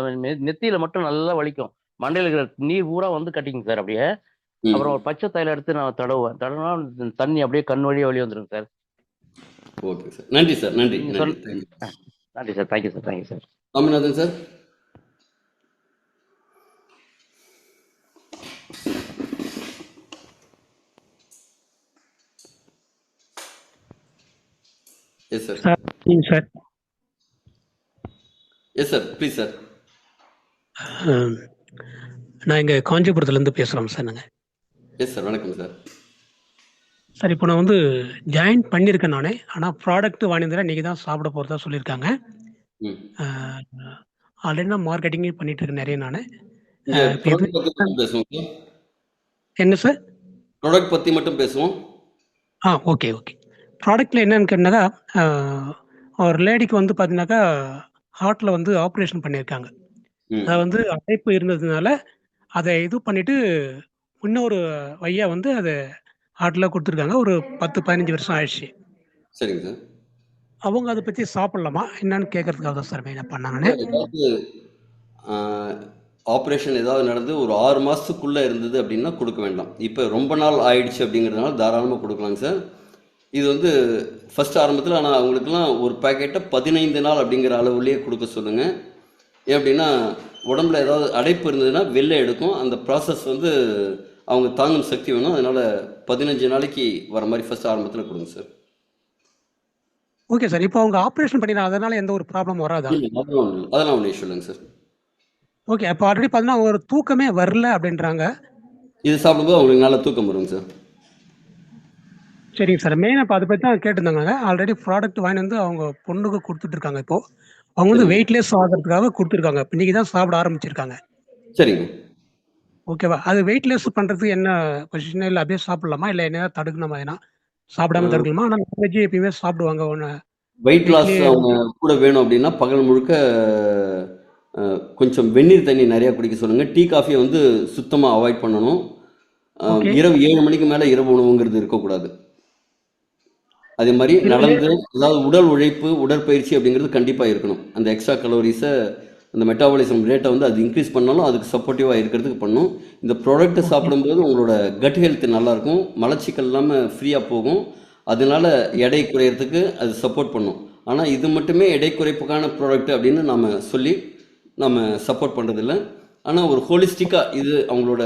நெத்தியில மட்டும் நல்லா வலிக்கும் மண்டையில இருக்கிற நீர் பூரா வந்து கட்டிங்க சார் அப்படியே ம். அப்புறம் ஒரு பச்சை தைலம் எடுத்து நான் தடவுனா தண்ணி அப்படியே கண் வழியா வெளியே வந்துருங்க சார் ஓகே சார். நன்றி சார். நன்றி, நீங்க நன்றி. சொல் தேங்க்யூ. நன்றி sir thank you sir thank you sir Saminathan sir. Yes sir. Sir yes sir. Please sir. நான் இங்கே காஞ்சிபுரத்துலேருந்து பேசுகிறோம் சார். நாங்கள் எஸ் சார், வணக்கம் சார். சார் இப்போ நான் வந்து ஜாயின் பண்ணியிருக்கேன் நான். ஆனால் ப்ராடக்ட் வாங்கியிருந்தேன் இன்றைக்கி தான் சாப்பிட போகிறதா சொல்லியிருக்காங்க. ம் ஆல்ரெடி நான் மார்க்கெட்டிங்கே பண்ணிட்டு இருக்கேன் நிறைய நான். இந்த இப்போ எது ப்ராடக்ட் பற்றி மட்டும் பேசுவோம் சார். என்ன சார்? ப்ராடக்ட் பற்றி மட்டும் பேசுவோம். Okay okay. ப்ராடக்ட்டில் என்னன்னு கேட்டாக்கா, ஒரு லேடிக்கு வந்து பார்த்தீங்கன்னாக்கா ஹார்ட்டில் வந்து ஆப்ரேஷன் பண்ணியிருக்காங்க. ம் அதை வந்து அடைப்பு இருந்ததுனால அதை இது பண்ணிட்டு இன்னொரு ஐயா வந்து அதை ஹார்ட்டில் கொடுத்துருக்காங்க. ஒரு 10-15 வருஷம் ஆயிடுச்சு. சரிங்க சார். அவங்க அதை பற்றி சாப்பிட்லாமா என்னன்னு கேட்கறதுக்காக தான் சார் மெயினாக பண்ணாங்கன்னு. சார் ஏதாவது ஆப்ரேஷன் ஏதாவது நடந்து ஒரு 6 மாதத்துக்குள்ளே இருந்தது அப்படின்னா கொடுக்க வேண்டாம். இப்போ ரொம்ப நாள் ஆயிடுச்சு அப்படிங்கிறதுனால தாராளமாக கொடுக்கலாங்க சார். இது வந்து ஃபஸ்ட் ஆரம்பத்தில், ஆனால் அவங்களுக்குலாம் ஒரு பேக்கெட்டை 15 நாள் அப்படிங்கிற அளவுலேயே கொடுக்க சொல்லுங்கள். ஏன் அப்படின்னா உடம்புல ஏதாவது அடைப்பு இருந்ததுன்னா வெளில எடுக்கும். அந்த ப்ராசஸ் வந்து அவங்க தாங்கும் சக்தி வேணும். அதனால் 15 நாளைக்கு வர மாதிரி ஃபஸ்ட் ஆரம்பத்தில் கொடுங்க சார். Okay sir. இப்போ அவங்க ஆப்ரேஷன் பண்ணிடுறாங்க, அதனால எந்த ஒரு ப்ராப்ளம் வராதா? இல்லை, அதெல்லாம் ஒன்றும் இஷ்யூ இல்லைங்க சார். ஓகே. அப்போ ஆல்ரெடி பார்த்தீங்கன்னா ஒரு தூக்கமே வரல அப்படின்றாங்க. இது சாப்பிடும்போது அவங்களுக்கு நல்லா தூக்கம் வருங்க சார். சரிங்க சார். மெயினாக இப்போ அதை பற்றி தான் கேட்டிருந்தாங்க. ஆல்ரெடி ப்ராடக்ட் வாங்கி வந்து அவங்க பொண்ணுக்கு கொடுத்துட்டு இருக்காங்க. இப்போ அவங்க வந்து சரிங்க வெயிட்லெஸ் ஆகிறதுக்காக கொடுத்துருக்காங்க. இப்போ இன்னைக்கு தான் சாப்பிட ஆரம்பிச்சிருக்காங்க. சரிங்க. ஓகேவா? அது வெயிட்லெஸ் பண்ணுறதுக்கு என்ன பொசிஷன்? இல்லை அப்படியே சாப்பிடலாமா? இல்லை என்ன தடுக்கணுமா? ஏன்னா சாப்பிடாம தடுக்கலாமா? ஆனால் நான்வெஜ் எப்பயுமே சாப்பிடுவாங்க. ஒன்று வெயிட் லாஸ் வீக்லி அவங்க கூட வேணும் அப்படின்னா பகல் முழுக்க கொஞ்சம் வெந்நீர் தண்ணி நிறையா குடிக்க சொல்லுங்கள். டீ காஃபியை வந்து சுத்தமாக அவாய்ட் பண்ணணும். ஓகே. இரவு 7 மணிக்கு மேலே இரவு உணவுங்கிறது இருக்கக்கூடாது. அதே மாதிரி இரவு நடந்து அதாவது உடல் உழைப்பு, உடற்பயிற்சி அப்படிங்கிறது கண்டிப்பாக இருக்கணும். அந்த எக்ஸ்ட்ரா கலோரிஸை, அந்த மெட்டாபாலிசம் ரேட்டை வந்து அது இன்க்ரீஸ் பண்ணாலும் அதுக்கு சப்போர்ட்டிவாக இருக்கிறதுக்கு பண்ணும். இந்த ப்ராடக்ட்டை ஓகே சாப்பிடும்போது உங்களோட கட் ஹெல்த் நல்லாயிருக்கும். மலச்சிக்கல் இல்லாமல் ஃப்ரீயாக போகும். அதனால எடை குறையிறதுக்கு அது சப்போர்ட் பண்ணும். ஆனால் இது மட்டுமே எடை குறைப்புக்கான ப்ராடக்ட் அப்படின்னு நம்ம சப்போர்ட் பண்ணுறதில்ல. ஆனால் ஒரு ஹோலிஸ்டிக்காக இது அவங்களோட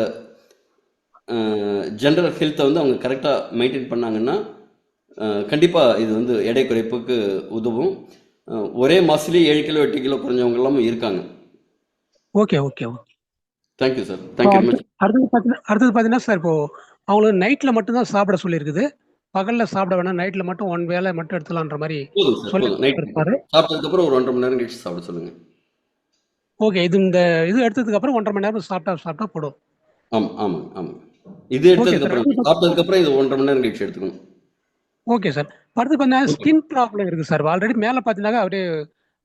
ஜென்ரல் ஹெல்த்தை வந்து அவங்க கரெக்டாக மெயின்டைன் பண்ணாங்கன்னா கண்டிப்பாக இது வந்து எடை குறைப்புக்கு உதவும். ஒரே மாதத்துலேயே 7 கிலோ 8 கிலோ குறைஞ்சவங்க எல்லாமே இருக்காங்க. Okay okay okay. Thank you sir. இப்போ தேங்க்யூ வெரி மச். அடுத்தது பார்த்தீங்கன்னா சார், இப்போ அவங்களுக்கு நைட்டில் மட்டும்தான் சாப்பிட சொல்லியிருக்குது. பகலில் சாப்பிட வேணாம், நைட்டில் மட்டும் 1 வேளை மட்டும் எடுத்துலான்ற மாதிரி போதும் சார், சொல்லி போதும். நைட் இருப்பாரு. சாப்பிட்டதுக்கப்புறம் ஒரு 1.5 மணி நேரம் கழிச்சு சாப்பிட சொல்லுங்கள். ஓகே. இந்த இது எடுத்ததுக்கு அப்புறம் 1.5 மணி நேரம் சாப்பிட்டா போடும். ஆமாம் ஆமாம் ஆமாம். இது ஓகே சார். எடுத்ததுக்கப்புறம் சாப்பிட்டதுக்கப்புறம் இது 1.5 மணி நேரம் கழிச்சு எடுத்துக்கணும். Okay sir. அடுத்து பார்த்தீங்கன்னா ஓகே. ஸ்கின் ப்ராப்ளம் இருக்குது சார். ஆல்ரெடி மேலே பார்த்தீங்கன்னாக்கா அப்படியே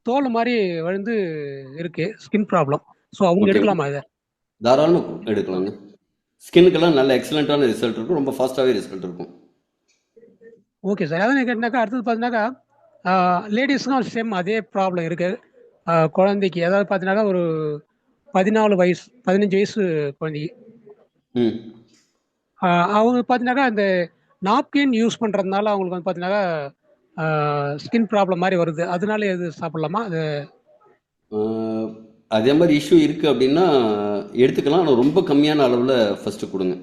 தோல் மாதிரி விழுந்து இருக்கு, ஸ்கின் ப்ராப்ளம். ஸோ அவங்க ஓகே, எடுக்கலாமா இதை? தாராளமாக எடுக்கலாங்க. ஸ்கின்னுக்கெல்லாம் நல்ல எக்ஸலண்ட்டான ரிசல்ட் இருக்கும். ரொம்ப ஃபாஸ்ட்டாகவே ரிசல்ட் இருக்கும். Okay sir. அதான் கேட்டினாக்கா அடுத்தது பார்த்தீங்கன்னாக்கா லேடிஸ்க்கும் சேம் அதே ப்ராப்ளம் இருக்கு. குழந்தைக்கு அதாவது பார்த்தீங்கன்னாக்கா ஒரு 14 வயசு 15 வயசு குழந்தைக்கு ம் அவங்க பார்த்தீங்கன்னாக்கா இந்த நாப்கின் யூஸ் பண்ணுறதுனால அவங்களுக்கு வந்து பார்த்தீங்கன்னாக்கா ஸ்கின் ப்ராப்ளம் மாதிரி வருது. அதனால எது சாப்பிடலாமா அது? ஆஹ், அதே மாதிரி இஷ்யூ இருக்குது அப்படின்னா எடுத்துக்கலாம். ஆனால் ரொம்ப கம்மியான அளவில் ஃபஸ்ட்டு கொடுங்க.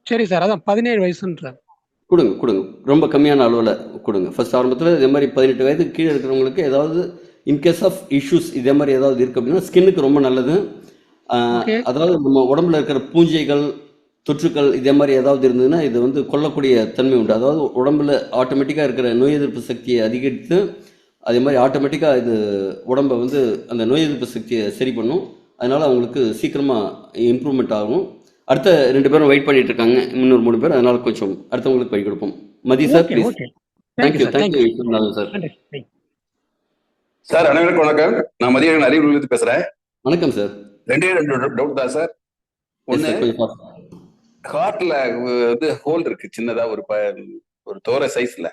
சரி சார். அதான் 17 வயசுன்றாங்க. கொடுங்க. ரொம்ப கம்மியான அளவில் கொடுங்க. ஃபர்ஸ்ட் ஆரம்பத்தில் இதே மாதிரி 18 வயதுக்கு கீழே இருக்கிறவங்களுக்கு ஏதாவது இன்கேஸ் ஆஃப் இஷ்யூஸ் இதே மாதிரி ஏதாவது இருக்குது அப்படின்னா ஸ்கின்னுக்கு ரொம்ப நல்லது. ஓகே அதாவது நம்ம உடம்புல இருக்கிற பூஞ்சைகள், தொற்றுக்கள் இதே மாதிரி ஏதாவது இருந்ததுன்னா இது வந்து கொல்லக்கூடிய தன்மை உண்டு. அதாவது உடம்புல ஆட்டோமேட்டிக்காக இருக்கிற நோய் எதிர்ப்பு சக்தியை அதிகரித்து அதே மாதிரி ஆட்டோமேட்டிக்காக இது உடம்பை வந்து அந்த நோய் எதிர்ப்பு சக்தியை சரி பண்ணும். அதனால் அவங்களுக்கு சீக்கிரமாக இம்ப்ரூவ்மெண்ட் ஆகும். அடுத்த 2 பேரும் வெயிட் பண்ணிட்டு இருக்காங்க, இன்னொரு 3 பேர். அதனால கொஞ்சம் அடுத்தவங்களுக்கு வழி கொடுப்போம். Mathi sir, okay please. Okay. Thank you sir. Thank you thank you sir. நன்றி. தேங்க்யூ. சார் அனைவருக்கும் வணக்கம். நான் மதியம் அறிவுறுத்தி பேசுறேன். வணக்கம் சார். 2 டவுட் தான் சார். எஸ் ஒண்ணு, சார், கொஞ்சம் fast. ஹார்ட்ல வந்து ஹோல் இருக்கு சின்னதா, ஒரு தோர சைஸ்ல.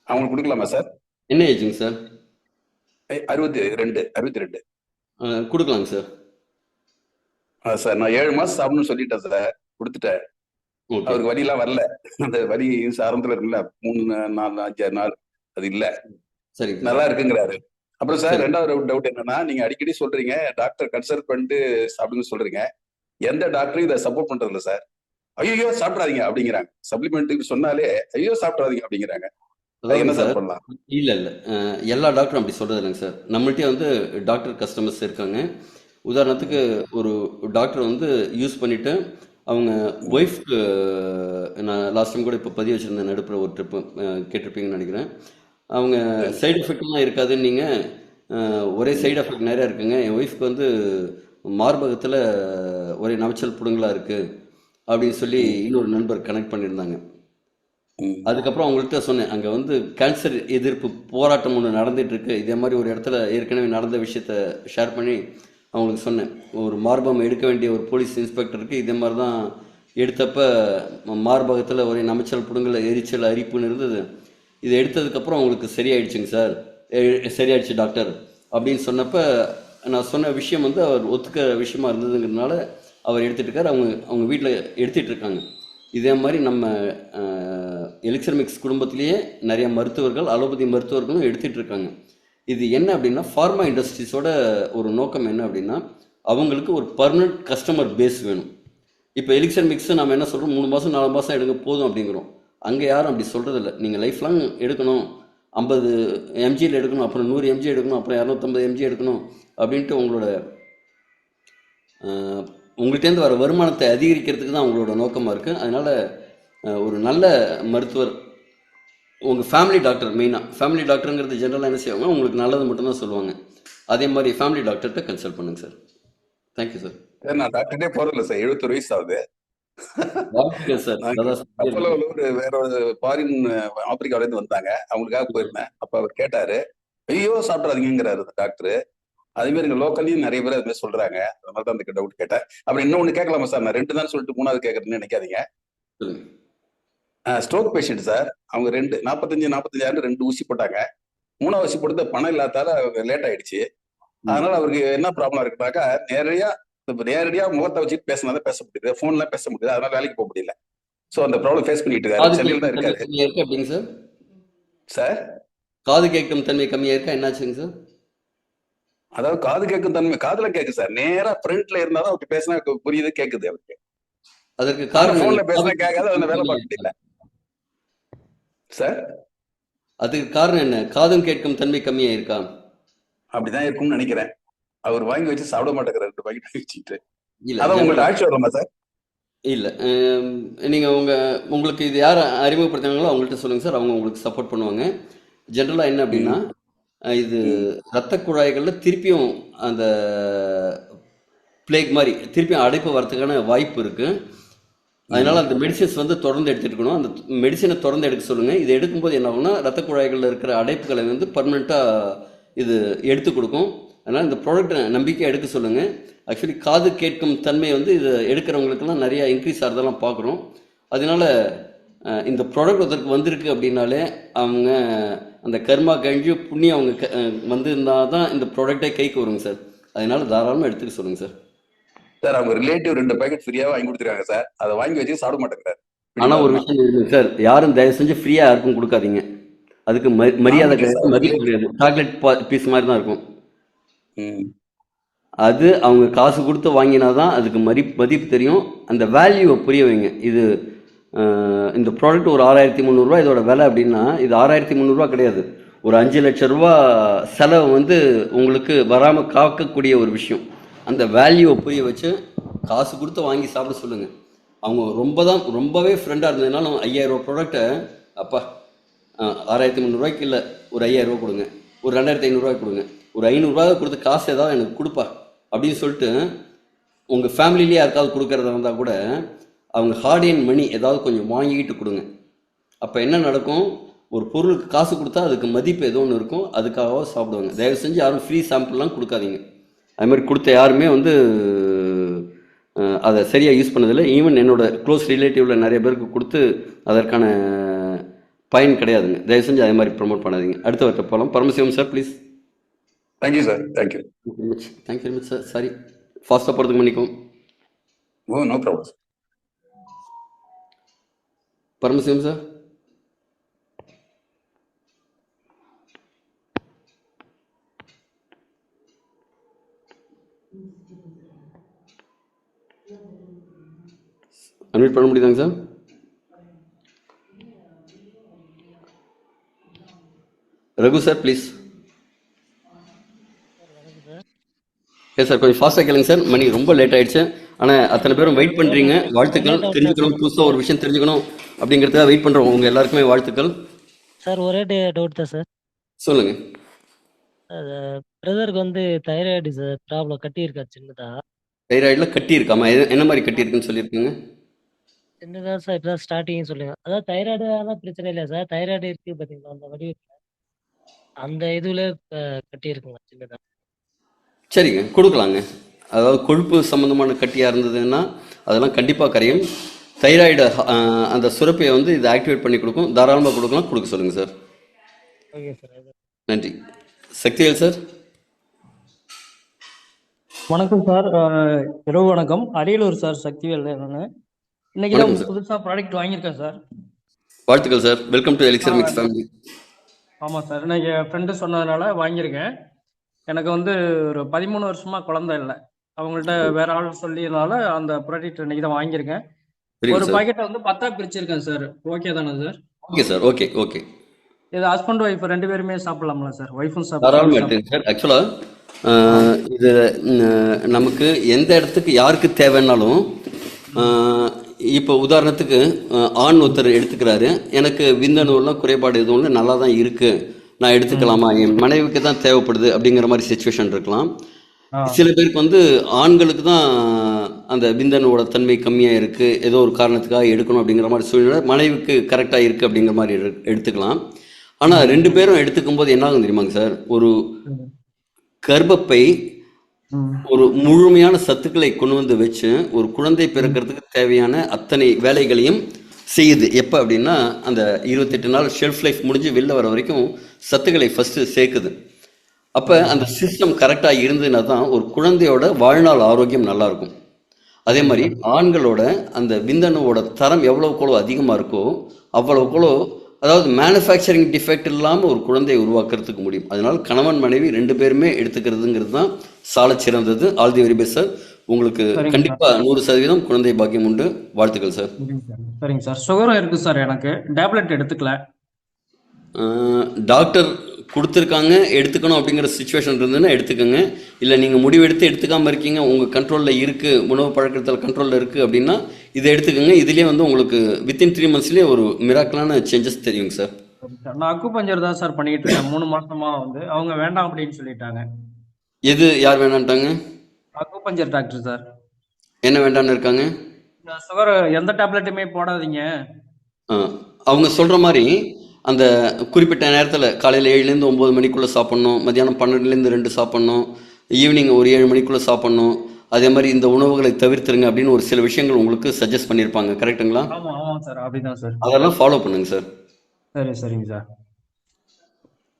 அவங்களுக்கு கொடுக்கலாமா சார்? என்ன ஏஜுங்க சார்? 62. கொடுக்கலாங்க சார். சார் நான் 7 மாசம் சாப்பிடணும்னு சொல்லிட்டேன் சார், கொடுத்துட்டேன். ஓகே, அவருக்கு வலியெல்லாம் வரல. அந்த வலி ஆரம்பத்துல இருக்குல்ல, 3 4 5 நாள் அது இல்ல, சரிங்க சார். நல்லா இருக்குங்கிறாரு. அப்புறம் சார் சரி. 2வது டவுட் என்னன்னா, நீங்க அடிக்கடி சொல்றீங்க டாக்டர் கன்சல்ட் பண்ணிட்டு சாப்பிடுங்க சொல்றீங்க. எந்த டாக்டரும் இதை சப்போர்ட் பண்றது இல்ல சார். ஐயோ சாப்பிடாதீங்க அப்படிங்கிறாங்க. சப்ளிமெண்ட் சொன்னாலே ஐயோ சாப்பிடாதீங்க அப்படிங்கிறாங்க. அது அதாவது என்ன சார் சார், பண்ணலாம்? இல்லை எல்லா டாக்டரும் அப்படி சொல்கிறது இல்லைங்க சார். நம்மள்ட்டே வந்து டாக்டர் கஸ்டமர்ஸ் இருக்காங்க. உதாரணத்துக்கு ஒரு டாக்டர் வந்து யூஸ் பண்ணிட்டு அவங்க ஒய்ஃப்க்கு, நான் லாஸ்ட் டைம் கூட இப்போ பதிவு வச்சுருந்தேன் நடுப்புற ஒரு ட்ரிப்பு கேட்டிருப்பீங்கன்னு நினைக்கிறேன். அவங்க சைடு எஃபெக்ட்லாம் இருக்காதுன்னு நீங்கள் ஒரே சைடு எஃபெக்ட் நிறையா இருக்குங்க, என் ஒய்ஃப்க்கு வந்து மார்பகத்தில் ஒரே நமைச்சல் புடுங்கலாக இருக்குது அப்படின்னு சொல்லி இன்னொரு நண்பர் கனெக்ட் பண்ணியிருந்தாங்க. அதுக்கப்புறம் அவங்கள்ட்ட சொன்னேன், அங்கே வந்து கேன்சர் எதிர்ப்பு போராட்டம் ஒன்று நடந்துட்டு இருக்கு, இதே மாதிரி ஒரு இடத்துல ஏற்கனவே நடந்த விஷயத்த ஷேர் பண்ணி அவங்களுக்கு சொன்னேன். ஒரு மார்பகம் எடுக்க வேண்டிய ஒரு போலீஸ் இன்ஸ்பெக்டருக்கு இதே மாதிரி தான் எடுத்தப்ப மார்பகத்தில் ஒரே நமைச்சல் புடுங்கல எரிச்சல் அரிப்புன்னு இருந்தது. இதை எடுத்ததுக்கப்புறம் அவங்களுக்கு சரியாயிடுச்சுங்க சார், சரியாயிடுச்சு டாக்டர் அப்படின்னு சொன்னப்ப நான் சொன்ன விஷயம் வந்து அவர் ஒத்துக்க விஷயமா இருந்ததுங்கிறதுனால அவர் எடுத்துட்டு இருக்காரு. அவங்க வீட்டில் எடுத்துட்டு இருக்காங்க. இதே மாதிரி நம்ம எலிக்சர் மிக்ஸ் குடும்பத்திலேயே நிறைய மருத்துவர்கள், அலோபதி மருத்துவர்களும் எடுத்துட்டு இருக்காங்க. இது என்ன அப்படின்னா, ஃபார்மா இண்டஸ்ட்ரீஸோட ஒரு நோக்கம் என்ன அப்படின்னா, அவங்களுக்கு ஒரு பர்மனெண்ட் கஸ்டமர் பேஸ் வேணும். இப்போ எலிக்சர் மிக்ஸ் நம்ம என்ன சொல்கிறோம், 3 மாதம் 4 மாதம் எடுங்க போதும் அப்படிங்கிறோம். அங்கே யாரும் அப்படி சொல்கிறதில்ல. நீங்கள் லைஃப் லாங் எடுக்கணும், 50 எம்ஜியில் எடுக்கணும், அப்புறம் 100 எம்ஜி எடுக்கணும், அப்புறம் 250 எம்ஜி எடுக்கணும் அப்படின்ட்டு உங்கள்கிட்டேருந்து வர வருமானத்தை அதிகரிக்கிறதுக்கு தான் அவங்களோட நோக்கமாக இருக்குது. அதனால் ஒரு நல்ல மருத்துவர், உங்கள் ஃபேமிலி டாக்டர், மெயினாக ஃபேமிலி டாக்டருங்கிறது ஜென்ரலாக என்ன செய்வாங்க, உங்களுக்கு நல்லது மட்டும்தான் சொல்லுவாங்க. அதே மாதிரி ஃபேமிலி டாக்டர்கிட்ட கன்சல்ட் பண்ணுங்க சார். Thank you sir. நான் டாக்டர்கிட்டே போறதில்ல சார், 71 வயசு ஆகுது. வாழ்த்துக்கள் சார். அப்போலோவில் ஒரு வேற ஒரு ஃபாரின் ஆப்பிரிக்காவில இருந்து வந்தாங்க, அவங்களுக்காக போயிருந்தேன். அப்ப அவர் கேட்டாரு, ஐயோ சாப்பிடாதீங்கிறாரு டாக்டர். அதே மாதிரி இங்க லோக்கல்லையும் நிறைய பேர் அது மாதிரி சொல்றாங்க. அதனால தான் அந்த டவுட் கேட்டேன். அப்படி இன்னொன்னு கேட்கலாமா சார்? நான் 2 தான் சொல்லிட்டு 3வது கேட்கறேன்னு நினைக்காதீங்க. ஸ்ட்ரோக் பேஷண்ட் சார், அவங்க 45 2 ஊசி போட்டாங்க. 3வது ஊசி போட்டது பணம் இல்லாதால லேட் ஆயிடுச்சு. அதனால அவருக்கு என்ன ப்ராப்ளம் இருக்குனாக்கா, நேரடியா முகத்தை வச்சுட்டு பேசினாதான் பேச முடியுது, போன்ல பேச முடியுது, அதனால வேலைக்கு போக முடியல. சோ அந்த ப்ராப்ளம் ஃபேஸ் பண்ணிட்டு இருக்காரு. சென்னையில தான் இருக்காரு அப்படிங்க சார். சார் காது கேட்கும் தன்மை கம்மியா இருக்கா, என்னாச்சுங்க சார்? அதாவது காது கேட்கும் தன்மை காதுல கேக்கு சார், நேரா ஃப்ரண்ட்ல இருந்தாதான் அவருக்கு பேசினா புரியுது, கேக்குது அவருக்கு. அதற்கு காரணம் போன்ல பேசினா கேட்காது, அந்த வேலை பார்க்க முடியல சார். அதுக்கு காரணம் என்ன? காதும் கேட்கும் தன்மை கம்மியா இருக்கா? அப்படிதான் இருக்கும்னு நினைக்கிறேன். அவர் வாங்கி வச்சு சாப்பிட மாட்டேங்கிறார் 2 பாக்கெட் வச்சுட்டு. இல்ல, அதான் உங்களுக்கு ஆட்சி வரலாமா சார்? இல்ல, நீங்க உங்களுக்கு இது யார் அறிமுகப்படுத்தினாங்களோ அவங்கள்ட்ட சொல்லுங்க சார், அவங்க உங்களுக்கு சப்போர்ட் பண்ணுவாங்க. ஜென்ரலா என்ன அப்படின்னா, இது ரத்த குழாய்கள்ல திருப்பியும் அந்த பிளேக் மாதிரி திருப்பியும் அடைப்பு வரதுக்கான வாய்ப்பு இருக்கு. அதனால அந்த மெடிசின்ஸ் வந்து தொடர்ந்து எடுத்துட்டு இருக்கணும். அந்த மெடிசினை தொடர்ந்து எடுக்க சொல்லுங்க. இது எடுக்கும்போது என்ன ஆகும்னா, ரத்த குழாய்களில் இருக்கிற அடைப்புகளை வந்து பர்மனெண்ட்டா இது எடுத்து கொடுக்கும். அதனால இந்த ப்ராடக்ட் நம்பிக்கையாக எடுக்க சொல்லுங்க. ஆக்சுவலி காது கேட்கும் தன்மை வந்து இது எடுக்கிறவங்களுக்கெல்லாம் நிறைய இன்க்ரீஸ் ஆகிறதெல்லாம் பார்க்குறோம். அதனால இந்த ப்ராடக்ட் ஒருத்தருக்கு வந்திருக்கு அப்படின்னாலே அவங்க அந்த கர்மா கழிஞ்சு புண்ணியம் அவங்க வந்திருந்தால் தான் இந்த ப்ராடக்டே கைக்கு வருங்க சார். அதனால தாராளமாக எடுத்துக்க சொல்லுங்க சார். சார் அவங்க ரிலேட்டிவ் 2 பாக்கெட் ஃப்ரீயா வாங்கி கொடுத்துருக்காங்க சார், அதை வாங்கி வச்சு சாப்பிட மாட்டேங்கிறாரு. ஆனா ஒரு விஷயம் இருக்குங்க சார், யாரும் தயவு செஞ்சு ஃப்ரீயா யாருக்கும் கொடுக்காதீங்க. அதுக்கு மரியாதை கிடையாது, மதிப்பு கிடையாது. சாக்லேட் பீஸ் மாதிரி தான் இருக்கும். அது அவங்க காசு கொடுத்து வாங்கினாதான் அதுக்கு மதிப்பு தெரியும். அந்த வேல்யூவை புரிய வைங்க. இது இந்த ப்ராடக்ட் ஒரு 6300 இதோட விலை அப்படின்னா, இது 6300 கிடையாது, ஒரு 5 லட்சம் ரூபா செலவு வந்து உங்களுக்கு வராமல் காக்கக்கூடிய ஒரு விஷயம். அந்த வேல்யூவை புரிய வச்சு காசு கொடுத்து வாங்கி சாப்பிட சொல்லுங்க. அவங்க ரொம்பவே ஃப்ரெண்டாக இருந்ததுனாலும் 5000 ரூபா ப்ராடக்டை, அப்பா 6300 இல்லை, ஒரு 5000 ரூபா கொடுங்க, ஒரு 2500 கொடுங்க, ஒரு 500 கொடுத்து காசு ஏதாவது எனக்கு கொடுப்பா அப்படின்னு சொல்லிட்டு உங்கள் ஃபேமிலிலேயே யாருக்காவது கொடுக்கறதா இருந்தால் கூட அவங்க ஹார்ட் அண்ட் மணி ஏதாவது கொஞ்சம் வாங்கிக்கிட்டு கொடுங்க. அப்போ என்ன நடக்கும், ஒரு பொருளுக்கு காசு கொடுத்தா அதுக்கு மதிப்பு ஏதோ ஒன்று இருக்கும், அதுக்காக சாப்பிடுவாங்க. தயவு செஞ்சு யாரும் ஃப்ரீ சாம்பிள்லாம் கொடுக்காதீங்க. அது மாதிரி கொடுத்த யாருமே வந்து அதை சரியாக யூஸ் பண்ணதில்லை. ஈவன் என்னோட க்ளோஸ் ரிலேட்டிவில் நிறைய பேருக்கு கொடுத்து அதற்கான பயன் கிடையாதுங்க. தயவு செஞ்சு அதே மாதிரி ப்ரொமோட் பண்ணாதீங்க. அடுத்த வட்ட போகலாம். Paramasivam sir please. Thank you sir. Thank you very much sir. Sorry, ஃபாஸ்ட்டாக போகிறதுக்கு மன்னிக்கும். Oh no problem. Paramasivam sir. Unmute பண்ண முடியுதாங்க sir? Raghu sir please. Yes sir, கொஞ்சம் ஃபாஸ்ட்டாக கேளுங்க சார். மணி ரொம்ப லேட் ஆயிடுச்சு. ஆனால் அத்தனை பேரும் வெயிட் பண்ணுறீங்க. வாழ்த்துக்கள். லேட் ஆகுது தெரிஞ்சுக்கணும், புதுசாக ஒரு விஷயம் தெரிஞ்சுக்கணும் அப்படிங்கிறதுக்காக வெயிட் பண்ணுறோம். உங்கள் எல்லாருக்குமே வாழ்த்துக்கள். சார். ஒரே டவுட் தான் சார். சொல்லுங்கள். பிரதருக்கு வந்து தைராய்டு சார் ப்ராப்ளம் கட்டியிருக்கா சின்னதா. தைராய்டில் கட்டி இருக்காமா? என்ன மாதிரி கட்டி இருக்குன்னு சொல்லியிருக்கீங்க? சின்னதா சார் இப்பதான் ஸ்டார்டிங் சொல்லுங்க. அதாவது தைராய்டு தான் பிரச்சனை இல்லை சார். தைராய்டு இருக்கு பாத்தீங்களா அந்த வடிவத்துல அந்த இதுல கட்டியிருக்குங்க சின்னதா. சரிங்க, கொடுக்கலாங்க. அதாவது கொழுப்பு சம்மந்தமான கட்டியாக இருந்ததுன்னா அதெல்லாம் கண்டிப்பாக கரையும். தைராய்டு அந்த சுரப்பையை வந்து இதை ஆக்டிவேட் பண்ணி கொடுக்கும். தாராளமாக கொடுக்கலாம். கொடுக்க சொல்லுங்கள் சார். Okay sir. நன்றி. சக்திவேல் சார். வணக்கம் சார். இரவு வணக்கம். அரியலூர் சார், சக்திவேல் நான். இன்னைக்கு வணக்கம் தான் சார். புதுசாக ப்ராடக்ட் வாங்கியிருக்கேன் சார். வாழ்த்துக்கள் sir. Welcome to elixir mix family. ஆமாம் சார், இன்னைக்கு என் ஃப்ரெண்டு சொன்னதுனால வாங்கியிருக்கேன். எனக்கு வந்து ஒரு 13 வருஷமா குழந்தை இல்லை. அவங்கள்ட்ட வேற ஆள் சொல்லியதுனால அந்த ப்ராடக்ட் இன்னைக்கு தான் வாங்கியிருக்கேன். வெரி ஒரு குட் சார். பாக்கெட்டை வந்து 10 பிரிச்சிருக்கேன் சார். ஓகே தானே sir? Okay sir. Okay okay. இது ஹஸ்பண்ட் ஒய்ஃப் 2 பேருமே சாப்பிடலாம்ல சார்? ஒய்ஃபும் தாராளமாக சாப்பிடலாம். எடுத்துங்க சார். ஆக்சுவலாக இது நமக்கு எந்த இடத்துக்கு யாருக்கு தேவைன்னாலும், இப்போ உதாரணத்துக்கு ஆண் ஒருத்தர் எடுத்துக்கிறாரு, எனக்கு விந்தணுவெல்லாம் குறைபாடு எதுவும் இல்லை, நல்லா தான் இருக்குது, நான் எடுத்துக்கலாமா, என் மனைவிக்கு தான் தேவைப்படுது அப்படிங்கிற மாதிரி சுச்சுவேஷன் இருக்கலாம். சில பேருக்கு வந்து ஆண்களுக்கு தான் அந்த விந்தணுவோட தன்மை கம்மியாக இருக்குது, ஏதோ ஒரு காரணத்துக்காக எடுக்கணும் அப்படிங்கிற மாதிரி சூழ்நிலை, மனைவிக்கு கரெக்டாக இருக்குது அப்படிங்கிற மாதிரி எடுத்துக்கலாம். ஆனால் 2 பேரும் எடுத்துக்கும் போது என்ன ஆகும் தெரியுமாங்க சார்? ஒரு கர்ப்பப்பை ஒரு முழுமையான சத்துக்களை கொண்டு வந்து வச்சு ஒரு குழந்தை பிறக்கிறதுக்கு தேவையான அத்தனை வேலைகளையும் செய்யுது. எப்போ அப்படின்னா அந்த 28 நாள் ஷெல்ஃப் லைஃப் முடிஞ்சு வெளில வர வரைக்கும் சத்துக்களை ஃபஸ்ட்டு சேர்க்குது. அப்போ அந்த சிஸ்டம் கரெக்டாக இருந்ததுன்னா தான் ஒரு குழந்தையோட வாழ்நாள் ஆரோக்கியம் நல்லாயிருக்கும். அதே மாதிரி ஆண்களோட அந்த விந்தணுவோட தரம் எவ்வளவுக்கோ அதிகமாக இருக்கோ அவ்வளவுக்கோ, அதாவது மேனுஃபேக்சரிங் டிஃபெக்ட் இல்லாமல் ஒரு குழந்தையை உருவாக்குறதுக்கு முடியும். அதனால் கணவன் மனைவி 2 பேருமே எடுத்துக்கிறதுங்கிறது தான் சால சிறந்தது. All the very best sir. உங்களுக்கு கண்டிப்பாக 100% குழந்தை பாக்கியம் உண்டு. வாழ்த்துக்கள் சார். சரிங்க சார். சுகரும் இருக்கு சார். எனக்கு டேப்லெட் எடுத்துக்கல. டாக்டர் கொடுத்துருக்காங்க எடுத்துக்கணும் அப்படிங்கிற சுச்சுவேஷன் இருந்ததுன்னா எடுத்துக்கோங்க. இல்லை நீங்கள் முடிவெடுத்து எடுத்துக்காமல் இருக்கீங்க, உங்கள் கண்ட்ரோலில் இருக்குது, உணவு பழக்கத்தில் கண்ட்ரோலில் இருக்குது அப்படின்னா இதை எடுத்துக்கோங்க. இதுலேயே வந்து உங்களுக்கு வித்தின் 3 monthsலேயே ஒரு மிராக்கலான சேஞ்சஸ் தெரியுங்க சார். நான் அக்குபஞ்சர் தான் சார் பண்ணிட்டு இருக்கேன் 3 மாசமா. வந்து அவங்க வேண்டாம் அப்படின்னு சொல்லிட்டாங்க. எது யார் வேணான்ட்டாங்க? Acupuncture doctor sir. என்ன வேண்டான்னு இருக்காங்க? இந்த சுகர் எந்த டேப்லெட்டுமே போடாதீங்க. அவங்க சொல்கிற மாதிரி அந்த குறிப்பிட்ட நேரத்தில் காலையில் 7லேருந்து 9 மணிக்குள்ளே சாப்பிட்ணும், மத்தியானம் 12லேருந்து 2 சாப்பிட்ணும், ஈவினிங் ஒரு 7 மணிக்குள்ளே சாப்பிட்ணும், அதே மாதிரி இந்த உணவுகளை தவிர்த்துருங்க அப்படின்னு ஒரு சில விஷயங்கள் உங்களுக்கு சஜஸ்ட் பண்ணியிருப்பாங்க. கரெக்டுங்களா? ஆமா ஆமா சார், அப்படிதான் சார். அதெல்லாம் ஃபாலோ பண்ணுங்க சார். சரிங்க சார்.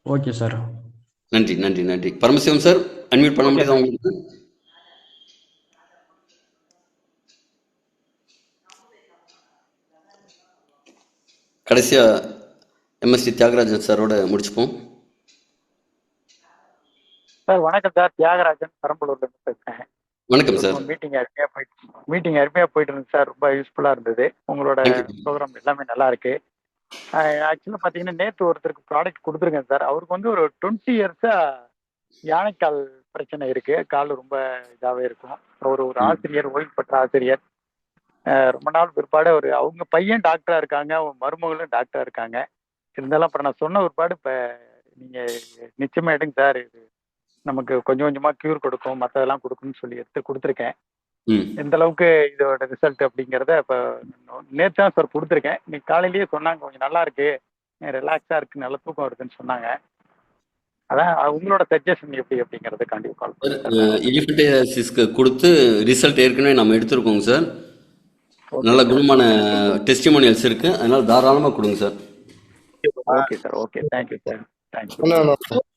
Okay sir. நன்றி நன்றி நன்றி. பரமசிவம் சார், அன்மியூட் பண்ண முடியாதா உங்களுக்கு? கடைசியாக எம்எஸ்டி தியாகராஜன் சாரோட முடிச்சுப்போம். சார் வணக்கம் சார். தியாகராஜன் பெரம்பலூர்ல இருந்து பேசுறேன். வணக்கம் சார். மீட்டிங் அருமையா போயிட்டு இருந்துச்சு சார். ரொம்ப யூஸ்ஃபுல்லா இருந்தது. உங்களோட ப்ரோக்ராம் எல்லாமே நல்லா இருக்கு. ஆக்சுவலா பாத்தீங்கன்னா நேற்று ஒருத்தருக்கு ப்ராடக்ட் கொடுத்துருக்கேன் சார். அவருக்கு வந்து ஒரு 20 இயர்ஸா யானைக்கால் பிரச்சனை இருக்கு. கால் ரொம்ப இதாவே இருக்கும். ஒரு ஆசிரியர், ஓய்வு பெற்ற ஆசிரியர். ரொம்ப நாள் பிற்பாடு அவங்க பையன் டாக்டரா இருக்காங்க, அவங்க மருமகளும் டாக்டரா இருக்காங்க. இருந்தாலும் அப்புறம் நான் சொன்ன பிற்பாடு இப்ப நீங்க நிச்சயமா எடுங்க சார், இது நமக்கு கொஞ்சம் கொஞ்சமா கியூர் கொடுக்கும், மற்றதெல்லாம் கொடுக்கும்னு சொல்லி எடுத்து கொடுத்துருக்கேன். எந்த அளவுக்கு இதோட ரிசல்ட் அப்படிங்கிறத இப்போ நேற்று தான் சார் கொடுத்துருக்கேன். இன்னைக்கு காலையிலேயே சொன்னாங்க கொஞ்சம் நல்லா இருக்கு, ரிலாக்ஸா இருக்கு, நல்ல தூக்கம் வருதுன்னு சொன்னாங்க. அதான் உங்களோட சஜஷன் எப்படி அப்படிங்கிறது கண்டிப்பாக எலிஃபென்டியாசிஸ்க்கு கொடுத்து ரிசல்ட் ஏற்கனவே நம்ம எடுத்துருக்கோங்க சார். நல்ல குணமான டெஸ்டிமோனியல்ஸ் இருக்கு, அதனால தாராளமாக கொடுங்க sir. Okay sir. Okay, thank you sir. Thank you.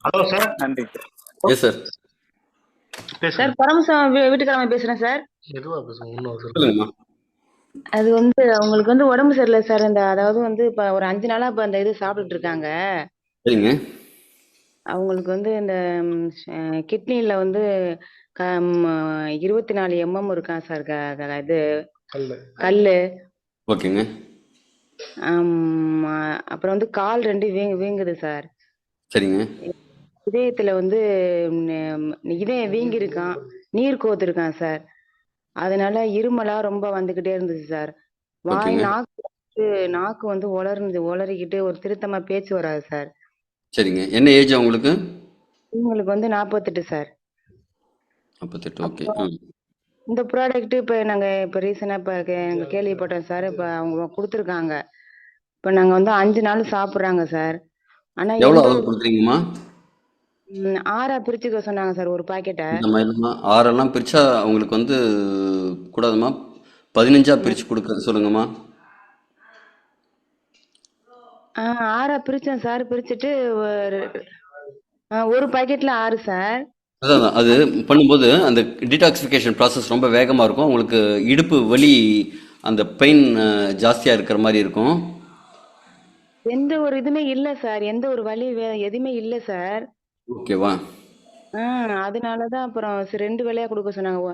Hello sir. நன்றி sir. Yes sir. Sir Paramasivam வீட்டுக்காரமா பேசுறேன் சார். சொல்லுங்கம்மா. அது வந்து அவங்களுக்கு வந்து உடம்பு சரியில்லை சார். அதாவது வந்து இப்ப ஒரு 5 நாளா இப்ப அந்த இது சாப்பிட்டுட்டு இருக்காங்க. சரிங்க. அவங்களுக்கு வந்து இந்த கிட்னில வந்து 24 mm இருக்கா சார். இது கல்லு. ஓகேங்க. அப்புறம் வந்து கால் 2 வீங்குது சார். சரிங்க. இதயத்துல வந்து இதயம் வீங்கி இருக்கான். நீர் கோத்துருக்கேன் சார். அதனால இருமலா ரொம்ப வந்துகிட்டே இருந்துச்சு சார். வாய் ஓகேங்க. நாக்கு வந்து உளறிக்கிட்டு ஒரு திருத்தமா பேச்சு வராது சார். சரிங்க. என்ன ஏஜ் உங்களுக்கு? இவங்களுக்கு வந்து 48 சார். 48. ஓகே. அப்புறம் இந்த ப்ராடக்ட் இப்ப நாங்க இப்ப ரீசனா இப்ப கேள்விப்பட்டோம் சார். இப்ப அவங்க கொடுத்துருக்காங்க. இப்ப நாங்க வந்து 5 நாள் சாப்பிடுறாங்க சார். ஆனா எவ்வளோ எந்த அளவு கொடுக்குறீங்கம்மா? 6ஆ பிரிச்சுக்க சொன்னாங்க சார் ஒரு பாக்கெட்டை. இந்த மாதிரிலாம் 6 பிரிச்சா அவங்களுக்கு வந்து கூடாதும்மா. 15 பிரிச்சு கொடுக்க சொல்லுங்கம்மா. 6ஆ பிரிச்சேன் சார். பிரிச்சுட்டு ஒரு பாக்கெட்ல 6 சார். அதான் அது பண்ணும்போது அந்த டீடாக்சிஃபிகேஷன் ப்ராசஸ் ரொம்ப வேகமாக இருக்கும். உங்களுக்கு இடுப்பு வலி, அந்த பெயின் ஜாஸ்தியாக இருக்கிற மாதிரி இருக்கும். எந்த ஒரு இதுமே இல்ல சார். எந்த ஒரு வலி எதுவுமே இல்ல சார். ஓகேவா? அதனாலதான் அப்புறம் 2 வேளையா கொடுக்க சொன்னாங்க.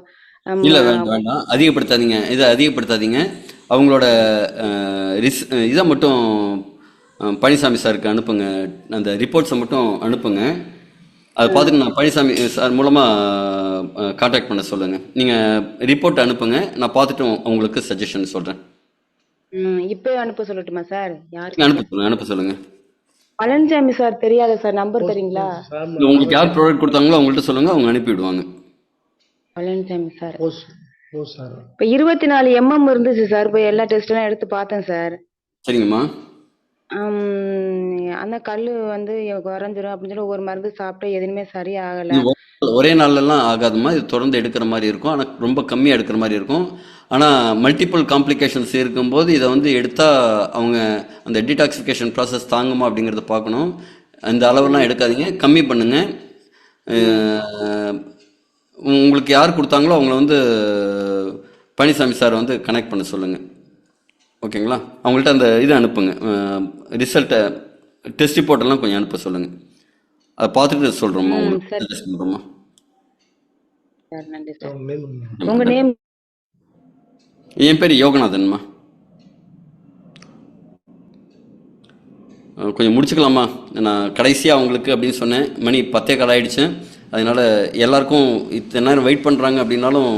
இல்லை, வேண்டாம், அதிகப்படுத்தாதீங்க, இதை அதிகப்படுத்தாதீங்க. அவங்களோட இதை மட்டும் பழனிசாமி சாருக்கு அனுப்புங்க. அந்த ரிப்போர்ட்ஸை மட்டும் அனுப்புங்க. அதை பார்த்துட்டு நான் பழனிசாமி சார் மூலமாக காண்டாக்ட் பண்ண சொல்லுங்கள். நீங்கள் ரிப்போர்ட் அனுப்புங்க, நான் பார்த்துட்டு உங்களுக்கு சஜஷன் சொல்கிறேன். இப்போ அனுப்ப சொல்லட்டுமா சார்? யாருக்கு அனுப்ப சொல்லுங்கள். பழனிசாமி சார் தெரியாத சார். நம்பர் தெரியுங்களா? உங்களுக்கு யார் ப்ராடக்ட் கொடுத்தாங்களோ அவங்கள்ட்ட சொல்லுங்கள், அவங்க அனுப்பிவிடுவாங்க. பழனிசாமி சார். இப்போ 24 mm இருந்துச்சு சார். இப்போ எல்லா டெஸ்ட் எல்லாம் எடுத்து பார்த்தேன் சார். சரிங்கம்மா. அந்த கல் வந்து குறைஞ்சிரும் அப்படின்னு சொல்லி ஒவ்வொரு மருந்து சாப்பிட்டு எதுவுமே சரியாகல. ஒரே நாள்லாம் ஆகாதுமா. இது தொடர்ந்து எடுக்கிற மாதிரி இருக்கும். ஆனால் ரொம்ப கம்மியாக எடுக்கிற மாதிரி இருக்கும். ஆனால் மல்டிபிள் காம்ப்ளிகேஷன்ஸ் இருக்கும்போது இதை வந்து எடுத்தால் அவங்க அந்த டீடாக்சிஃபிகேஷன் ப்ராசஸ் தாங்குமா அப்படிங்கிறத பார்க்கணும். அந்த அளவெல்லாம் எடுக்காதீங்க, கம்மி பண்ணுங்க. உங்களுக்கு யார் கொடுத்தாங்களோ அவங்கள வந்து பழனிசாமி சார் வந்து கனெக்ட் பண்ண சொல்லுங்கள். ஓகேங்களா? அவங்கள்ட்ட அந்த இதை அனுப்புங்க, ரிசல்ட்டை, டெஸ்ட் ரிப்போர்ட்டெல்லாம் கொஞ்சம் அனுப்ப சொல்லுங்கள். அதை பார்த்துட்டு சொல்கிறோம்மா, உங்களுக்கு சஜஸ்ட் பண்ணுறோம்மா. சார் நன்றி சார். உங்க நேம்? என் பேர் யோகநாதன்மா. கொஞ்சம் முடிச்சுக்கலாமா? நான் கடைசியாக அவங்களுக்கு அப்படின்னு சொன்னேன். மணி 10:15 ஆயிடுச்சு. அதனால் எல்லாருக்கும் இத்தனை நேரம் வெயிட் பண்ணுறாங்க அப்படின்னாலும்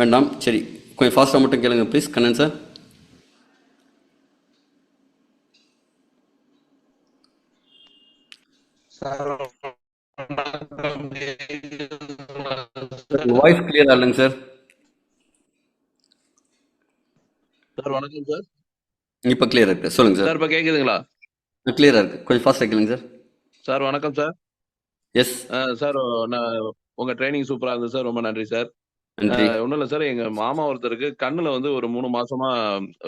வேண்டாம். சரி, கொஞ்சம் ஃபாஸ்ட்டாக மட்டும் கேளுங்க ப்ளீஸ். கண்ணன் சார். வாய்ஸ் கிளியரா இல்லைங்க சார். சார் வணக்கம் சார். இப்போ கிளியரா இருக்கு, சொல்லுங்க சார். சார் இப்போ கேக்குதுங்களா? கிளியரா இருக்கு, கொஞ்சம் ஃபாஸ்ட்டாக கேளுங்க சார். சார் வணக்கம் சார். எஸ் சார், நான் உங்க ட்ரைனிங் சூப்பரா இருந்தது சார், ரொம்ப நன்றி சார். நன்றி. ஒன்றும் இல்லை சார், எங்க மாமா ஒருத்தருக்கு கண்ணுல வந்து ஒரு 3 மாசமா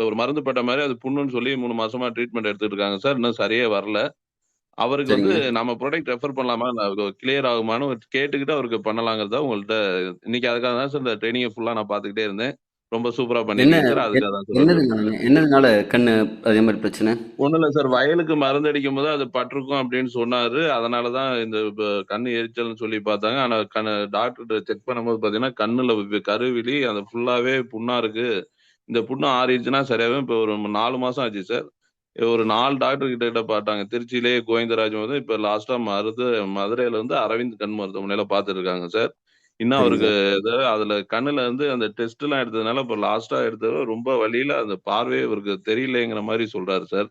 ஒரு மருந்து பட்ட மாதிரி அது புண்ணுன்னு சொல்லி 3 மாசமா ட்ரீட்மெண்ட் எடுத்துட்டு இருக்காங்க சார். இன்னும் சரியே வரல. அவருக்கு வந்து நம்ம ப்ராடக்ட் ரெஃபர் பண்ணலாமா, கிளியர் ஆகுமான்னு கேட்டுக்கிட்டு அவருக்கு பண்ணலாங்கிறதா உங்கள்கிட்ட இன்னைக்கு அதுக்காக தான் சார் இந்த ட்ரைனிங் ஃபுல்லா நான் பார்த்துக்கிட்டே இருந்தேன். ரொம்ப சூப்பரா பண்ணிருக்கீங்க சார். அதுக்காக தான் சார். என்னதுனால கண்ணு அதே மாதிரி பிரச்சனை? ஒண்ணும் இல்ல சார், வயலுக்கு மருந்து அடிக்கும் போது அது பட்டிருக்கும் அப்படின்னு சொன்னாரு. அதனாலதான் இந்த கண்ணு எரிச்சல்னு சொல்லி பார்த்தாங்க. ஆனா டாக்டர் செக் பண்ணும்போது பாத்தீங்கன்னா கண்ணுல கருவிழி அந்த ஃபுல்லாவே புண்ணா இருக்கு. இந்த புண்ணு ஆறிடுச்சுன்னா சரியாவே. இப்ப ஒரு 4 மாசம் ஆச்சு சார். ஒரு 4 டாக்டர் கிட்ட பார்த்தாங்க. திருச்சியிலேயே கோவிந்தராஜ் வந்து இப்ப லாஸ்டா மதுரையில இருந்து அரவிந்த் கண் மருத்துவமனையில பாத்துட்டு இருக்காங்க சார். இன்னும் அவருக்கு அதுல கண்ணுல இருந்து அந்த டெஸ்ட் எல்லாம் எடுத்ததுனால இப்ப லாஸ்டா எடுத்தது ரொம்ப வழியில அந்த பார்வையே இவருக்கு தெரியலங்கிற மாதிரி சொல்றாரு சார்.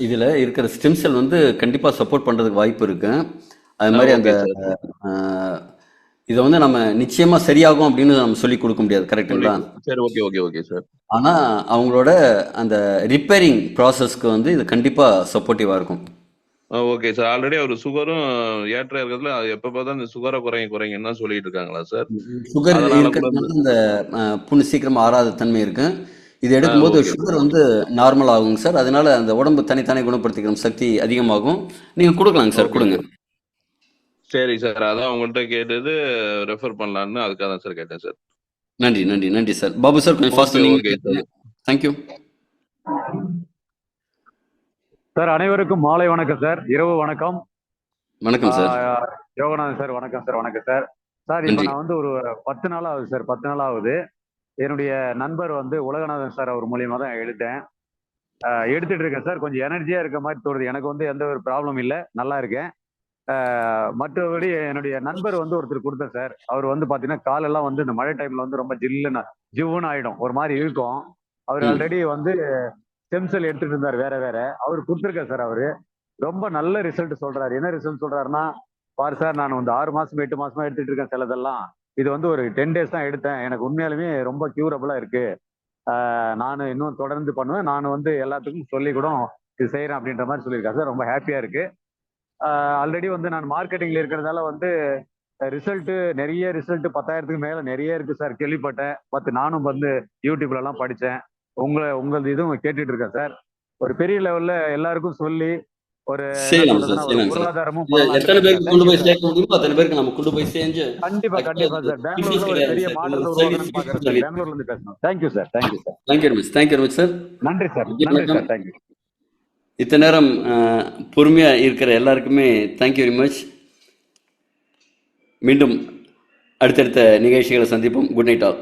இதுல இருக்கிற ஸ்டெம் செல் வந்து கண்டிப்பா சப்போர்ட் பண்றதுக்கு வாய்ப்பு இருக்கு. அது மாதிரி அந்த இதை வந்து நம்ம நிச்சயமா சரியாகும் அப்படின்னு நம்ம சொல்லி கொடுக்க முடியாது, கரெக்டுங்களா? சரி, ஓகே ஓகே ஓகே சார். ஆனா அவங்களோட அந்த ரிப்பேரிங் ப்ராசஸ்க்கு வந்து இது கண்டிப்பா சப்போர்ட்டிவா இருக்கும். Okay sir. ஆல்ரெடி அவர் சுகரும் ஏற்ற இருக்கிறதுல எப்ப பார்த்தா இந்த சுகரை குறைங்கன்னு தான் சொல்லிட்டு இருக்காங்களா சார்? சுகர் இருக்கிறதுனால இந்த புண்ணு சீக்கிரமா ஆறாத தன்மை இருக்கு. இது எடுக்கும்போது சுகர் வந்து நார்மல் ஆகுங்க சார். அதனால அந்த உடம்பு தனித்தானே குணப்படுத்திக்கிற சக்தி அதிகமாகும். நீங்க கொடுக்கலாங்க சார், கொடுங்க. சரி சார், அதான் உங்கள்கிட்ட கேட்டது ரெஃபர் பண்ணலான்னு அதுக்காக தான் சார் கேட்டேன் சார். நன்றி நன்றி நன்றி சார். பாபு சார் கொஞ்சம் ஃபாஸ்ட் பண்ணீங்க. Thank you sir. அனைவருக்கும் மாலை வணக்கம் சார், இரவு வணக்கம். வணக்கம் சார். யோகநாதன் சார் வணக்கம் சார். வணக்கம் சார். சார் இப்போ நான் வந்து ஒரு 10 நாள் ஆகுது சார், 10 நாள் ஆகுது. என்னுடைய நண்பர் வந்து உலகநாதன் சார் அவர் மூலியமா தான் எடுத்துட்டு இருக்கேன் சார். கொஞ்சம் எனர்ஜியா இருக்க மாதிரி தோணுது. எனக்கு வந்து எந்த ஒரு ப்ராப்ளம் இல்லை, நல்லா இருக்கேன். மற்றபடி என்னுடைய நண்பர் வந்து ஒருத்தர் கொடுத்தேன் சார். அவர் வந்து பாத்தீங்கன்னா காலெல்லாம் வந்து இந்த மழை டைம்ல வந்து ரொம்ப ஜிவ்வுன்னு ஆயிடும், ஒரு மாதிரி இருக்கும். அவர் ம் ஆல்ரெடி வந்து ஸ்டெம் செல் எடுத்துட்டு இருந்தார் வேற வேற. அவர் கொடுத்துருக்காரு சார். அவரு ரொம்ப நல்ல ரிசல்ட் சொல்றாரு. என்ன ரிசல்ட் சொல்றாருன்னா, பாரு சார், நான் வந்து 6 மாசம் 8 மாசமா எடுத்துட்டு இருக்கேன் சிலதெல்லாம். இது வந்து ஒரு 10 days தான் எடுத்தேன். எனக்கு உண்மையாலுமே ரொம்ப கியூரபிளா இருக்கு. நான் இன்னும் தொடர்ந்து பண்ணுவேன். நான் வந்து எல்லாத்துக்கும் சொல்லி கூட இது செய்யறேன் அப்படின்ற மாதிரி சொல்லியிருக்காரு சார். ரொம்ப ஹாப்பியா இருக்கு. ஆல்ரெடி வந்து நான் மார்க்கெட்டிங்ல இருக்கிறதால வந்து ரிசல்ட் நிறைய ரிசல்ட் 10,000க்கு மேல நிறைய இருக்கு சார், கேள்விப்பட்டேன். பட் நானும் வந்து யூடியூப்ல எல்லாம் படிச்சேன். உங்களது இதுவும் கேட்டுட்டு இருக்கேன் சார். ஒரு பெரிய லெவல்ல எல்லாருக்கும் சொல்லி ஒரு என்ன செய்யலாம் சார், சொல்றதுன்னா ஒரு செய்யலாம் சார். பொருளாதாரமும் இதை பண்ணலாம்னு எத்தனை இருக்கேன் சார். பேருக்கு கொண்டு தேங்க்யூ போய் சார். சேர்க்க முடியுமோ அத்தனை பேருக்கு நம்ம கொண்டு போய் செஞ்சு கண்டிப்பா கண்டிப்பா சார். பெங்களூர்ல ஒரு கிடையாது பெரிய சார், மாற்றத்தை சர்வீஸ் உருவாக்கணும்னு பாக்குறேன் சார். சர்வீஸ். பெங்களூர்ல இருந்து பேசணும். Thank you sir. Thank you sir. Thank you very much, thank you very much sir. நன்றி சார். நன்றி வணக்கம். சார். தேங்க்யூ. இத்தனை நேரம் பொறுமையாக இருக்கிற எல்லாருக்குமே தேங்க்யூ வெரி மச். மீண்டும் அடுத்தடுத்த நிகழ்ச்சிகளை சந்திப்போம். Good night all.